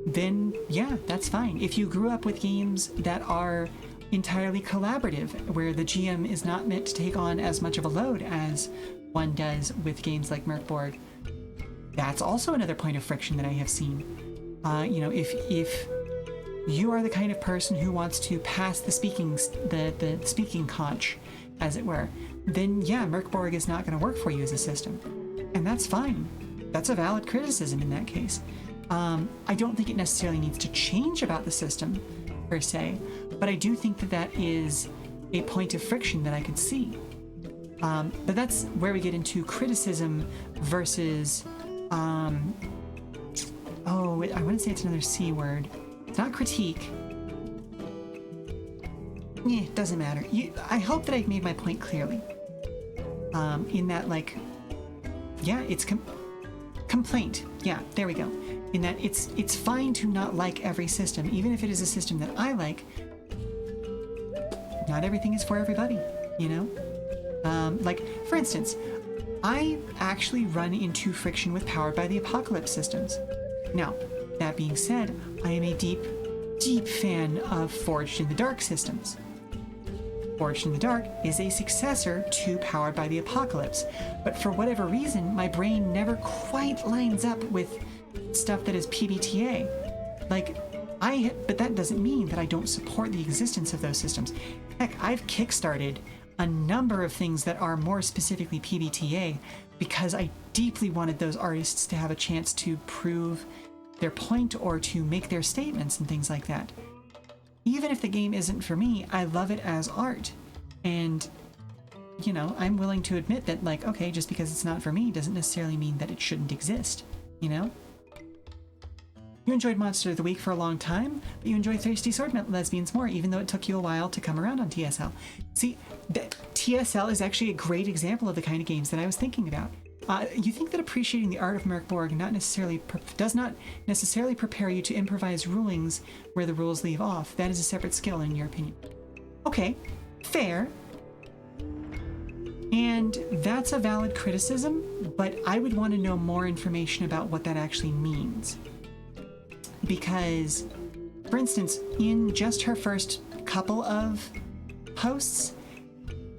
then yeah, that's fine. If you grew up with games that are entirely collaborative, where the GM is not meant to take on as much of a load as one does with games like Merkborg, that's also another point of friction that I have seen. If you are the kind of person who wants to pass the speaking conch, as it were, then yeah, Merkborg is not going to work for you as a system. And that's fine. That's a valid criticism in that case. I don't think it necessarily needs to change about the system, per se, but I do think that is a point of friction that I could see. But that's where we get into criticism versus, I want to say it's another C word. It's not critique. It doesn't matter. I hope that I've made my point clearly. In that, like, yeah, it's complaint. Yeah, there we go. In that it's fine to not like every system, even if it is a system that I like. Not everything is for everybody, you know? Like, for instance, I actually run into friction with Powered by the Apocalypse systems. Now, that being said, I am a deep, deep fan of Forged in the Dark systems. Forged in the Dark is a successor to Powered by the Apocalypse, but for whatever reason, my brain never quite lines up with stuff that is PBTA. But that doesn't mean that I don't support the existence of those systems. Heck, I've kickstarted a number of things that are more specifically PBTA because I deeply wanted those artists to have a chance to prove their point or to make their statements and things like that. Even if the game isn't for me, I love it as art. And, you know, I'm willing to admit that, like, okay, just because it's not for me doesn't necessarily mean that it shouldn't exist, you know? You enjoyed Monster of the Week for a long time, but you enjoy Thirsty Sword Lesbians more, even though it took you a while to come around on TSL. See, TSL is actually a great example of the kind of games that I was thinking about. You think that appreciating the art of Merkborg does not necessarily prepare you to improvise rulings where the rules leave off. That is a separate skill, in your opinion. Okay, fair. And that's a valid criticism, but I would want to know more information about what that actually means. Because, for instance, in just her first couple of posts,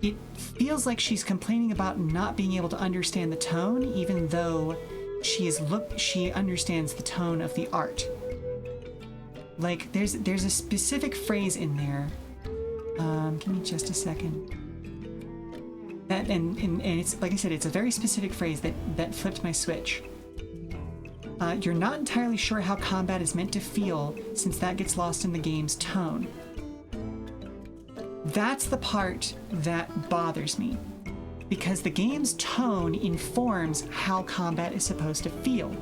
it feels like she's complaining about not being able to understand the tone, even though she understands the tone of the art. Like, there's a specific phrase in there. Give me just a second. That and it's, like I said, it's a very specific phrase that flipped my switch. You're not entirely sure how combat is meant to feel, since that gets lost in the game's tone. That's the part that bothers me, because the game's tone informs how combat is supposed to feel.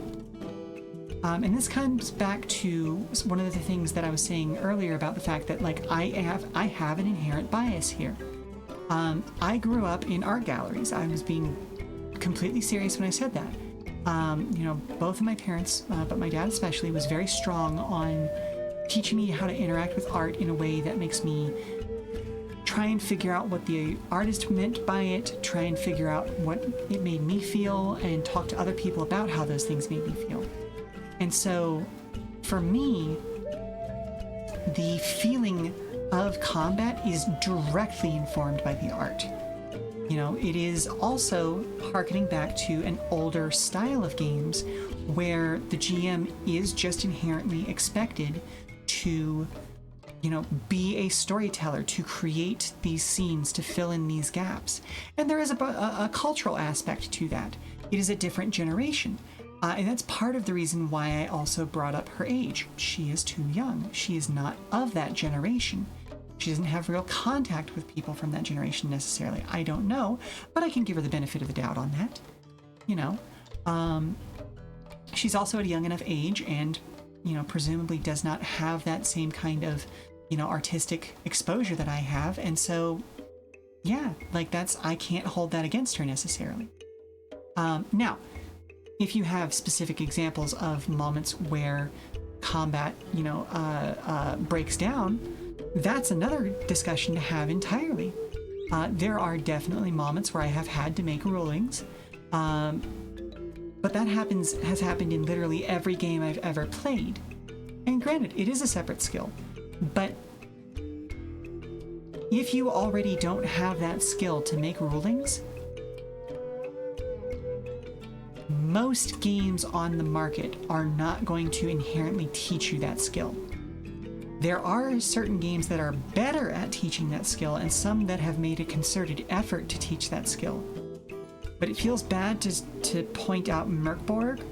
And this comes back to one of the things that I was saying earlier about the fact that, like, I have an inherent bias here. I grew up in art galleries. I was being completely serious when I said that. You know, both of my parents, but my dad especially, was very strong on teaching me how to interact with art in a way that makes me try and figure out what the artist meant by it, try and figure out what it made me feel, and talk to other people about how those things made me feel. And so, for me, the feeling of combat is directly informed by the art. You know, it is also harkening back to an older style of games where the GM is just inherently expected to, you know, be a storyteller, to create these scenes, to fill in these gaps. And there is a cultural aspect to that. It is a different generation. And that's part of the reason why I also brought up her age. She is too young. She is not of that generation. She doesn't have real contact with people from that generation necessarily. I don't know, but I can give her the benefit of the doubt on that. You know, she's also at a young enough age and, you know, presumably does not have that same kind of, you know, artistic exposure that I have. And so, yeah, like I can't hold that against her necessarily. Now, if you have specific examples of moments where combat, you know, breaks down, that's another discussion to have entirely. There are definitely moments where I have had to make rulings, but that has happened in literally every game I've ever played. And granted, it is a separate skill, but if you already don't have that skill to make rulings, most games on the market are not going to inherently teach you that skill. There are certain games that are better at teaching that skill, and some that have made a concerted effort to teach that skill. But it feels bad to point out Merkborg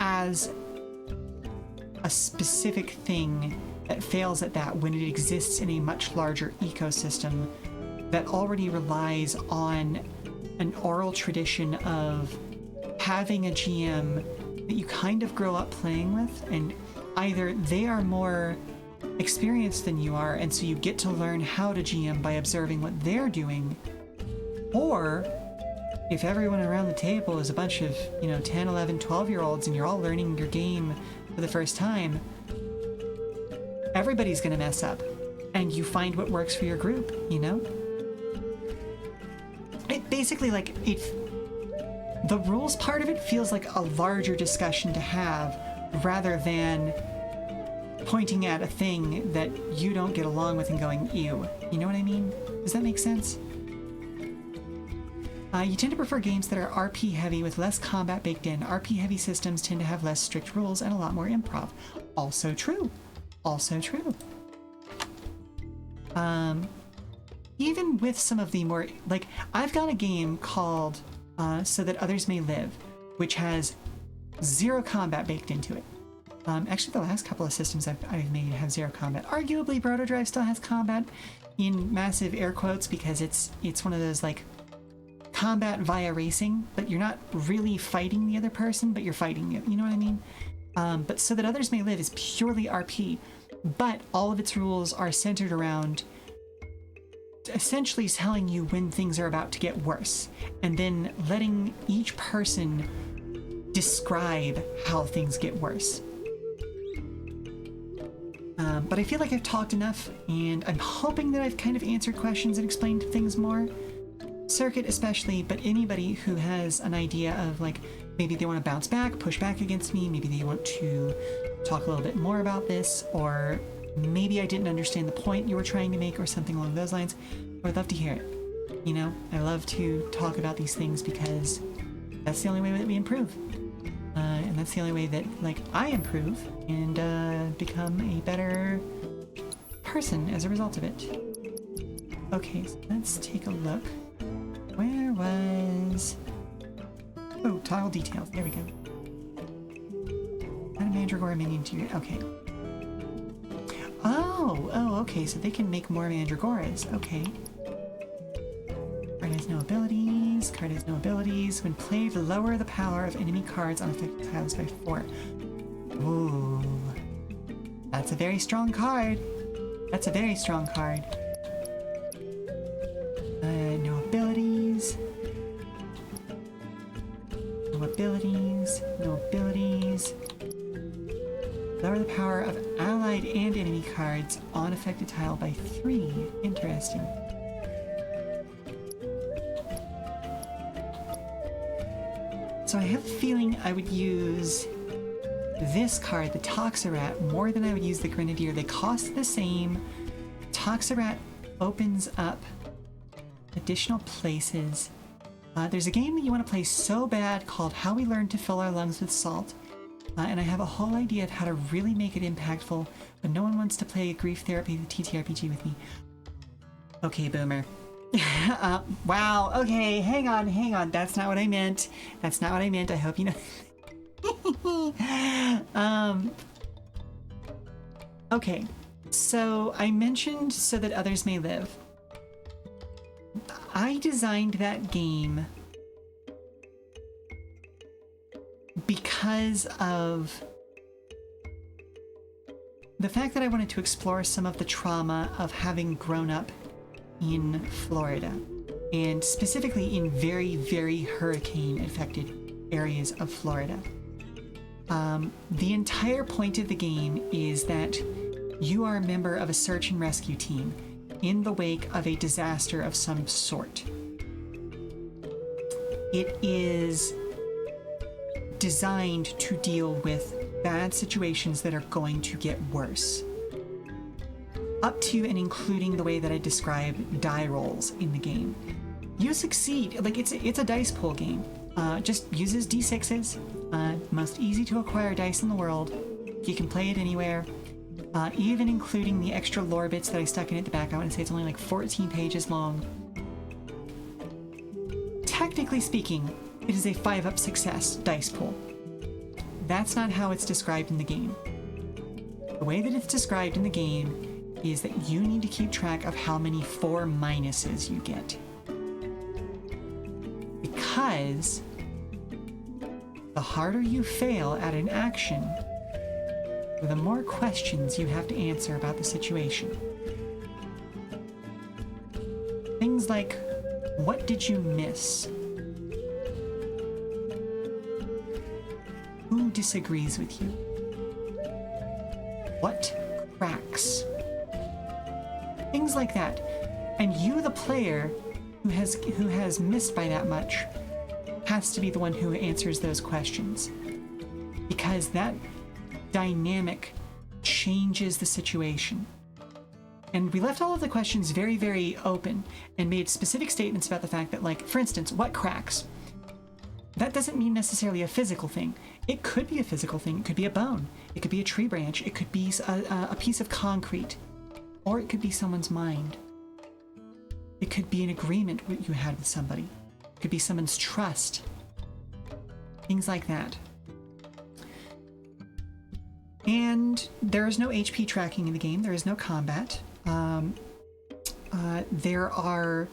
as a specific thing that fails at that when it exists in a much larger ecosystem that already relies on an oral tradition of having a GM that you kind of grow up playing with, and either they are more experienced than you are, and so you get to learn how to GM by observing what they're doing, or if everyone around the table is a bunch of, you know, 10, 11, 12-year-olds and you're all learning your game for the first time, everybody's gonna mess up, and you find what works for your group, you know? It basically, like, the rules part of it feels like a larger discussion to have rather than pointing at a thing that you don't get along with and going, ew. You know what I mean? Does that make sense? You tend to prefer games that are RP heavy with less combat baked in. RP heavy systems tend to have less strict rules and a lot more improv. Also true. Also true. Even with some of the more, like, I've got a game called So That Others May Live, which has zero combat baked into it. Actually, the last couple of systems I've made have zero combat. Arguably, Proto Drive still has combat in massive air quotes because it's one of those, like, combat via racing, but you're not really fighting the other person, but you're fighting you. You know what I mean? But So That Others May Live is purely RP, but all of its rules are centered around essentially telling you when things are about to get worse, and then letting each person describe how things get worse. But I feel like I've talked enough, and I'm hoping that I've kind of answered questions and explained things more. Circuit especially, but anybody who has an idea of, like, maybe they want to bounce back, push back against me, maybe they want to talk a little bit more about this, or maybe I didn't understand the point you were trying to make or something along those lines, I would love to hear it. You know, I love to talk about these things because that's the only way that we improve. And that's the only way that, like, I improve and become a better person as a result of it. Okay, so let's take a look. Where was... Oh, toggle details. There we go. Add a Mandragora minion to your... Okay. Oh, okay, so they can make more Mandragoras. Okay. Card has no abilities. Card has no abilities. When played, lower the power of enemy cards on affected tiles by 4. Ooh. That's a very strong card. That's a very strong card. No abilities. abilities. No abilities. Lower the power of allied and enemy cards on affected tile by 3. Interesting. So I have a feeling I would use this card, the Toxarat, more than I would use the Grenadier. They cost the same. Toxarat opens up additional places. There's a game that you want to play so bad called How We Learned to Fill Our Lungs with Salt. And I have a whole idea of how to really make it impactful, but no one wants to play Grief Therapy, the TTRPG with me. Okay, Boomer. Wow, okay, hang on. That's not what I meant. That's not what I meant. I hope you know. Okay, so I mentioned So That Others May Live. I designed that game because of the fact that I wanted to explore some of the trauma of having grown up in Florida, and specifically in very, very hurricane-affected areas of Florida. The entire point of the game is that you are a member of a search and rescue team in the wake of a disaster of some sort. It is designed to deal with bad situations that are going to get worse. Up to and including the way that I describe die rolls in the game. You succeed, like it's a dice pool game. Just uses d6s, most easy to acquire dice in the world. You can play it anywhere. Even including the extra lore bits that I stuck in at the back. I want to say it's only like 14 pages long. Technically speaking, it is a 5-up success dice pool. That's not how it's described in the game. The way that it's described in the game is that you need to keep track of how many 4 minuses you get. Because the harder you fail at an action, the more questions you have to answer about the situation. Things like, what did you miss? Who disagrees with you? What cracks? Things like that. And you, the player, who has missed by that much, has to be the one who answers those questions. Because that dynamic changes the situation. And we left all of the questions very, very open and made specific statements about the fact that, like, for instance, what cracks? That doesn't mean necessarily a physical thing. It could be a physical thing. It could be a bone. It could be a tree branch. It could be a piece of concrete. Or it could be someone's mind. It could be an agreement you had with somebody. It could be someone's trust. Things like that. And there is no HP tracking in the game. There is no combat. There are,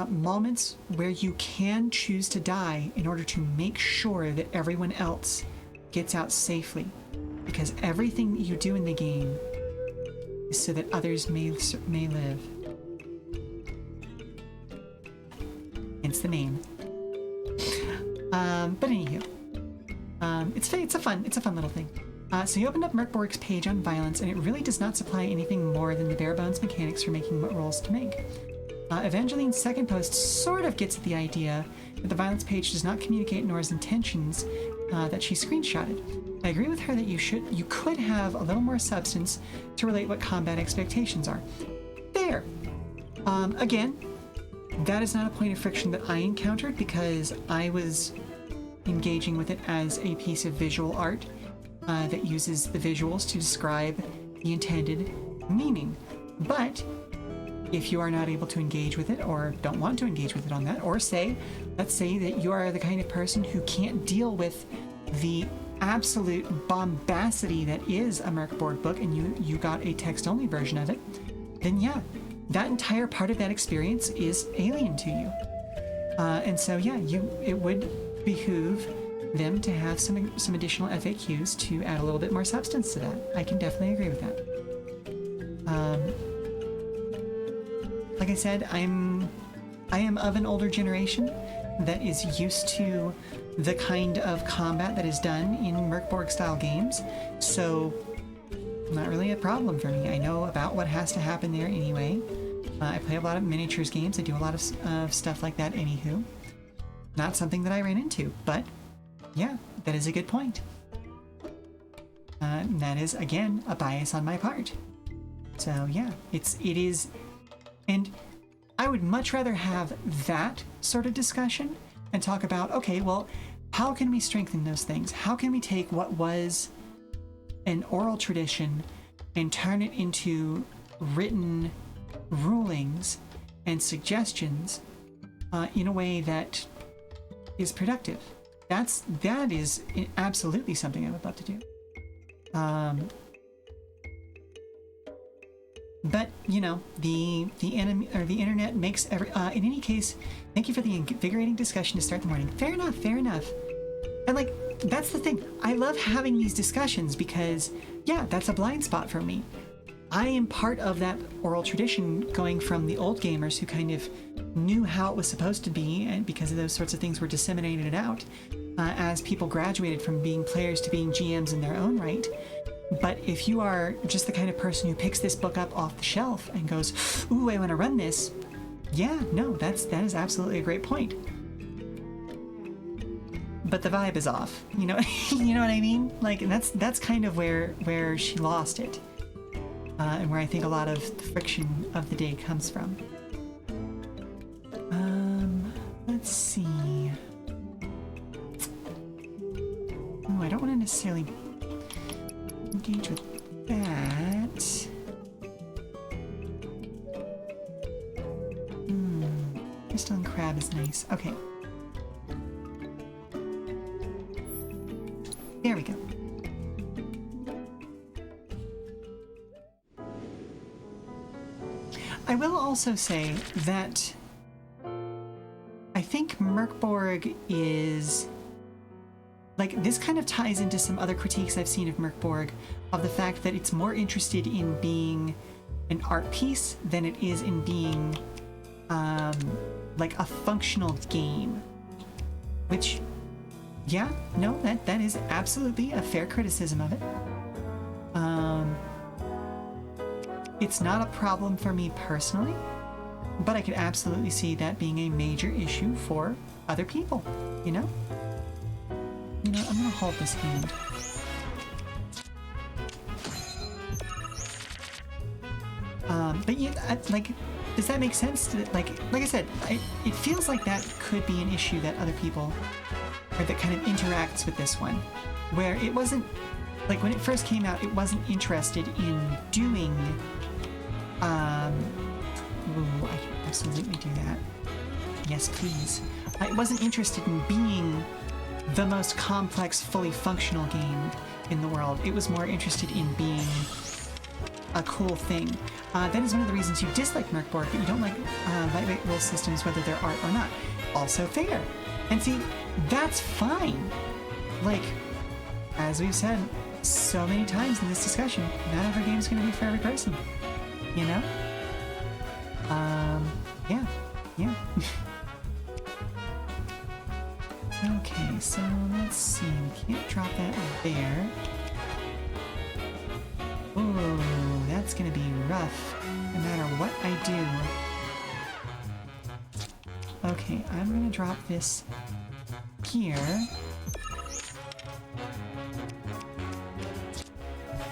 moments where you can choose to die in order to make sure that everyone else gets out safely. Because everything that you do in the game is so that others may live. Hence the name. But anywho. It's a fun little thing. So you opened up Merkborg's page on violence, and it really does not supply anything more than the bare bones mechanics for making what rolls to make. Evangeline's second post sort of gets at the idea that the violence page does not communicate Nora's intentions that she screenshotted. I agree with her that you could have a little more substance to relate what combat expectations are. There. Again, that is not a point of friction that I encountered because I was engaging with it as a piece of visual art that uses the visuals to describe the intended meaning. But if you are not able to engage with it or don't want to engage with it on that, or let's say that you are the kind of person who can't deal with the absolute bombacity that is a Merkborg book and you got a text-only version of it, then yeah, that entire part of that experience is alien to you. And so yeah, it would behoove them to have some additional FAQs to add a little bit more substance to that. I can definitely agree with that. Like I said, I am of an older generation, that is used to the kind of combat that is done in Merkborg-style games, so not really a problem for me. I know about what has to happen there anyway. I play a lot of miniatures games. I do a lot of stuff like that anywho. Not something that I ran into, but yeah, that is a good point. That is, again, a bias on my part. So yeah, it is, and I would much rather have that sort of discussion and talk about, okay, well, how can we strengthen those things? How can we take what was an oral tradition and turn it into written rulings and suggestions in a way that is productive? That is absolutely something I would love to do. But you know, the enemy or the internet makes every. In any case, thank you for the invigorating discussion to start the morning. Fair enough. Fair enough. And like, that's the thing. I love having these discussions because, yeah, that's a blind spot for me. I am part of that oral tradition, going from the old gamers who kind of knew how it was supposed to be, and because of those sorts of things were disseminated out as people graduated from being players to being GMs in their own right. But if you are just the kind of person who picks this book up off the shelf and goes, ooh, I want to run this, yeah, no, that is absolutely a great point. But the vibe is off, you know. You know what I mean? Like, that's kind of where she lost it, and where I think a lot of the friction of the day comes from. Let's see. Oh, I don't want to necessarily engage with that. Crystal and crab is nice. Okay. There we go. I will also say that I think Merkborg is, like, this kind of ties into some other critiques I've seen of Merkborg, of the fact that it's more interested in being an art piece than it is in being like a functional game. Which, yeah, no, that is absolutely a fair criticism of it. It's not a problem for me personally, but I could absolutely see that being a major issue for other people, you know? You know, I'm gonna hold this hand. But yeah, like, does that make sense? Like I said, it feels like that could be an issue that other people, or that kind of interacts with this one, where it wasn't, like, when it first came out, it wasn't interested in doing, ooh, I can absolutely do that. Yes, please. It wasn't interested in being the most complex, fully functional game in the world. It was more interested in being a cool thing. That is one of the reasons you dislike Merkborg, but you don't like lightweight rule systems, whether they're art or not. Also fair. And see, that's fine. Like, as we've said so many times in this discussion, not every game is going to be for every person. You know? Yeah. Okay, so let's see. We can't drop that there. Ooh, that's gonna be rough, no matter what I do. Okay, I'm gonna drop this here.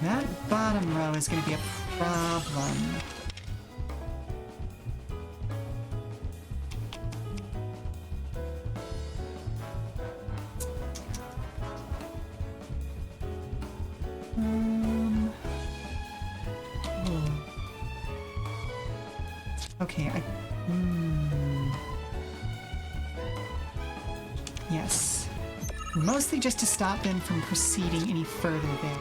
That bottom row is gonna be a problem. Okay, yes. Mostly just to stop them from proceeding any further there.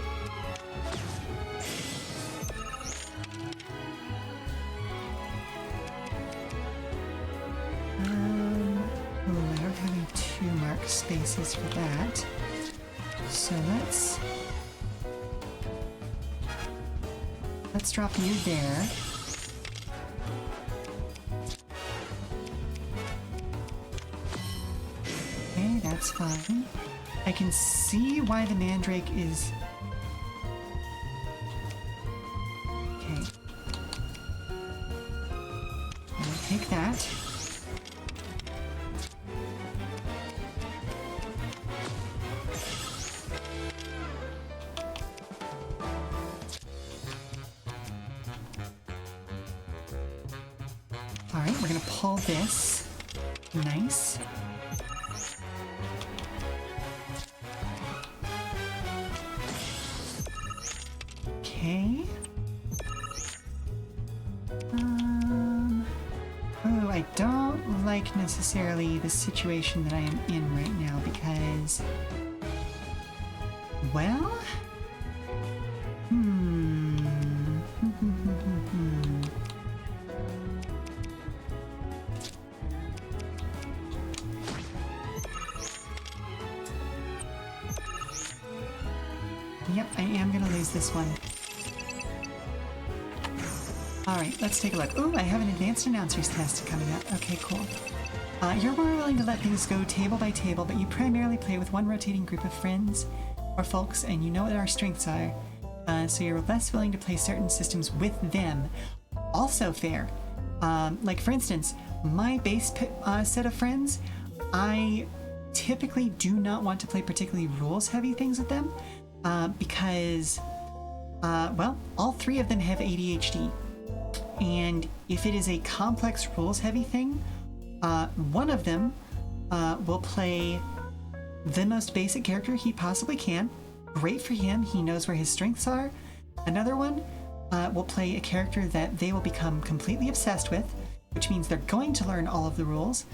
I don't have any 2 mark spaces for that. So let's drop you there. that's fine. I can see why the mandrake is... Okay. I'll take that. Alright, we're gonna pull this. Nice. Okay. Oh, I don't like necessarily the situation that I am in right now because, well, Yep, I am gonna lose this one. Alright, let's take a look. Ooh, I have an advanced announcers test coming up. Okay, cool. You're more willing to let things go table by table, but you primarily play with one rotating group of friends or folks, and you know what our strengths are, so you're less willing to play certain systems with them. Also fair. Like, for instance, my base set of friends, I typically do not want to play particularly rules-heavy things with them, because, well, all three of them have ADHD. And if it is a complex rules-heavy thing, one of them will play the most basic character he possibly can. Great for him, he knows where his strengths are. Another one will play a character that they will become completely obsessed with, which means they're going to learn all of the rules.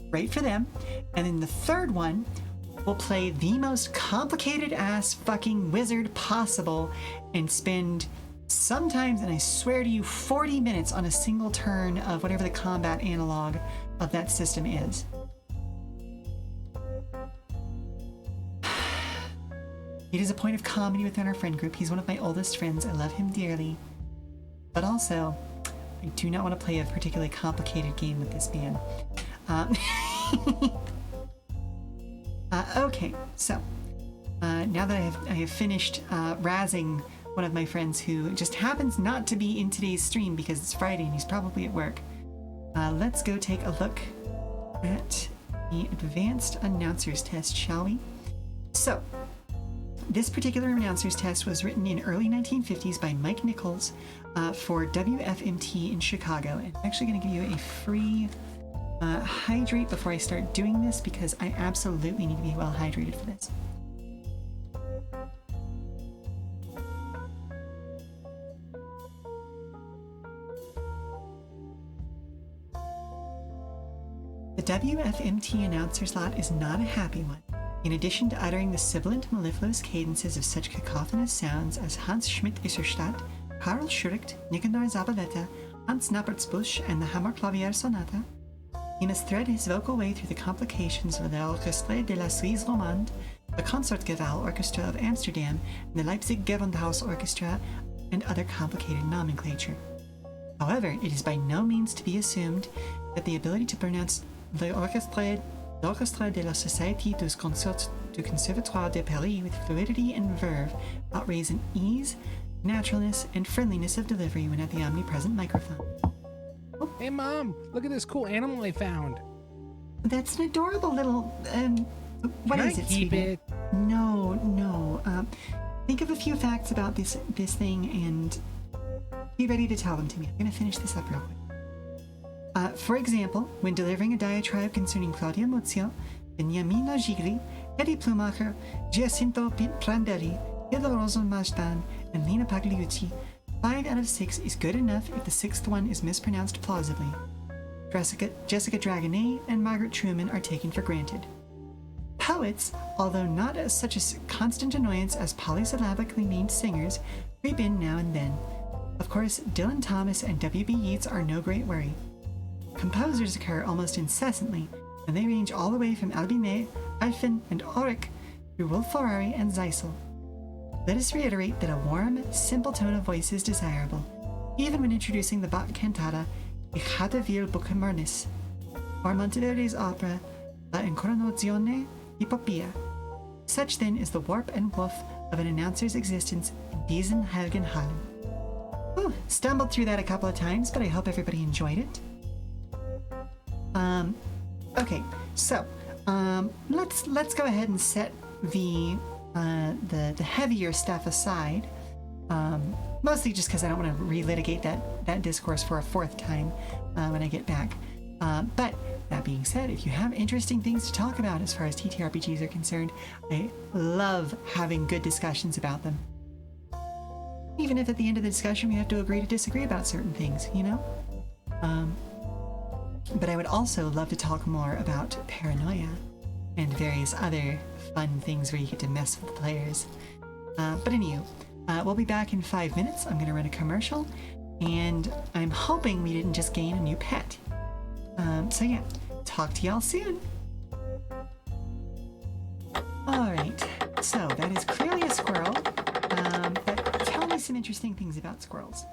Great for them. And then the third one will play the most complicated ass fucking wizard possible and spend sometimes, and I swear to you, 40 minutes on a single turn of whatever the combat analog of that system is. It is a point of comedy within our friend group. He's one of my oldest friends. I love him dearly. But also, I do not want to play a particularly complicated game with this man. Okay, so now that I have finished razzing one of my friends who just happens not to be in today's stream because it's Friday and he's probably at work, let's go take a look at the advanced announcers test, shall we? So, this particular announcers test was written in early 1950s by Mike Nichols for WFMT in Chicago. And I'm actually going to give you a free hydrate before I start doing this because I absolutely need to be well hydrated for this. The WFMT announcer slot is not a happy one. In addition to uttering the sibilant, mellifluous cadences of such cacophonous sounds as Hans Schmidt-Isserstadt, Karl Schuricht, Nicanor Zabaleta, Hans Nappertsbusch, and the Hammerklavier Sonata, he must thread his vocal way through the complications of the Orchestre de la Suisse Romande, the Concertgebouw Orchestra of Amsterdam, and the Leipzig Gewandhaus Orchestra, and other complicated nomenclature. However, it is by no means to be assumed that the ability to pronounce the Orchestre de la Société du Conservatoire de Paris with fluidity and verve outraise in ease, naturalness, and friendliness of delivery when at the omnipresent microphone. Oh. Hey Mom, look at this cool animal I found. That's an adorable little, what is it, sweetie? No. Think of a few facts about this thing and be ready to tell them to me. I'm gonna finish this up real quick. For example, when delivering a diatribe concerning Claudia Muzio, Beniamino Gigli, Eddie Plumacher, Giacinto Prandelli, Hilda Rosenmarstan, and Lena Pagliucci, 5 out of 6 is good enough if the 6th one is mispronounced plausibly. Jessica Dragonet and Margaret Truman are taken for granted. Poets, although not as such a constant annoyance as polysyllabically named singers, creep in now and then. Of course, Dylan Thomas and W.B. Yeats are no great worry. Composers occur almost incessantly, and they range all the way from Albinet, Alphen, and Auric through Wolf Ferrari and Zeissel. Let us reiterate that a warm, simple tone of voice is desirable, even when introducing the Bach cantata Ich hatte viel Bucke Mornis, or Monteverdi's opera La Incoronazione Hippopia. Such then is the warp and woof of an announcer's existence in diesen Helgen Hall. Ooh, stumbled through that a couple of times, but I hope everybody enjoyed it. Okay, so let's go ahead and set the heavier stuff aside. Mostly just because I don't want to relitigate that discourse for a fourth time when I get back. But that being said, if you have interesting things to talk about as far as TTRPGs are concerned, I love having good discussions about them. Even if at the end of the discussion we have to agree to disagree about certain things, you know? But I would also love to talk more about paranoia and various other fun things where you get to mess with the players. But anywho, we'll be back in 5 minutes. I'm going to run a commercial, and I'm hoping we didn't just gain a new pet. So yeah, talk to y'all soon. Alright, so that is clearly a squirrel, but tell me some interesting things about squirrels.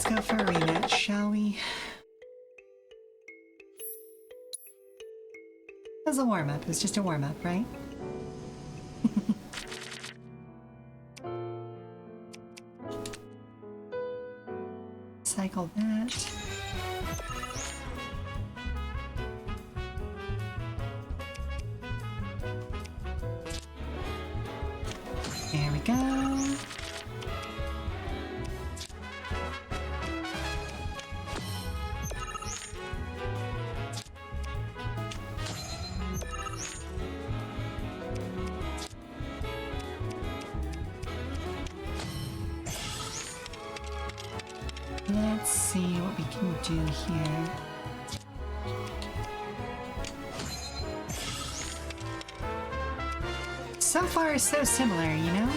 go for a rematch, shall we? It was a warm-up. It was just a warm-up, right? Cycle that. There we go. Let's see what we can do here. So far, so similar, you know?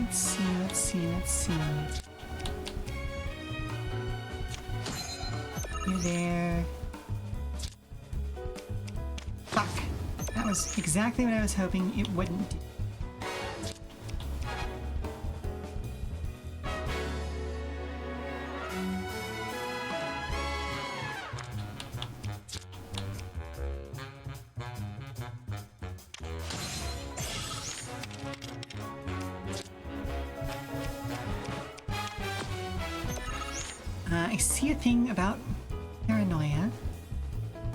Let's see. You there. Fuck. That was exactly what I was hoping it wouldn't do. I see a thing about paranoia.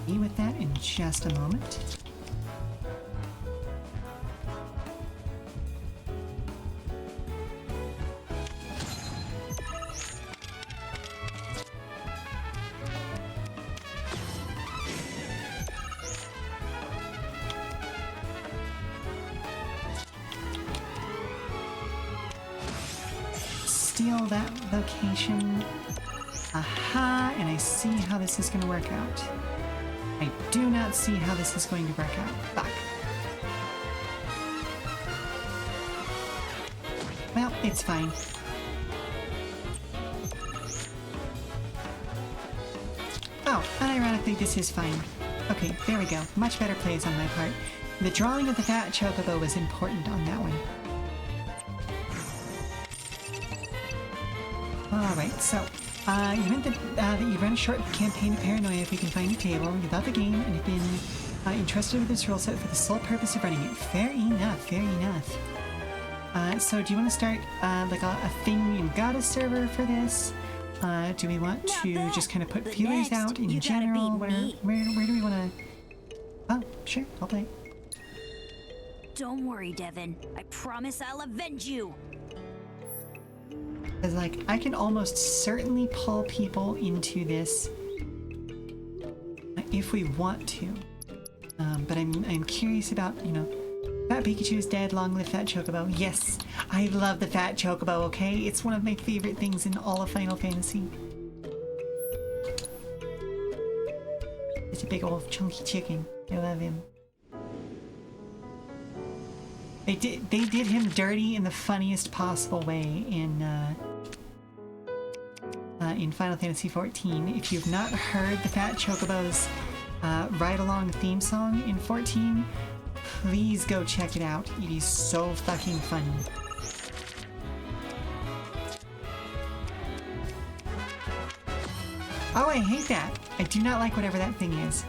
Be with that in just a moment. Steal that location. Aha, and I see how this is going to work out. I do not see how this is going to work out. Fuck. Well, it's fine. Oh, unironically, this is fine. Okay, there we go. Much better plays on my part. The drawing of the fat chocobo was important on that one. Alright, so you meant that you run a short campaign of paranoia if we can find a table. You love the game and have been entrusted with this rule set for the sole purpose of running it. Fair enough, fair enough. So do you want to start like a thing in Goddess server for this? Do we want to just kind of put feelers out in general? Where do we want to... Oh, sure, I'll play. Don't worry, Devin. I promise I'll avenge you. Because, like, I can almost certainly pull people into this if we want to. But I'm curious about, you know, Fat Pikachu is dead, long live Fat Chocobo. Yes, I love the Fat Chocobo, okay? It's one of my favorite things in all of Final Fantasy. It's a big old chunky chicken. I love him. They did him dirty in the funniest possible way in Final Fantasy XIV. If you've not heard the Fat Chocobo's ride-along theme song in 14, please go check it out. It is so fucking funny. Oh, I hate that. I do not like whatever that thing is.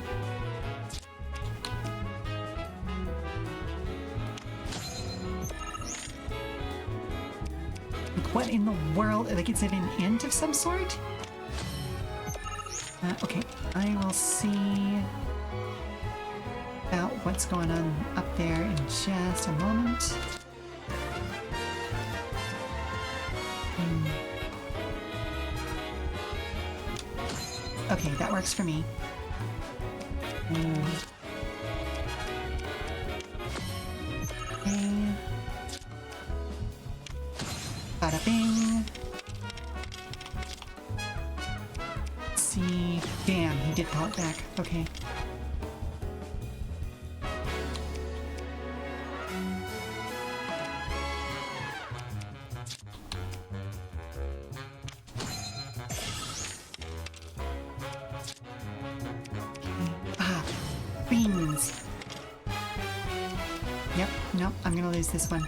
What in the world? Like, is it an ant of some sort? Okay, I will see about what's going on up there in just a moment. Okay, that works for me. Okay. Bada bing. Let's see. Damn, he did pull it back. Okay. Beans. Yep, nope, I'm gonna lose this one.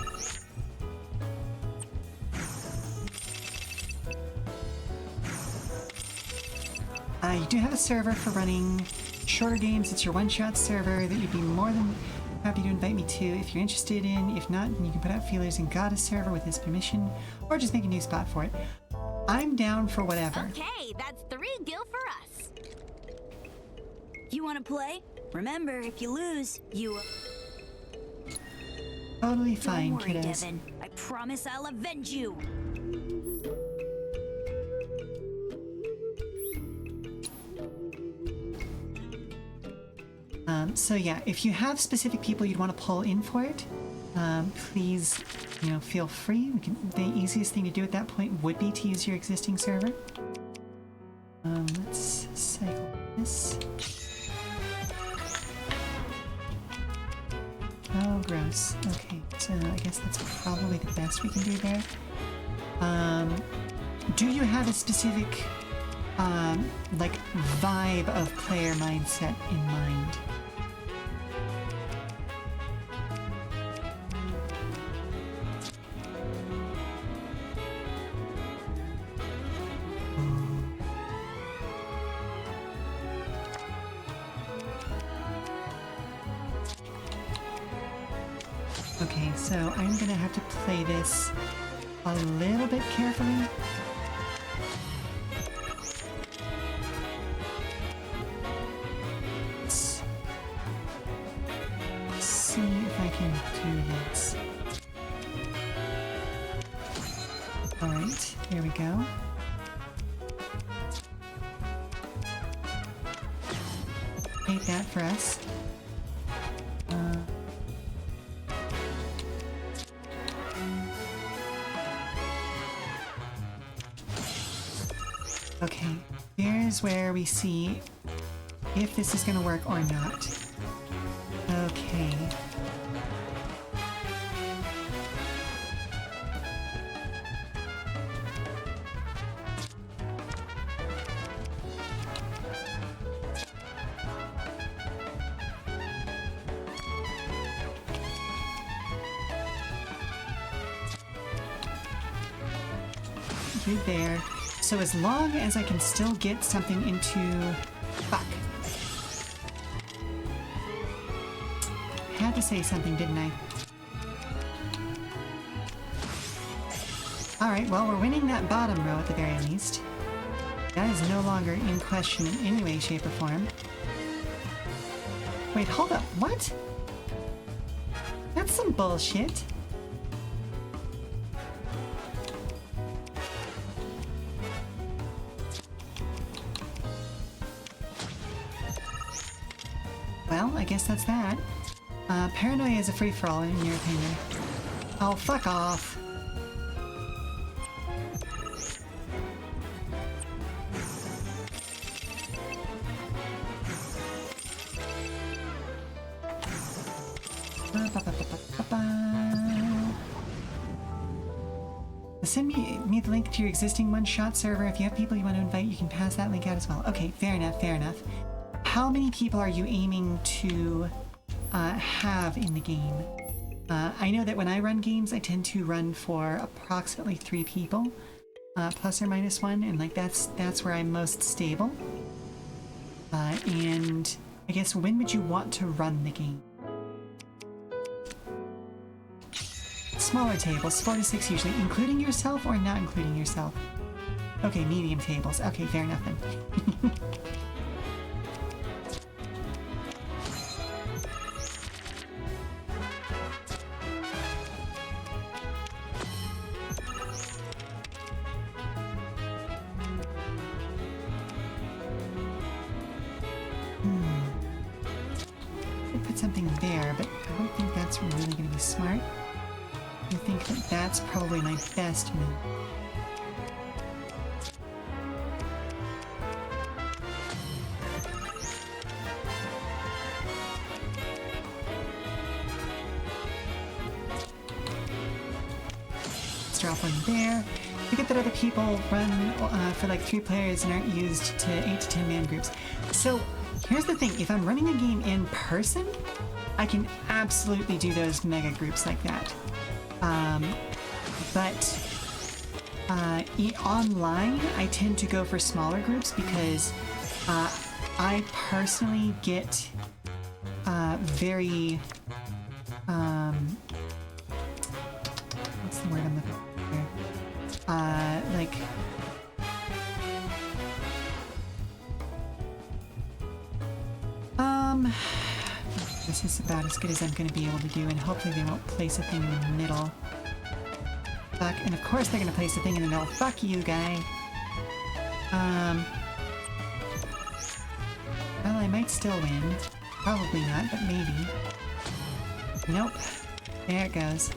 You do have a server for running shorter games. It's your one-shot server that you'd be more than happy to invite me to if you're interested in. If not, then you can put out feelers and got a server with his permission, or just make a new spot for it. I'm down for whatever. Okay, that's 3 gil for us. You want to play? Remember, if you lose, you... Totally fine, Don't worry, kiddos. Devin. I promise I'll avenge you. So yeah, if you have specific people you'd want to pull in for it, please, feel free. The easiest thing to do at that point would be to use your existing server. Let's cycle this. Oh, gross. Okay, so I guess that's probably the best we can do there. Do you have a specific, vibe of player mindset in mind? Okay, so I'm gonna have to play this a little bit carefully. Let's see if I can do this. Alright, there we go. Take that for us. Okay, here's where we see if this is going to work or not. Okay. Right there. So as long as I can still get something into... Fuck. Had to say something, didn't I? Alright, well, we're winning that bottom row at the very least. That is no longer in question in any way, shape, or form. Wait, hold up. What? That's some bullshit. Well, I guess that's that. Paranoia is a free-for-all, in your opinion. Oh, fuck off. Send me the link to your existing one-shot server. If you have people you want to invite, you can pass that link out as well. Okay, fair enough, fair enough. How many people are you aiming to have in the game? I know that when I run games, I tend to run for approximately 3 people, plus or minus 1, and that's where I'm most stable. And I guess when would you want to run the game? Smaller tables, 4 to 6 usually, including yourself or not including yourself? Okay, medium tables. Okay, fair enough then. Put something there, but I don't think that's really going to be smart. I think that that's probably my best move. Let's drop one there. You get that other people run for like 3 players and aren't used to 8 to 10 man groups. So Here's the thing, if I'm running a game in person, I can absolutely do those mega groups like that. But online, I tend to go for smaller groups because I personally get very what's the word I'm looking for here? Like this is about as good as I'm going to be able to do, and hopefully they won't place a thing in the middle. Fuck, and of course they're going to place a thing in the middle. Fuck you, guy. Well, I might still win. Probably not, but maybe. Nope. There it goes.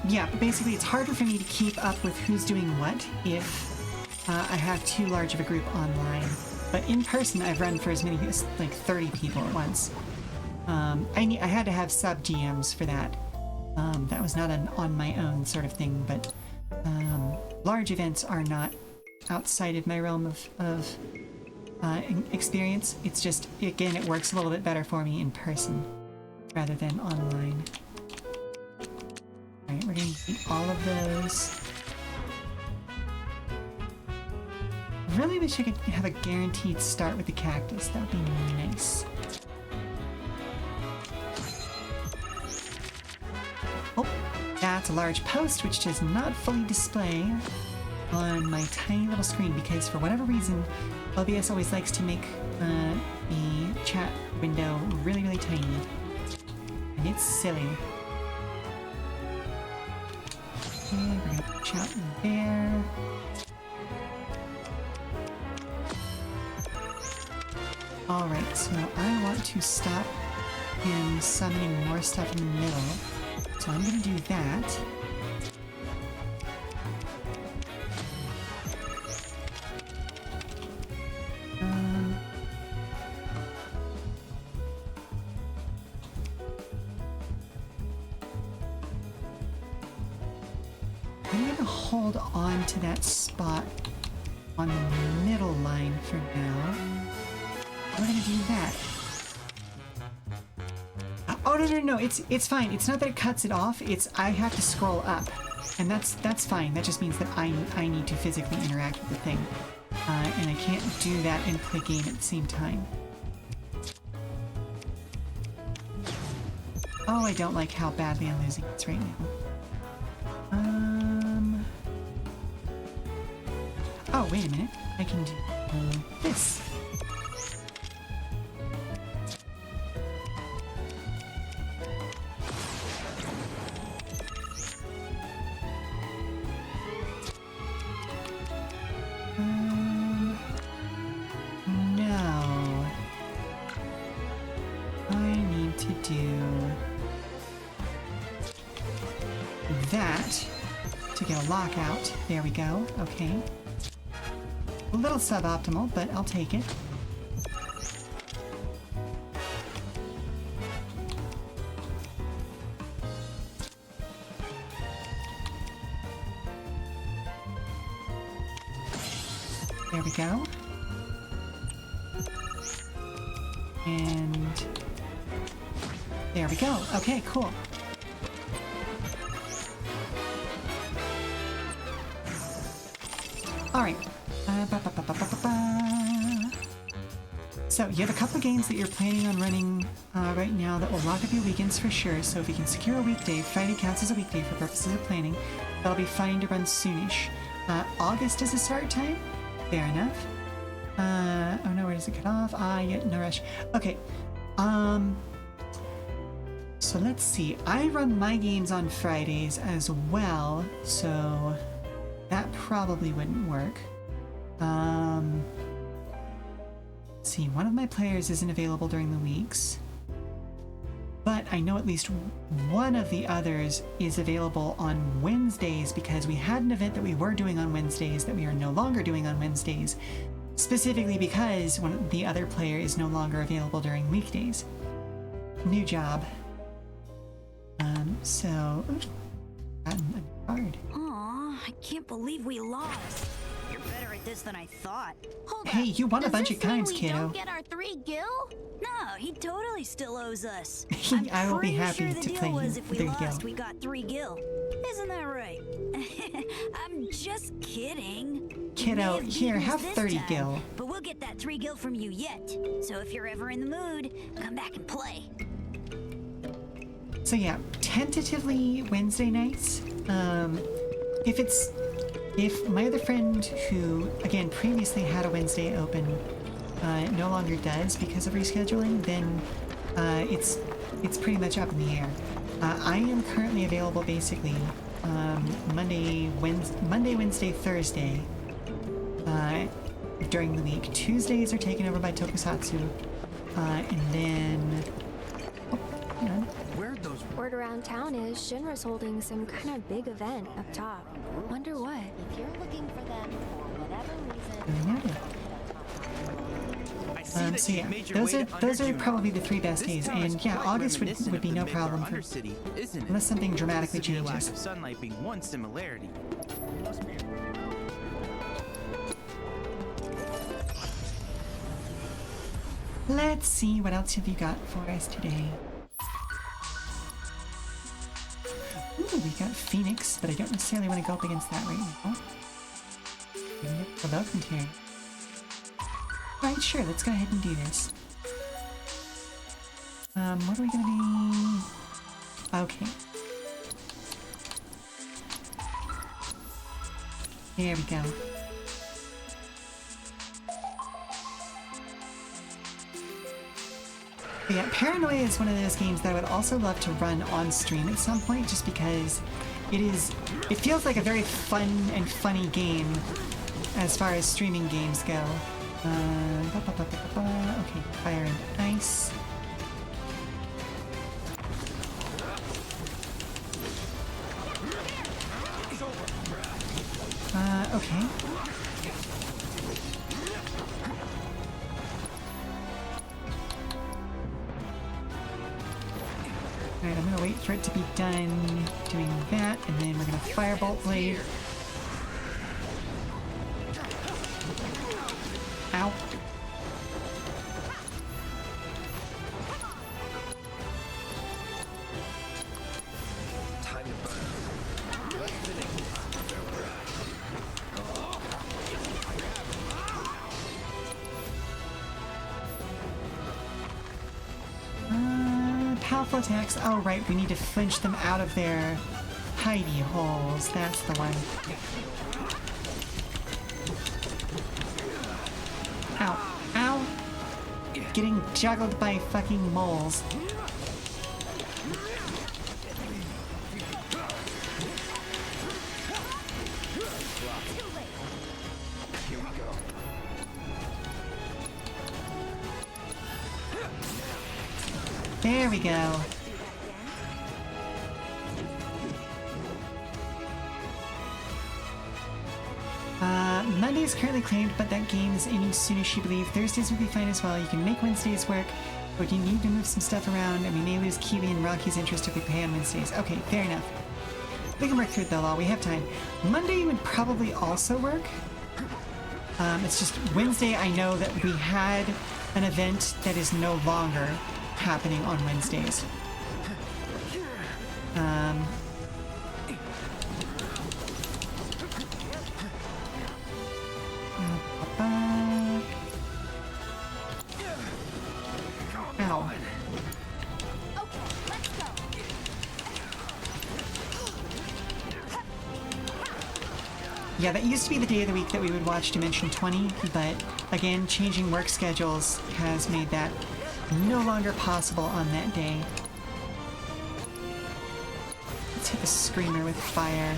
Yeah, basically it's harder for me to keep up with who's doing what if I have too large of a group online. But in person, I've run for as many as like 30 people at once. I had to have sub GMs for that. That was not an on my own sort of thing, but large events are not outside of my realm of experience. It's just, again, it works a little bit better for me in person rather than online. Alright, we're going to eat all of those. Really wish I could have a guaranteed start with the cactus. That would be nice. Oh, that's a large post which does not fully display on my tiny little screen because for whatever reason OBS always likes to make the chat window really, really tiny. And it's silly. Okay, we're gonna push out there. Alright, so I want to stop him summoning more stuff in the middle. So I'm gonna do that. I'm gonna hold on to that spot on the middle line for now. We're gonna do that. Oh no, it's fine. It's not that it cuts it off, it's I have to scroll up. And that's fine. That just means that I need to physically interact with the thing. And I can't do that and play game at the same time. Oh, I don't like how badly I'm losing this right now. Oh, wait a minute. I can do this. No. I need to do that to get a lockout. There we go. Okay. A little suboptimal, but I'll take it. There we go. And there we go. Okay, cool. All right. So you have a couple of games that you're planning on running right now that will lock up your weekends for sure. So if you can secure a weekday, Friday counts as a weekday for purposes of planning. That'll be fine to run soonish. August is the start time. Fair enough. Oh no, where does it cut off? Yeah, no rush. Okay. So let's see. I run my games on Fridays as well, so that probably wouldn't work. Let's see, one of my players isn't available during the weeks, but I know at least one of the others is available on Wednesdays because we had an event that we were doing on Wednesdays that we are no longer doing on Wednesdays, specifically because the other player is no longer available during weekdays. New job. So, gotten a card. Aw, I can't believe we lost. You're better at this than I thought. Hold Hey, up. you won a Does bunch this of times, mean we kiddo. don't get our 3 gil? No, he totally still owes us. I will be Pretty happy sure the to deal play was you if we 3 lost, gil. we got 3 gil. Isn't that right? I'm just kidding. Kiddo, You may have here, beaten us have this 30 time, gil. But we'll get that 3 gil from you yet. So if you're ever in the mood, come back and play. So yeah, tentatively Wednesday nights. If my other friend who, again, previously had a Wednesday open, no longer does because of rescheduling, then it's pretty much up in the air. I am currently available basically Monday, Wednesday, Thursday during the week. Tuesdays are taken over by Tokusatsu, and then Word around town is Shinra's holding some kind of big event up top. Wonder what? If you're looking for them for whatever reason. So yeah, those are probably the 3 best days, and yeah, August would be no problem for unless something dramatically The lack changes. of sunlight being one similarity. Let's see, what else have you got for us today? Ooh, we got Phoenix, but I don't necessarily want to go up against that right now. Provoked here. Alright, sure, let's go ahead and do this. What are we gonna be? Okay. There we go. But yeah, Paranoia is one of those games that I would also love to run on stream at some point, just because it feels like a very fun and funny game as far as streaming games go. Okay, fire and ice. Okay. Alright, I'm gonna wait for it to be done doing that, and then we're gonna Firebolt Blade. Ow. Powerful attacks. Oh, right, we need to flinch them out of their hidey holes. That's the one. Ow. Ow! Getting juggled by fucking moles. There we go. Monday is currently claimed, but that game is ending soon as you believe. Thursdays will be fine as well. You can make Wednesdays work, but you need to move some stuff around, and we may lose Kiwi and Rocky's interest if we pay on Wednesdays. Okay, fair enough. We can work through it though, we have time. Monday would probably also work. It's just Wednesday, I know that we had an event that is no longer happening on Wednesdays. Ow. Yeah, that used to be the day of the week that we would watch Dimension 20, but again, changing work schedules has made that no longer possible on that day. Let's hit the Screamer with fire.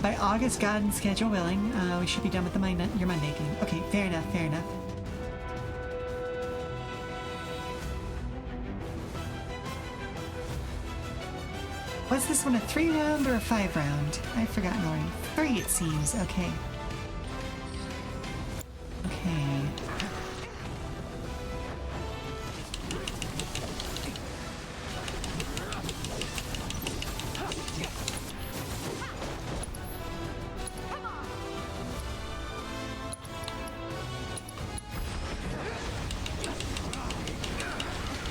By August, God and schedule willing, we should be done with your Monday game. Okay, fair enough, fair enough. Was this one a 3-round or a 5-round? I've forgotten already. 3 it seems, okay. Okay.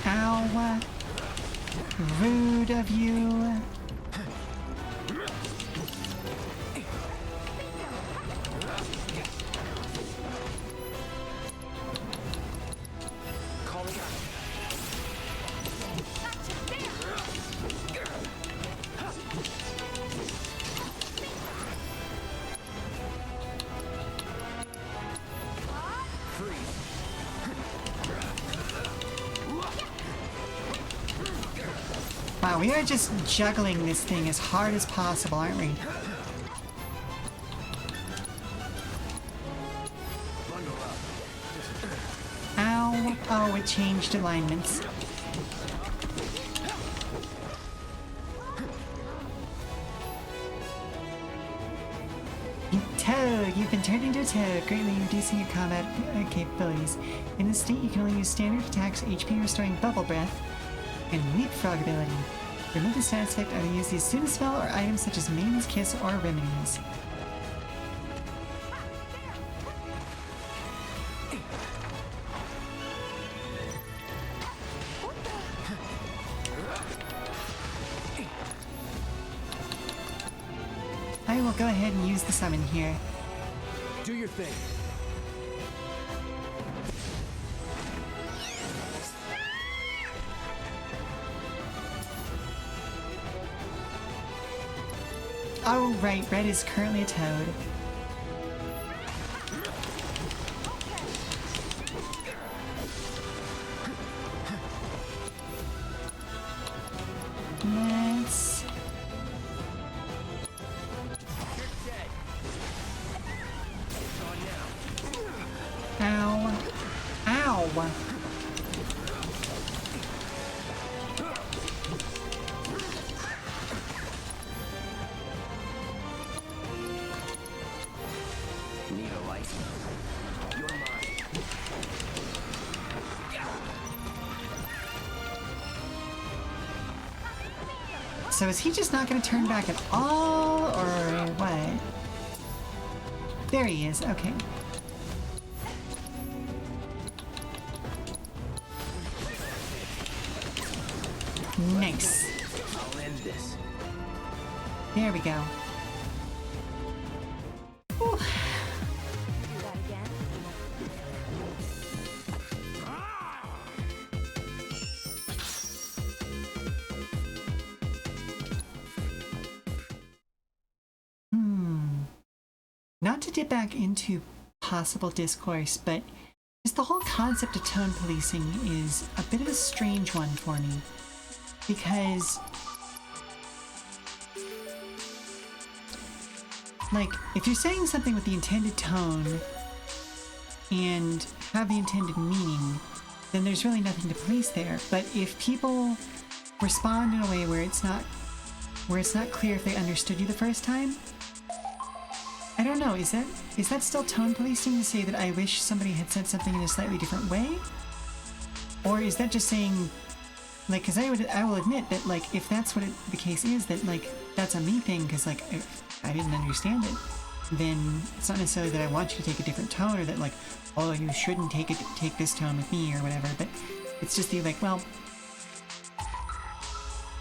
Ow. Rude of you. Wow, we are just juggling this thing as hard as possible, aren't we? Ow. Oh, it changed alignments. Toad! You've been turned into a toad, greatly reducing your combat capabilities. In this state, you can only use standard attacks, HP restoring bubble breath, and leapfrog ability. Remove the status effect, either use the as soon as spell or items such as Maiden's Kiss or Remedies. I will go ahead and use the summon here. Do your thing. Oh, right, Red is currently a toad. Let's... Ow. Ow! So is he just not going to turn back at all, or what? There he is, okay. Nice. I'll end this. There we go. Whew. Not to dip back into possible discourse, but just the whole concept of tone policing is a bit of a strange one for me. Because, like, if you're saying something with the intended tone and have the intended meaning, then there's really nothing to police there. But if people respond in a way where it's not clear if they understood you the first time, I don't know, is that still tone policing to say that I wish somebody had said something in a slightly different way? Or is that just saying, like, because I will admit that, like, if that's what the case is, that, like, that's a me thing, because, like, if I didn't understand it, then it's not necessarily that I want you to take a different tone, or that, like, oh, you shouldn't take this tone with me, or whatever, but it's just the, like, well,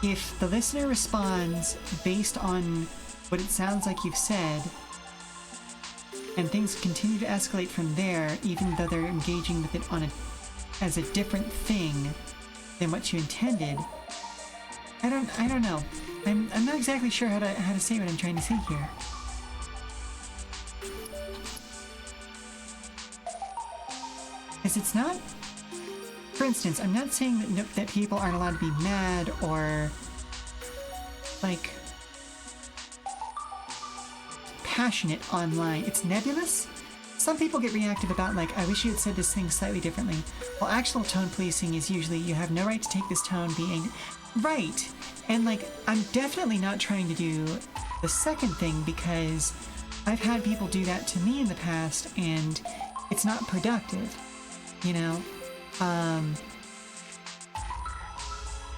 if the listener responds based on what it sounds like you've said, and things continue to escalate from there, even though they're engaging with it as a different thing than what you intended, I don't know. I'm not exactly sure how to say what I'm trying to say here. Because it's not, for instance, I'm not saying that people aren't allowed to be mad or, like, passionate online. It's nebulous, some people get reactive about, like, I wish you had said this thing slightly differently. Well, actual tone policing is usually, you have no right to take this tone, be angry. Right. And, like, I'm definitely not trying to do the second thing, because I've had people do that to me in the past, and it's not productive, you know?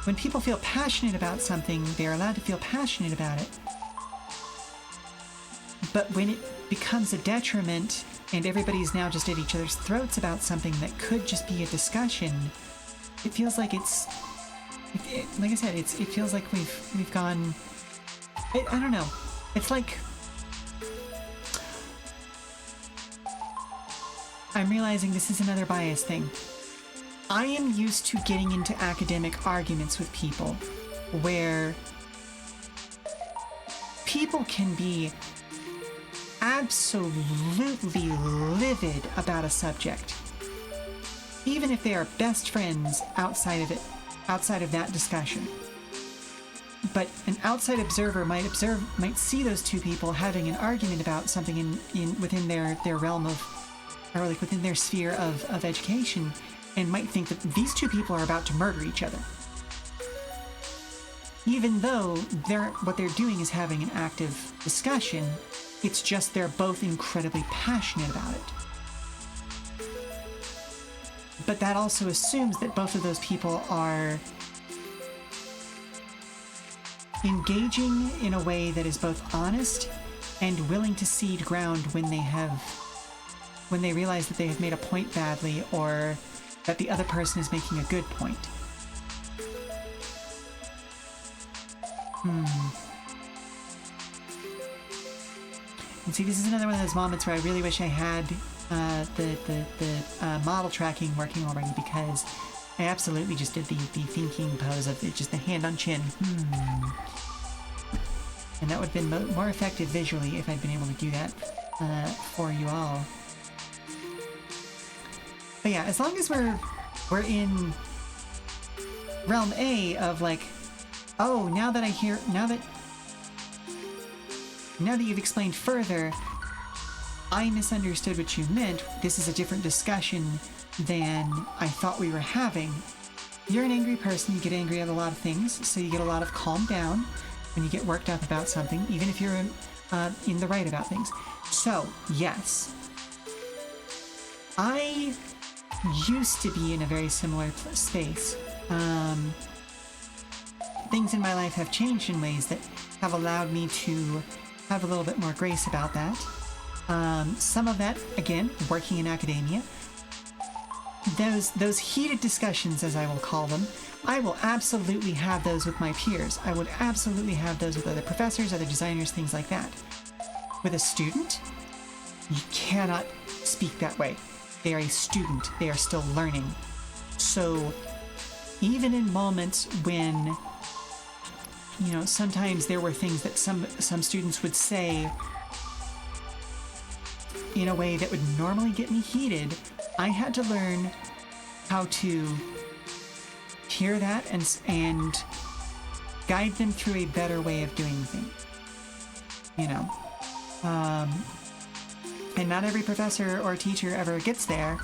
When people feel passionate about something, they're allowed to feel passionate about it. But when it becomes a detriment and everybody's now just at each other's throats about something that could just be a discussion, it feels like it's, like I said, it feels like we've gone, I don't know. It's like, I'm realizing this is another bias thing. I am used to getting into academic arguments with people where people can be absolutely livid about a subject, even if they are best friends outside of that discussion. But an outside observer might see those two people having an argument about something within their realm of, or like within their sphere of education, and might think that these two people are about to murder each other. Even though what they're doing is having an active discussion, it's just they're both incredibly passionate about it. But that also assumes that both of those people are engaging in a way that is both honest and willing to cede ground when they realize that they have made a point badly, or that the other person is making a good point. And see, this is another one of those moments where I really wish I had the model tracking working already, because I absolutely just did the thinking pose of it, just the hand on chin. And that would have been more effective visually if I'd been able to do that for you all. But yeah, as long as we're in realm A of like, oh, now that you've explained further, I misunderstood what you meant. This is a different discussion than I thought we were having. You're an angry person, you get angry at a lot of things, so you get a lot of calm down when you get worked up about something, even if you're in the right about things. So, yes. I used to be in a very similar space. Things in my life have changed in ways that have allowed me to have a little bit more grace about that. Some of that, again, working in academia, those heated discussions, as I will call them, I will absolutely have those with my peers. I would absolutely have those with other professors, other designers, things like that. With a student, you cannot speak that way. They are a student. They are still learning. So even in moments when, you know, sometimes there were things that some students would say in a way that would normally get me heated, I had to learn how to hear that and guide them through a better way of doing things. You know? And not every professor or teacher ever gets there,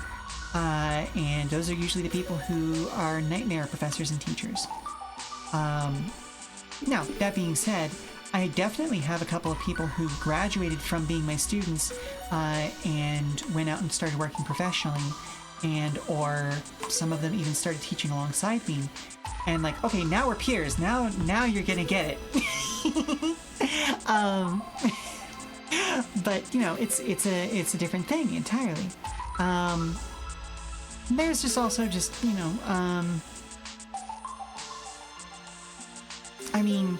and those are usually the people who are nightmare professors and teachers. Now, that being said, I definitely have a couple of people who graduated from being my students and went out and started working professionally, or some of them even started teaching alongside me. And like, okay, now we're peers. Now you're gonna get it. But you know, it's a different thing entirely. There's just also just, you know, I mean,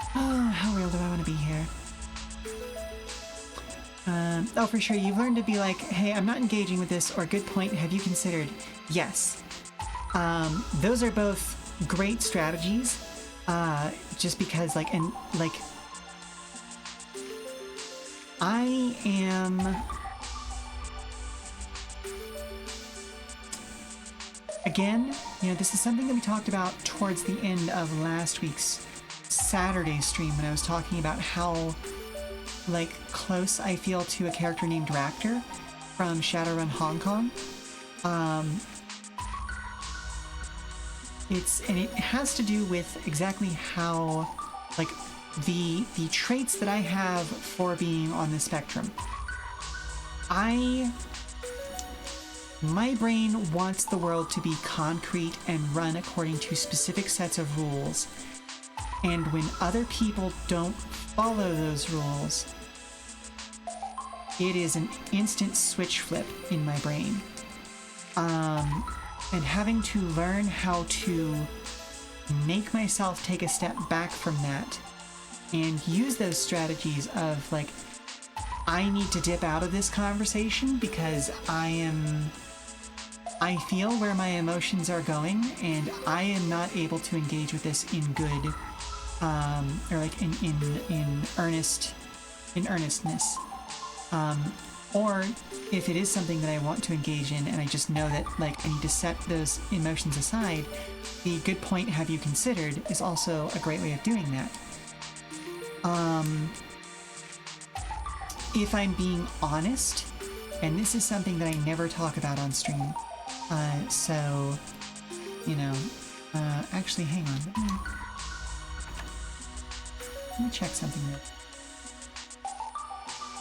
how real do I want to be here? Oh, for sure, you've learned to be like, hey, I'm not engaging with this, or good point, have you considered? Yes. Those are both great strategies, just because, like, and, like, I am... Again, you know, this is something that we talked about towards the end of last week's Saturday stream when I was talking about how like close I feel to a character named Raptor from Shadowrun Hong Kong. It has to do with exactly how, like, the traits that I have for being on the spectrum. My brain wants the world to be concrete and run according to specific sets of rules. And when other people don't follow those rules, it is an instant switch flip in my brain. And having to learn how to make myself take a step back from that and use those strategies of, like, I need to dip out of this conversation because I feel where my emotions are going and I am not able to engage with this in good, or like in earnestness. Or if it is something that I want to engage in and I just know that, like, I need to set those emotions aside, the good point have you considered is also a great way of doing that. If I'm being honest, and this is something that I never talk about on stream, so, you know, actually, hang on, let me check something real.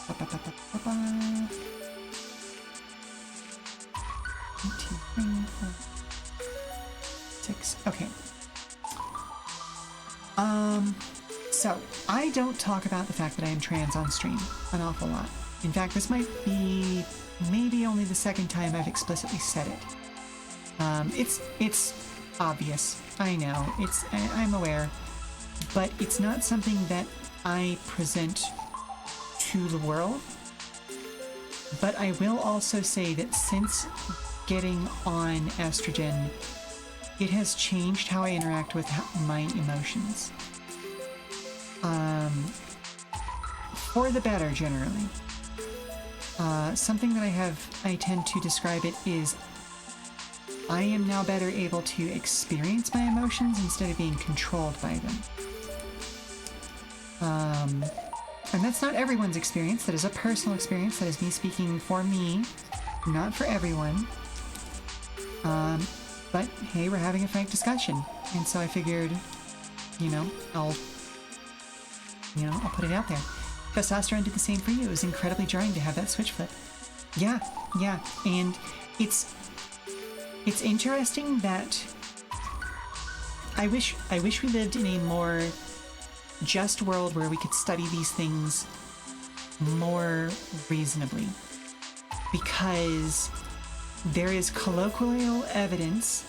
1, 2, 3, 4, 6. Okay. So I don't talk about the fact that I am trans on stream an awful lot. In fact, this might be maybe only the second time I've explicitly said it. It's obvious. I know. I'm aware, but it's not something that I present to the world. But I will also say that since getting on estrogen, it has changed how I interact with my emotions. For the better, generally. Something that I tend to describe it is I am now better able to experience my emotions instead of being controlled by them. And that's not everyone's experience. That is a personal experience. That is me speaking for me, not for everyone. But hey, we're having a frank discussion. And so I figured, I'll put it out there. Testosterone did the same for you. It was incredibly jarring to have that switch flip. Yeah. And it's interesting that I wish we lived in a more just world where we could study these things more reasonably, because there is colloquial evidence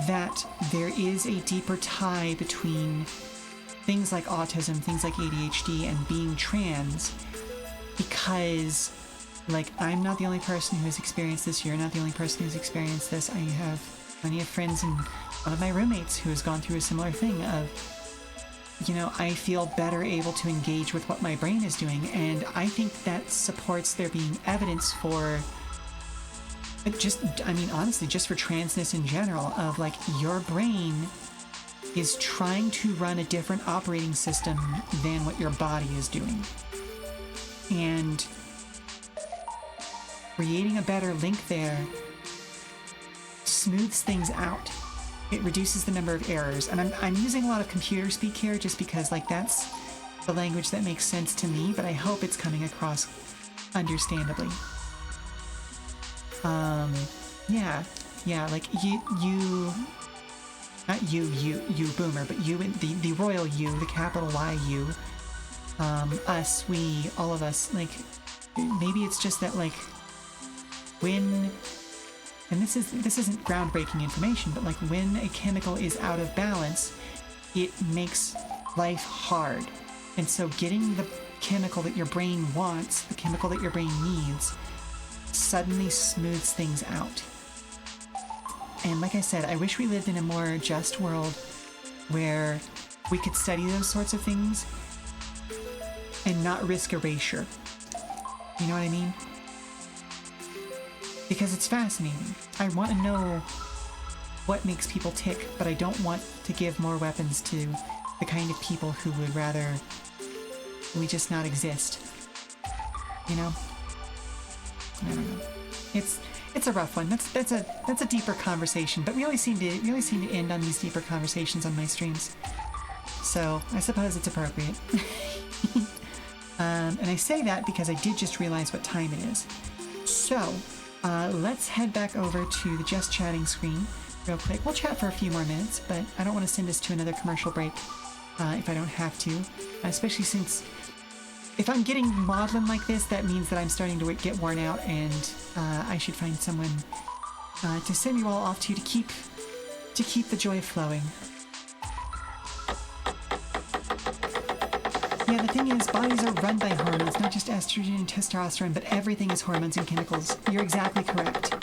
that there is a deeper tie between things like autism, things like ADHD, and being trans, because, like, I'm not the only person who has experienced this. You're not the only person who's experienced this. I have plenty of friends and one of my roommates who has gone through a similar thing of, I feel better able to engage with what my brain is doing, and I think that supports there being evidence for honestly, just for transness in general, of, like, your brain is trying to run a different operating system than what your body is doing. And creating a better link there smooths things out. It reduces the number of errors. And I'm using a lot of computer speak here just because, like, that's the language that makes sense to me, but I hope it's coming across understandably. Like, you not you boomer, but you, the royal you, the capital Y you, us, we, all of us, like, maybe it's just that, like, when, and this isn't groundbreaking information, but, like, when a chemical is out of balance, it makes life hard. And so getting the chemical that your brain wants, the chemical that your brain needs, suddenly smooths things out. And like I said, I wish we lived in a more just world where we could study those sorts of things and not risk erasure. You know what I mean? Because it's fascinating. I want to know what makes people tick, but I don't want to give more weapons to the kind of people who would rather we just not exist. you know? I don't know. It's a rough one. That's a deeper conversation, but we always seem to end on these deeper conversations on my streams. So I suppose it's appropriate. And I say that because I did just realize what time it is. So let's head back over to the just chatting screen real quick. We'll chat for a few more minutes, but I don't want to send us to another commercial break if I don't have to, especially since if I'm getting maudlin like this, that means that I'm starting to get worn out, and I should find someone to send you all off to keep the joy flowing. Yeah, the thing is, bodies are run by hormones, not just estrogen and testosterone, but everything is hormones and chemicals. You're exactly correct.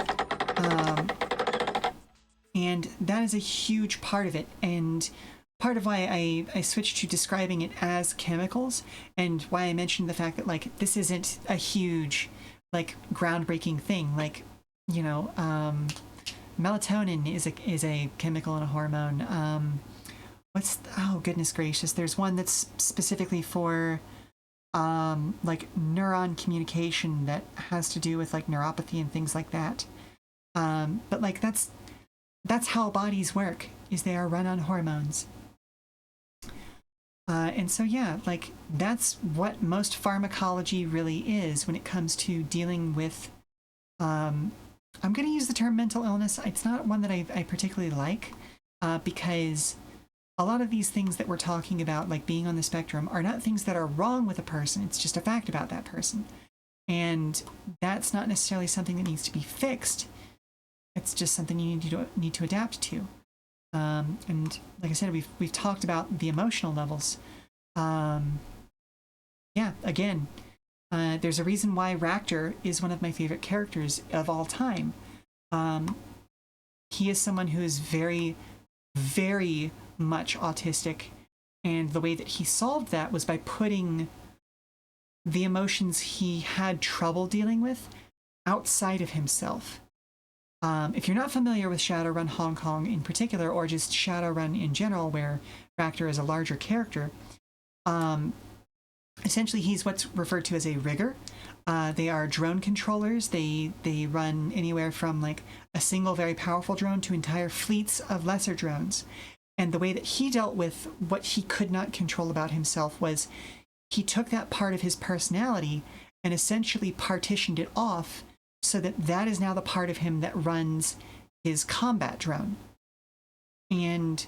And that is a huge part of it, and part of why I switched to describing it as chemicals, and why I mentioned the fact that, like, this isn't a huge, like, groundbreaking thing. Like, you know, melatonin is a chemical and a hormone. Oh, goodness gracious. There's one that's specifically for, like, neuron communication that has to do with, like, neuropathy and things like that. But, like, that's how bodies work, is they are run on hormones. And so, yeah, like, that's what most pharmacology really is when it comes to dealing with, I'm going to use the term mental illness. It's not one that I particularly like, because a lot of these things that we're talking about, like being on the spectrum, are not things that are wrong with a person. It's just a fact about that person. And that's not necessarily something that needs to be fixed. It's just something you need to adapt to. And like I said, we've talked about the emotional levels. Yeah, again, there's a reason why Raptor is one of my favorite characters of all time. He is someone who is very, very much autistic, and the way that he solved that was by putting the emotions he had trouble dealing with outside of himself. If you're not familiar with Shadowrun Hong Kong in particular, or just Shadowrun in general, where Raptor is a larger character, essentially he's what's referred to as a rigger. They are drone controllers. They run anywhere from, like, a single very powerful drone to entire fleets of lesser drones. And the way that he dealt with what he could not control about himself was he took that part of his personality and essentially partitioned it off, so that that is now the part of him that runs his combat drone. And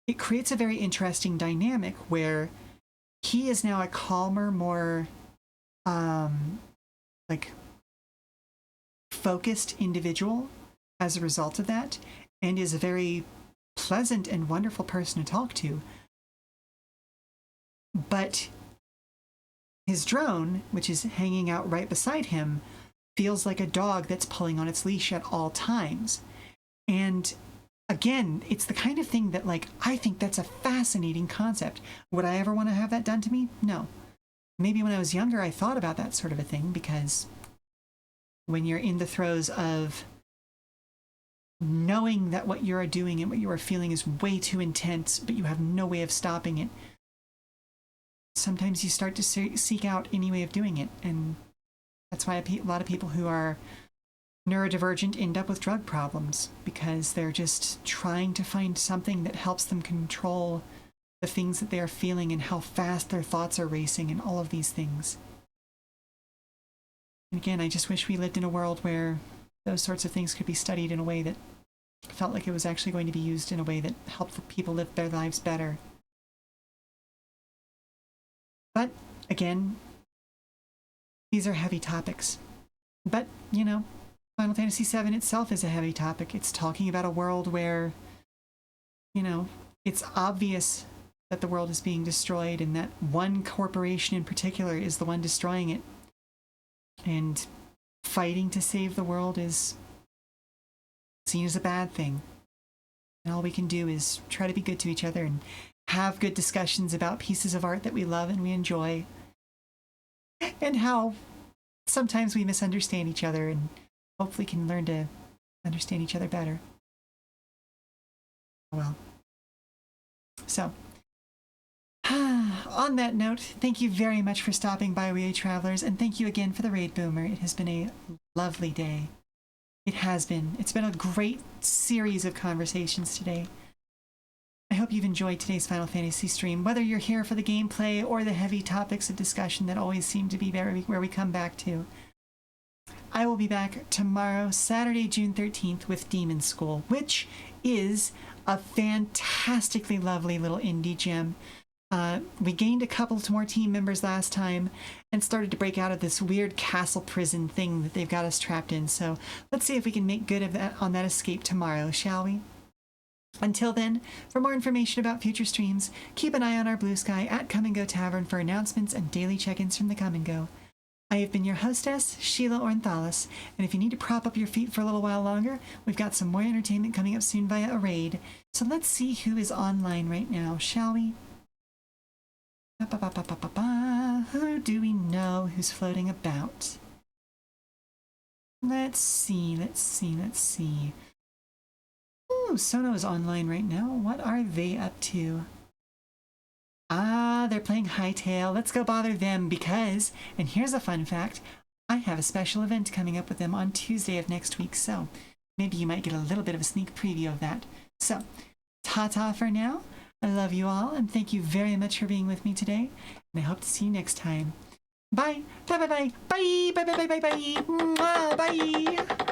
it creates a very interesting dynamic where he is now a calmer, more like focused individual as a result of that, and is a very pleasant and wonderful person to talk to. But his drone, which is hanging out right beside him, feels like a dog that's pulling on its leash at all times. And again, it's the kind of thing that, like, I think that's a fascinating concept. Would I ever want to have that done to me? No. Maybe when I was younger, I thought about that sort of a thing, because when you're in the throes of knowing that what you're doing and what you are feeling is way too intense, but you have no way of stopping it, sometimes you start to seek out any way of doing it. And that's why a lot of people who are neurodivergent end up with drug problems, because they're just trying to find something that helps them control the things that they are feeling and how fast their thoughts are racing and all of these things. And again, I just wish we lived in a world where those sorts of things could be studied in a way that felt like it was actually going to be used in a way that helped people live their lives better. But again, these are heavy topics. But, you know, Final Fantasy VII itself is a heavy topic. It's talking about a world where, you know, it's obvious that the world is being destroyed, and that one corporation in particular is the one destroying it. And fighting to save the world is seen as a bad thing. And all we can do is try to be good to each other and have good discussions about pieces of art that we love and we enjoy, and how sometimes we misunderstand each other, and hopefully can learn to understand each other better. Well, so on that note, thank you very much for stopping by, Weary Travelers, and thank you again for the raid, Boomer. It has been a lovely day. It has been. It's been a great series of conversations today. I hope you've enjoyed today's Final Fantasy stream, whether you're here for the gameplay or the heavy topics of discussion that always seem to be where we come back to. I will be back tomorrow, Saturday, June 13th, with Demon School, which is a fantastically lovely little indie gem. We gained a couple more team members last time and started to break out of this weird castle prison thing that they've got us trapped in. So let's see if we can make good of that on that escape tomorrow, shall we? Until then, for more information about future streams, keep an eye on our Blue Sky at Come and Go Tavern for announcements and daily check-ins from the Come and Go. I have been your hostess, Sheela Ornthalis, and if you need to prop up your feet for a little while longer, we've got some more entertainment coming up soon via a raid. So let's see who is online right now, shall we? Who do we know who's floating about? Let's see. Ooh, Sono is online right now. What are they up to? Ah, they're playing Hightail. Let's go bother them because, and here's a fun fact, I have a special event coming up with them on Tuesday of next week, so maybe you might get a little bit of a sneak preview of that. So, ta-ta for now. I love you all, and thank you very much for being with me today, and I hope to see you next time. Bye! Bye-bye-bye! Bye! Bye-bye-bye-bye-bye! Bye!